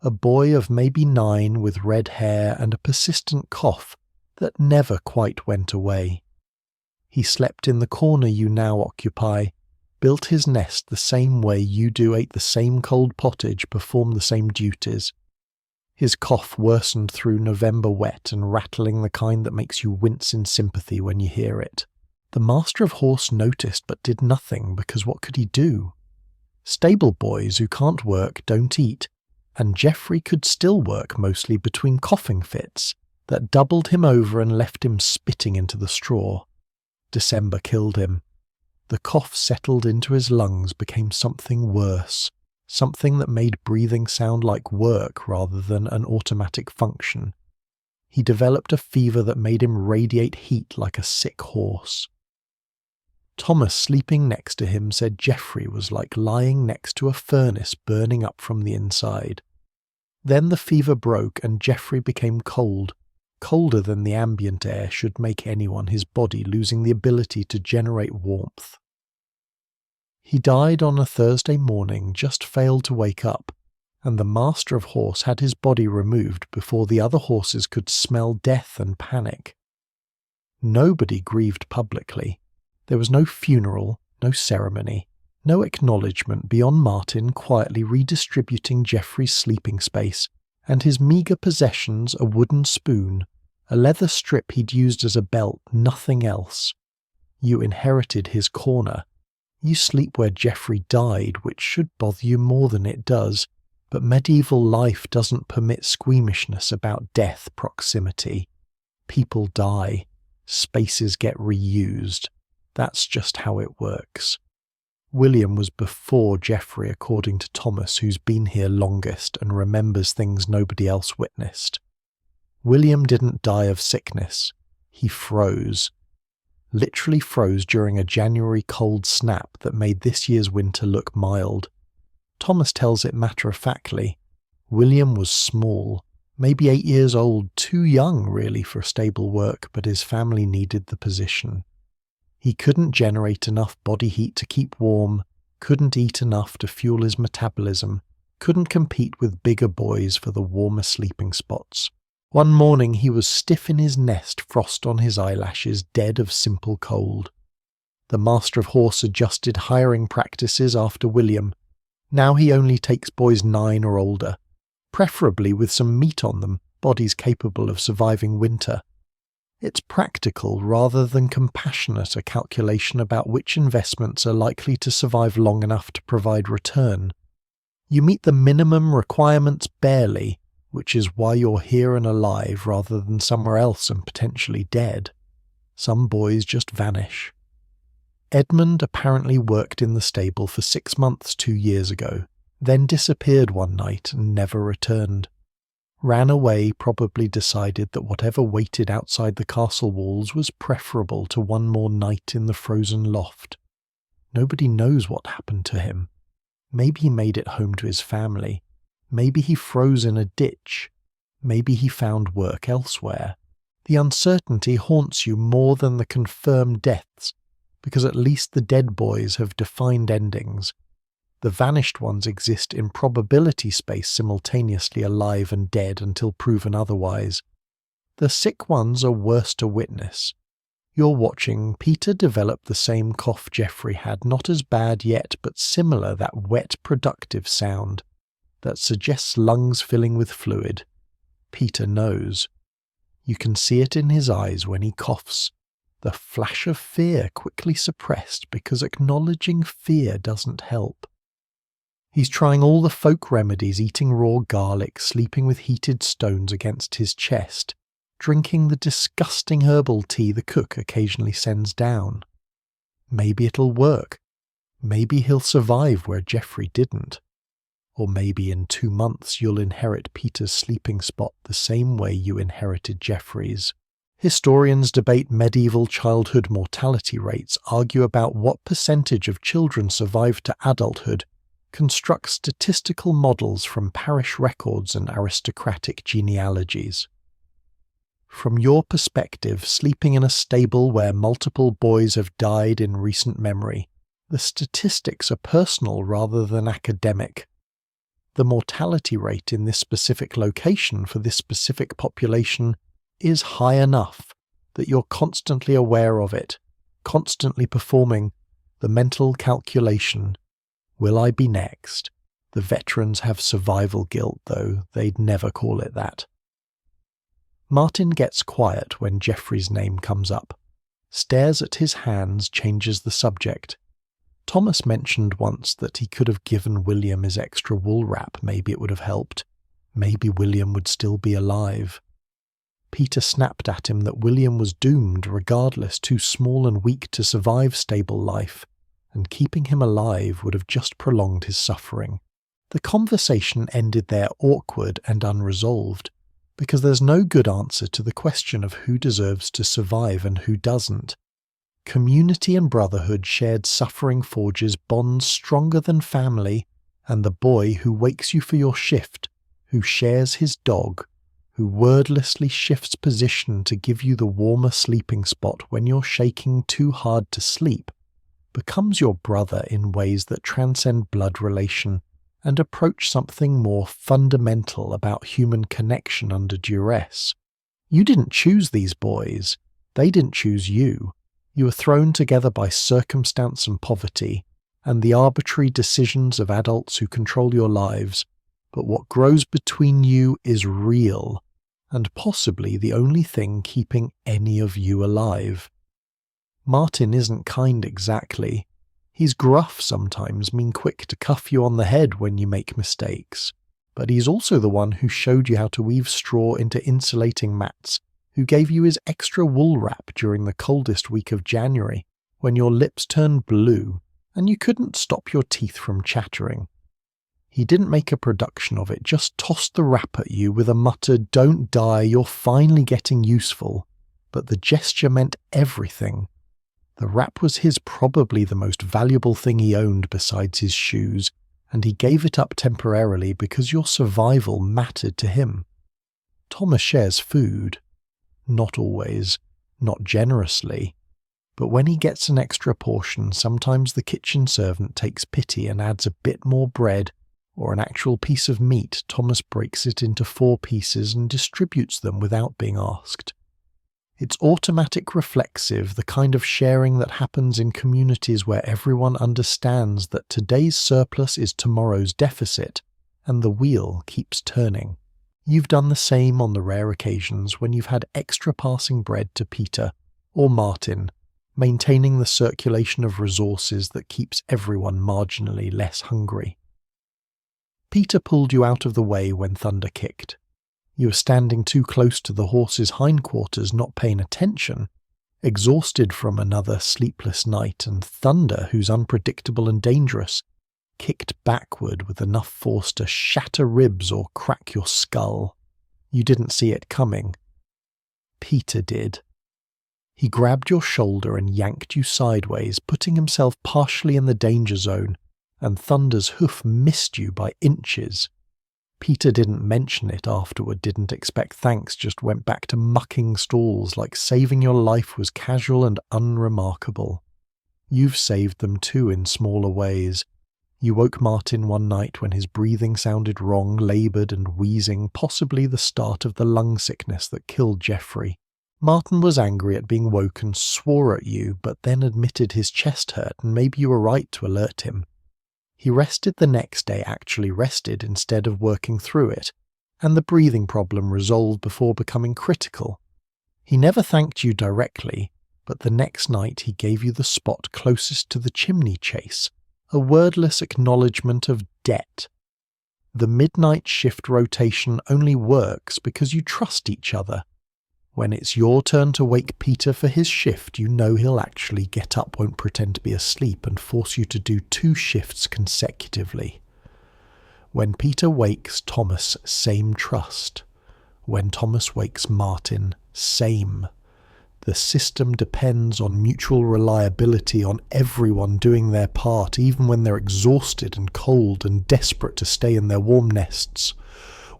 a boy of maybe 9 with red hair and a persistent cough that never quite went away. He slept in the corner you now occupy, built his nest the same way you do, ate the same cold pottage, performed the same duties. His cough worsened through November wet and rattling, the kind that makes you wince in sympathy when you hear it. The master of horse noticed but did nothing, because what could he do? Stable boys who can't work don't eat, and Geoffrey could still work mostly between coughing fits that doubled him over and left him spitting into the straw. December killed him. The cough settled into his lungs, became something worse, something that made breathing sound like work rather than an automatic function. He developed a fever that made him radiate heat like a sick horse. Thomas, sleeping next to him, said Geoffrey was like lying next to a furnace burning up from the inside. Then the fever broke and Geoffrey became cold, colder than the ambient air should make anyone, his body losing the ability to generate warmth. He died on a Thursday morning, just failed to wake up, and the master of horse had his body removed before the other horses could smell death and panic. Nobody grieved publicly. There was no funeral, no ceremony, no acknowledgement beyond Martin quietly redistributing Geoffrey's sleeping space and his meagre possessions, a wooden spoon, a leather strip he'd used as a belt, nothing else. You inherited his corner. You sleep where Geoffrey died, which should bother you more than it does, but medieval life doesn't permit squeamishness about death proximity. People die. Spaces get reused. That's just how it works. William was before Geoffrey, according to Thomas, who's been here longest and remembers things nobody else witnessed. William didn't die of sickness. He froze. Literally froze during a January cold snap that made this year's winter look mild. Thomas tells it matter-of-factly. William was small, maybe 8 years old, too young really for stable work, but his family needed the position. He couldn't generate enough body heat to keep warm, couldn't eat enough to fuel his metabolism, couldn't compete with bigger boys for the warmer sleeping spots, One morning he was stiff in his nest, frost on his eyelashes, dead of simple cold. The master of horse adjusted hiring practices after William. Now he only takes boys 9 or older, preferably with some meat on them, bodies capable of surviving winter. It's practical rather than compassionate, a calculation about which investments are likely to survive long enough to provide return. You meet the minimum requirements barely, which is why you're here and alive rather than somewhere else and potentially dead. Some boys just vanish. Edmund apparently worked in the stable for 6 months 2 years ago, then disappeared one night and never returned. Ran away, probably decided that whatever waited outside the castle walls was preferable to one more night in the frozen loft. Nobody knows what happened to him. Maybe he made it home to his family. Maybe he froze in a ditch. Maybe he found work elsewhere. The uncertainty haunts you more than the confirmed deaths, because at least the dead boys have defined endings. The vanished ones exist in probability space simultaneously alive and dead until proven otherwise. The sick ones are worse to witness. You're watching Peter develop the same cough Geoffrey had, not as bad yet, but similar, that wet, productive sound that suggests lungs filling with fluid. Peter knows. You can see it in his eyes when he coughs. The flash of fear quickly suppressed because acknowledging fear doesn't help. He's trying all the folk remedies, eating raw garlic, sleeping with heated stones against his chest, drinking the disgusting herbal tea the cook occasionally sends down. Maybe it'll work. Maybe he'll survive where Geoffrey didn't. Or maybe in 2 months you'll inherit Peter's sleeping spot the same way you inherited Geoffrey's. Historians debate medieval childhood mortality rates, argue about what percentage of children survive to adulthood, construct statistical models from parish records and aristocratic genealogies. From your perspective, sleeping in a stable where multiple boys have died in recent memory, the statistics are personal rather than academic. The mortality rate in this specific location for this specific population is high enough that you're constantly aware of it, constantly performing the mental calculation. Will I be next? The veterans have survival guilt, though they'd never call it that. Martin gets quiet when Geoffrey's name comes up, stares at his hands, changes the subject. Thomas mentioned once that he could have given William his extra wool wrap. Maybe it would have helped. Maybe William would still be alive. Peter snapped at him that William was doomed regardless, too small and weak to survive stable life, and keeping him alive would have just prolonged his suffering. The conversation ended there awkward and unresolved, because there's no good answer to the question of who deserves to survive and who doesn't. Community and brotherhood shared suffering forges bonds stronger than family, and the boy who wakes you for your shift, who shares his dog, who wordlessly shifts position to give you the warmer sleeping spot when you're shaking too hard to sleep, becomes your brother in ways that transcend blood relation and approach something more fundamental about human connection under duress. You didn't choose these boys. They didn't choose you. You were thrown together by circumstance and poverty, and the arbitrary decisions of adults who control your lives, but what grows between you is real, and possibly the only thing keeping any of you alive. Martin isn't kind exactly. He's gruff sometimes, quick to cuff you on the head when you make mistakes, but he's also the one who showed you how to weave straw into insulating mats, who gave you his extra wool wrap during the coldest week of January, when your lips turned blue and you couldn't stop your teeth from chattering. He didn't make a production of it, just tossed the wrap at you with a muttered, "Don't die, you're finally getting useful," but the gesture meant everything. The wrap was his, probably the most valuable thing he owned besides his shoes, and he gave it up temporarily because your survival mattered to him. Thomas shares food. Not always, not generously, but when he gets an extra portion, sometimes the kitchen servant takes pity and adds a bit more bread or an actual piece of meat, Thomas breaks it into 4 pieces and distributes them without being asked. It's automatic reflexive, the kind of sharing that happens in communities where everyone understands that today's surplus is tomorrow's deficit, and the wheel keeps turning. You've done the same on the rare occasions when you've had extra passing bread to Peter or Martin, maintaining the circulation of resources that keeps everyone marginally less hungry. Peter pulled you out of the way when Thunder kicked. You were standing too close to the horse's hindquarters, not paying attention, exhausted from another sleepless night, and Thunder, who's unpredictable and dangerous, kicked backward with enough force to shatter ribs or crack your skull. You didn't see it coming. Peter did. He grabbed your shoulder and yanked you sideways, putting himself partially in the danger zone, and Thunder's hoof missed you by inches. Peter didn't mention it afterward, didn't expect thanks, just went back to mucking stalls like saving your life was casual and unremarkable. You've saved them too in smaller ways. You woke Martin one night when his breathing sounded wrong, laboured and wheezing, possibly the start of the lung sickness that killed Geoffrey. Martin was angry at being woken, swore at you, but then admitted his chest hurt and maybe you were right to alert him. He rested the next day, actually rested instead of working through it, and the breathing problem resolved before becoming critical. He never thanked you directly, but the next night he gave you the spot closest to the chimney chase, a wordless acknowledgement of debt. The midnight shift rotation only works because you trust each other. When it's your turn to wake Peter for his shift, you know he'll actually get up, won't pretend to be asleep, and force you to do 2 shifts consecutively. When Peter wakes Thomas, same trust. When Thomas wakes Martin, same. The system depends on mutual reliability, on everyone doing their part, even when they're exhausted and cold and desperate to stay in their warm nests.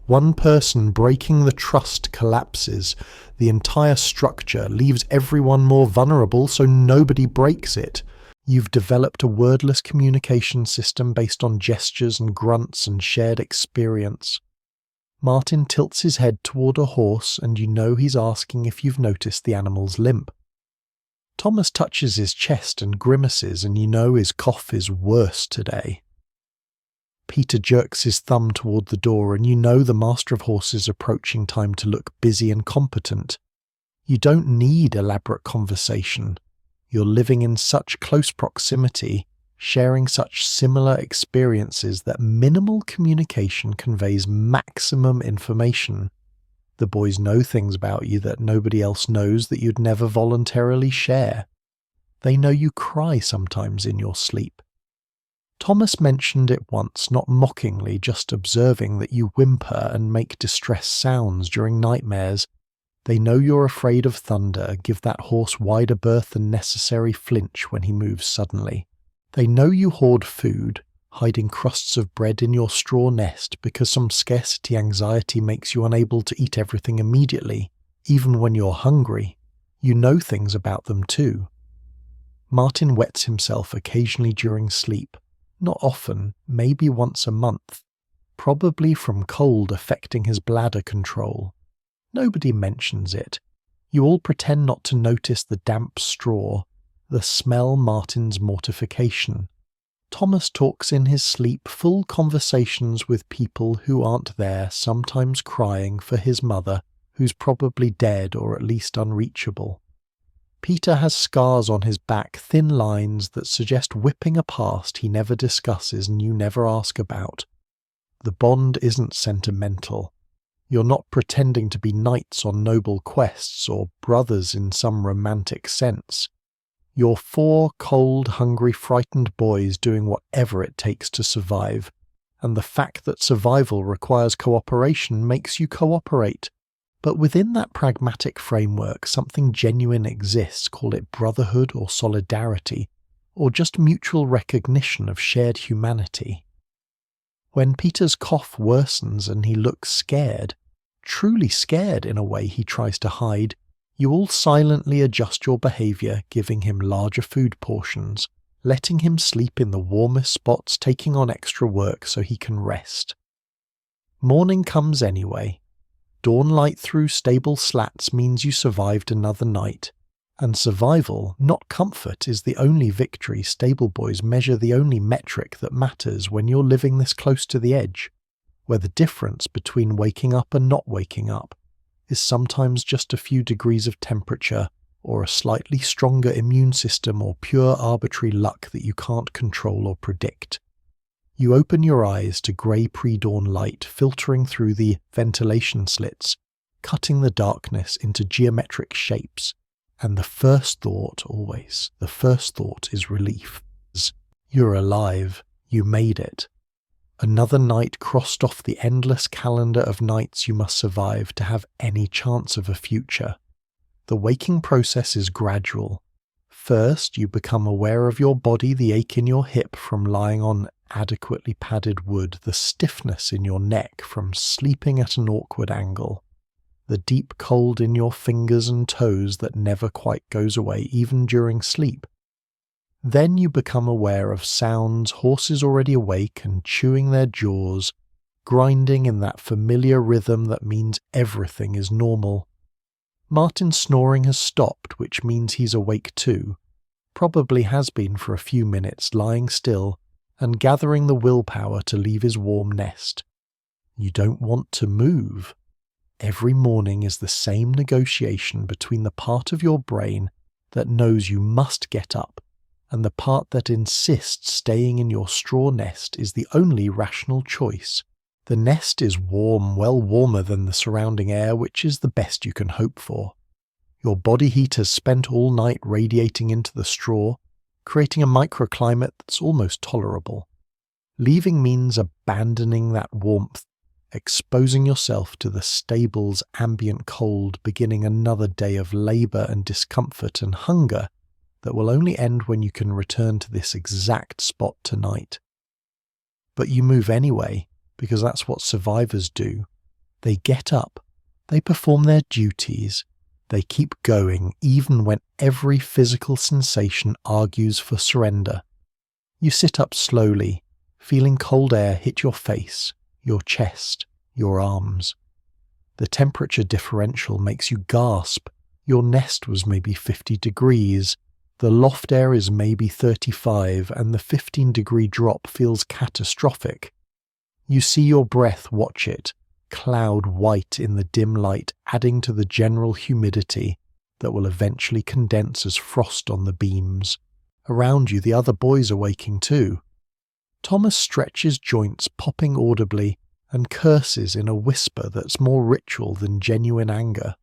One person breaking the trust collapses. The entire structure leaves everyone more vulnerable, so nobody breaks it. You've developed a wordless communication system based on gestures and grunts and shared experience. Martin tilts his head toward a horse, and you know he's asking if you've noticed the animal's limp. Thomas touches his chest and grimaces, and you know his cough is worse today. Peter jerks his thumb toward the door, and you know the master of horses approaching time to look busy and competent. You don't need elaborate conversation. You're living in such close proximity, sharing such similar experiences that minimal communication conveys maximum information. The boys know things about you that nobody else knows that you'd never voluntarily share. They know you cry sometimes in your sleep. Thomas mentioned it once, not mockingly, just observing that you whimper and make distressed sounds during nightmares. They know you're afraid of Thunder, give that horse wider berth than necessary, flinch when he moves suddenly. They know you hoard food, hiding crusts of bread in your straw nest because some scarcity anxiety makes you unable to eat everything immediately, even when you're hungry. You know things about them too. Martin wets himself occasionally during sleep. Not often, maybe once a month, probably from cold affecting his bladder control. Nobody mentions it. You all pretend not to notice the damp straw, the smell Martin's mortification. Thomas talks in his sleep full conversations with people who aren't there, sometimes crying for his mother, who's probably dead or at least unreachable. Peter has scars on his back, thin lines that suggest whipping a past he never discusses and you never ask about. The bond isn't sentimental. You're not pretending to be knights on noble quests or brothers in some romantic sense. You're 4 cold, hungry, frightened boys doing whatever it takes to survive, and the fact that survival requires cooperation makes you cooperate. But within that pragmatic framework, something genuine exists, call it brotherhood or solidarity, or just mutual recognition of shared humanity. When Peter's cough worsens and he looks scared, truly scared in a way he tries to hide, you all silently adjust your behaviour, giving him larger food portions, letting him sleep in the warmest spots, taking on extra work so he can rest. Morning comes anyway. Dawn light through stable slats means you survived another night, and survival, not comfort, is the only victory stableboys measure, the only metric that matters when you're living this close to the edge, where the difference between waking up and not waking up is sometimes just a few degrees of temperature, or a slightly stronger immune system, or pure arbitrary luck that you can't control or predict. You open your eyes to grey pre-dawn light filtering through the ventilation slits, cutting the darkness into geometric shapes, and the first thought is relief. You're alive. You made it. Another night crossed off the endless calendar of nights you must survive to have any chance of a future. The waking process is gradual. First, you become aware of your body, the ache in your hip from lying on adequately padded wood, the stiffness in your neck from sleeping at an awkward angle, the deep cold in your fingers and toes that never quite goes away even during sleep. Then you become aware of sounds, horses already awake and chewing their jaws, grinding in that familiar rhythm that means everything is normal. Martin's snoring has stopped, which means he's awake too. Probably has been for a few minutes, lying still and gathering the willpower to leave his warm nest. You don't want to move. Every morning is the same negotiation between the part of your brain that knows you must get up and the part that insists staying in your straw nest is the only rational choice. The nest is warm, well warmer than the surrounding air, which is the best you can hope for. Your body heat has spent all night radiating into the straw, creating a microclimate that's almost tolerable. Leaving means abandoning that warmth, exposing yourself to the stable's ambient cold, beginning another day of labour and discomfort and hunger that will only end when you can return to this exact spot tonight. But you move anyway, because that's what survivors do. They get up, they perform their duties, they keep going even when every physical sensation argues for surrender. You sit up slowly, feeling cold air hit your face, your chest, your arms. The temperature differential makes you gasp. Your nest was maybe 50 degrees, the loft air is maybe 35, and the 15-degree drop feels catastrophic. You see your breath watch it, cloud white in the dim light, adding to the general humidity that will eventually condense as frost on the beams. Around you, the other boys are waking too. Thomas stretches joints, popping audibly, and curses in a whisper that's more ritual than genuine anger.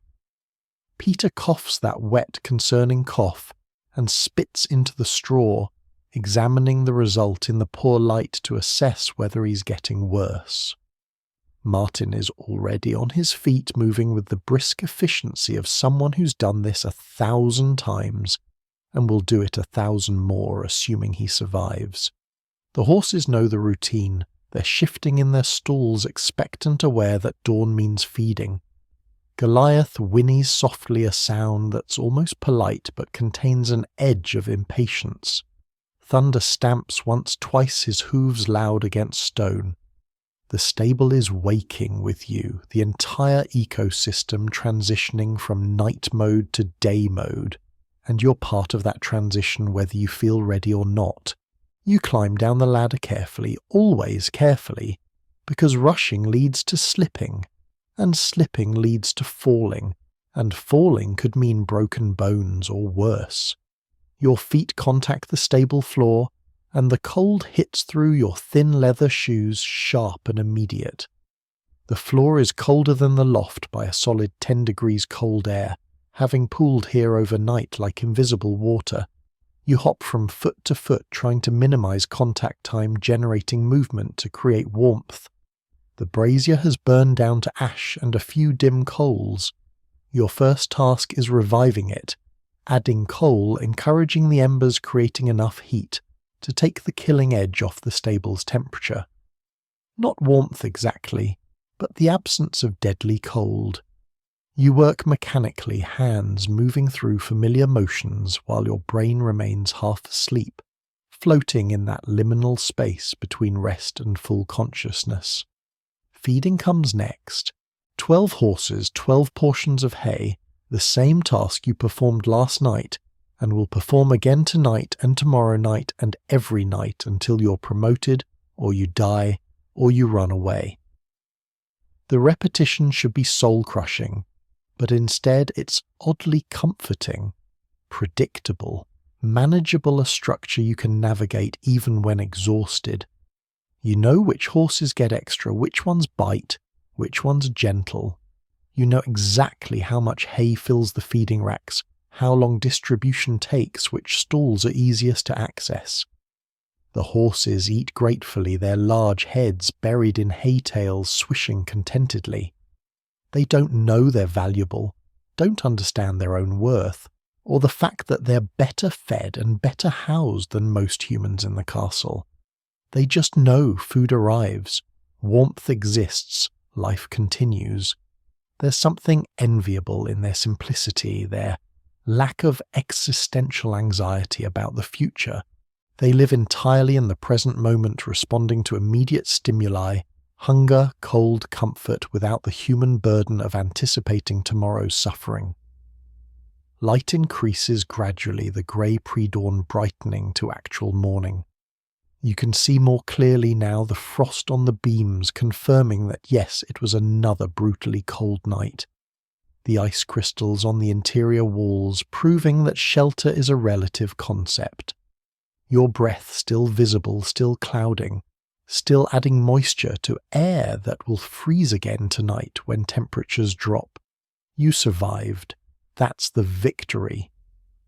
Peter coughs that wet, concerning cough and spits into the straw, examining the result in the poor light to assess whether he's getting worse. Martin is already on his feet, moving with the brisk efficiency of someone who's done this 1,000 times and will do it 1,000 more, assuming he survives. The horses know the routine. They're shifting in their stalls, expectant, aware that dawn means feeding. Goliath whinnies softly, a sound that's almost polite but contains an edge of impatience. Thunder stamps once, twice, his hooves loud against stone. The stable is waking with you, the entire ecosystem transitioning from night mode to day mode, and you're part of that transition whether you feel ready or not. You climb down the ladder carefully, always carefully, because rushing leads to slipping, and slipping leads to falling, and falling could mean broken bones or worse. Your feet contact the stable floor, and the cold hits through your thin leather shoes, sharp and immediate. The floor is colder than the loft by a solid 10 degrees cold air, having pooled here overnight like invisible water. You hop from foot to foot, trying to minimize contact time, generating movement to create warmth. The brazier has burned down to ash and a few dim coals. Your first task is reviving it, adding coal, encouraging the embers, creating enough heat to take the killing edge off the stable's temperature. Not warmth exactly, but the absence of deadly cold. You work mechanically, hands moving through familiar motions while your brain remains half asleep, floating in that liminal space between rest and full consciousness. Feeding comes next. 12 horses, 12 portions of hay, the same task you performed last night, and will perform again tonight and tomorrow night and every night until you're promoted, or you die, or you run away. The repetition should be soul-crushing, but instead it's oddly comforting, predictable, manageable, a structure you can navigate even when exhausted. You know which horses get extra, which ones bite, which one's gentle. You know exactly how much hay fills the feeding racks, how long distribution takes, which stalls are easiest to access. The horses eat gratefully, their large heads buried in hay tails swishing contentedly. They don't know they're valuable, don't understand their own worth, or the fact that they're better fed and better housed than most humans in the castle. They just know food arrives, warmth exists, life continues. There's something enviable in their simplicity, their lack of existential anxiety about the future. They live entirely in the present moment, responding to immediate stimuli, hunger, cold, comfort, without the human burden of anticipating tomorrow's suffering. Light increases gradually, the grey pre-dawn brightening to actual morning. You can see more clearly now the frost on the beams, confirming that yes, it was another brutally cold night. The ice crystals on the interior walls, proving that shelter is a relative concept. Your breath still visible, still clouding, still adding moisture to air that will freeze again tonight when temperatures drop. You survived. That's the victory.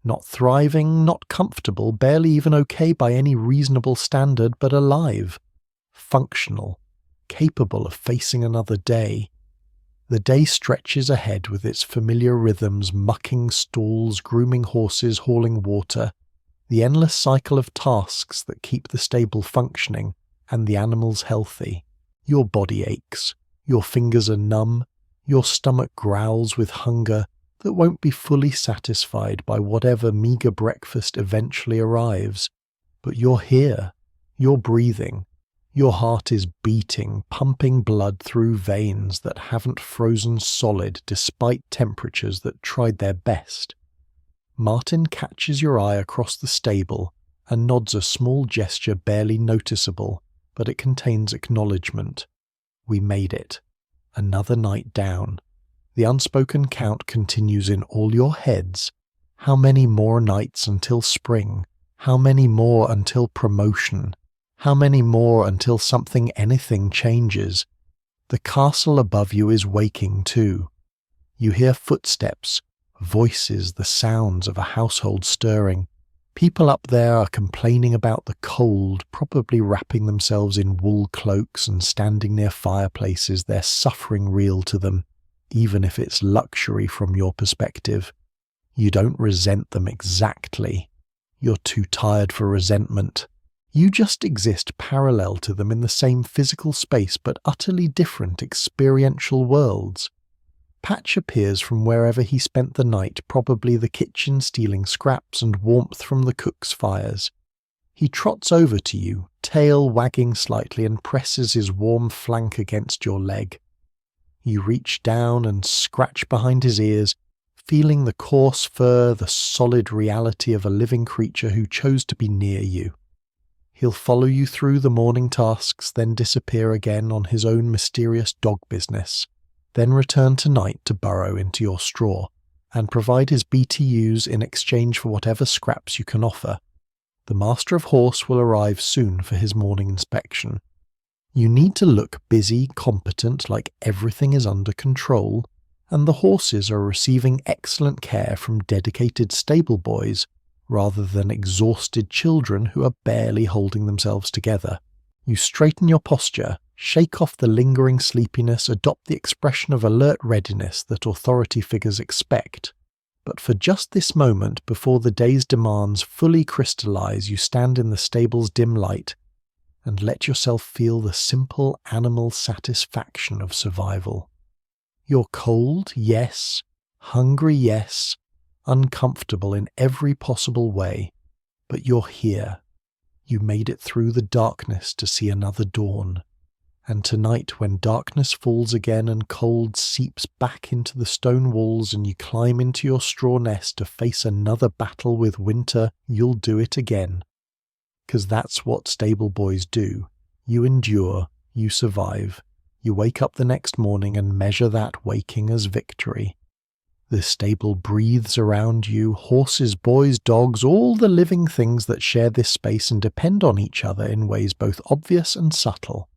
Not thriving, not comfortable, barely even okay by any reasonable standard, but alive, functional, capable of facing another day. The day stretches ahead with its familiar rhythms, mucking stalls, grooming horses, hauling water, the endless cycle of tasks that keep the stable functioning and the animals healthy. Your body aches, your fingers are numb, your stomach growls with hunger that won't be fully satisfied by whatever meagre breakfast eventually arrives. But you're here, you're breathing, your heart is beating, pumping blood through veins that haven't frozen solid despite temperatures that tried their best. Martin catches your eye across the stable and nods a small gesture barely noticeable, but it contains acknowledgement. We made it. Another night down. The unspoken count continues in all your heads. How many more nights until spring? How many more until promotion? How many more until anything changes? The castle above you is waking too. You hear footsteps, voices, the sounds of a household stirring. People up there are complaining about the cold, probably wrapping themselves in wool cloaks and standing near fireplaces, their suffering real to them, even if it's luxury from your perspective. You don't resent them exactly. You're too tired for resentment. You just exist parallel to them in the same physical space but utterly different experiential worlds. Patch appears from wherever he spent the night, probably the kitchen, stealing scraps and warmth from the cook's fires. He trots over to you, tail wagging slightly, and presses his warm flank against your leg. You reach down and scratch behind his ears, feeling the coarse fur, the solid reality of a living creature who chose to be near you. He'll follow you through the morning tasks, then disappear again on his own mysterious dog business, then return tonight to burrow into your straw, and provide his BTUs in exchange for whatever scraps you can offer. The master of horse will arrive soon for his morning inspection. You need to look busy, competent, like everything is under control, and the horses are receiving excellent care from dedicated stableboys, rather than exhausted children who are barely holding themselves together. You straighten your posture, shake off the lingering sleepiness, adopt the expression of alert readiness that authority figures expect. But for just this moment before the day's demands fully crystallize, you stand in the stable's dim light and let yourself feel the simple animal satisfaction of survival. You're cold, yes. Hungry, yes. Uncomfortable in every possible way. But you're here. You made it through the darkness to see another dawn. And tonight, when darkness falls again and cold seeps back into the stone walls and you climb into your straw nest to face another battle with winter, you'll do it again. 'Cause that's what stableboys do. You endure, you survive. You wake up the next morning and measure that waking as victory. The stable breathes around you, horses, boys, dogs, all the living things that share this space and depend on each other in ways both obvious and subtle.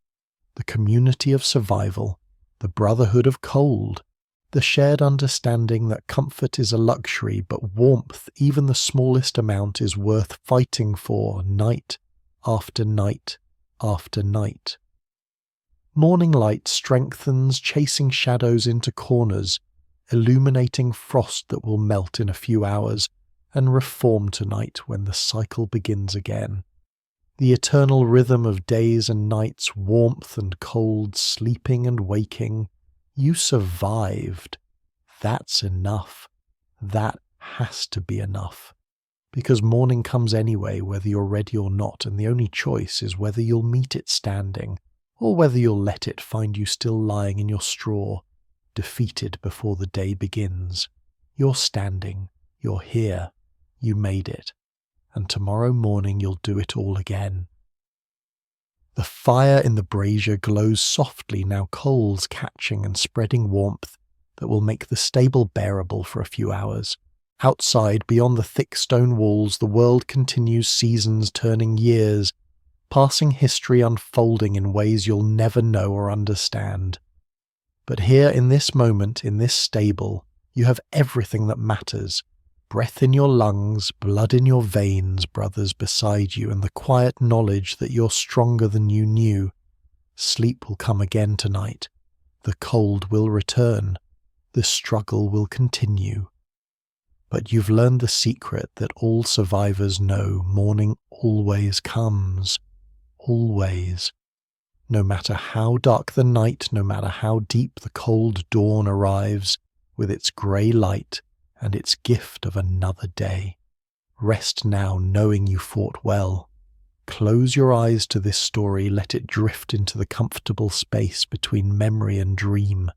The community of survival, the brotherhood of cold, the shared understanding that comfort is a luxury, but warmth, even the smallest amount, is worth fighting for night after night after night. Morning light strengthens, chasing shadows into corners, illuminating frost that will melt in a few hours and reform tonight when the cycle begins again. The eternal rhythm of days and nights, warmth and cold, sleeping and waking. You survived. That's enough. That has to be enough. Because morning comes anyway, whether you're ready or not, and the only choice is whether you'll meet it standing, or whether you'll let it find you still lying in your straw, defeated before the day begins. You're standing. You're here. You made it. And tomorrow morning you'll do it all again. The fire in the brazier glows softly, now coals catching and spreading warmth that will make the stable bearable for a few hours. Outside, beyond the thick stone walls, the world continues, seasons turning years, passing history unfolding in ways you'll never know or understand. But here in this moment, in this stable, you have everything that matters. Breath in your lungs, blood in your veins, brothers beside you, and the quiet knowledge that you're stronger than you knew. Sleep will come again tonight. The cold will return. The struggle will continue. But you've learned the secret that all survivors know: morning always comes. Always. No matter how dark the night, no matter how deep the cold dawn arrives, with its grey light, and its gift of another day. Rest now, knowing you fought well. Close your eyes to this story, let it drift into the comfortable space between memory and dream.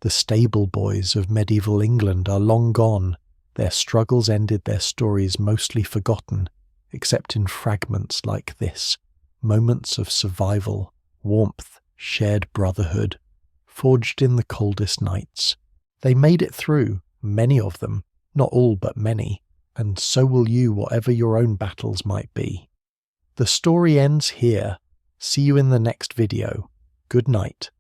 The stableboys of medieval England are long gone. Their struggles ended, their stories mostly forgotten, except in fragments like this. Moments of survival, warmth, shared brotherhood, forged in the coldest nights. They made it through. Many of them, not all but many, and so will you, whatever your own battles might be. The story ends here. See you in the next video. Good night.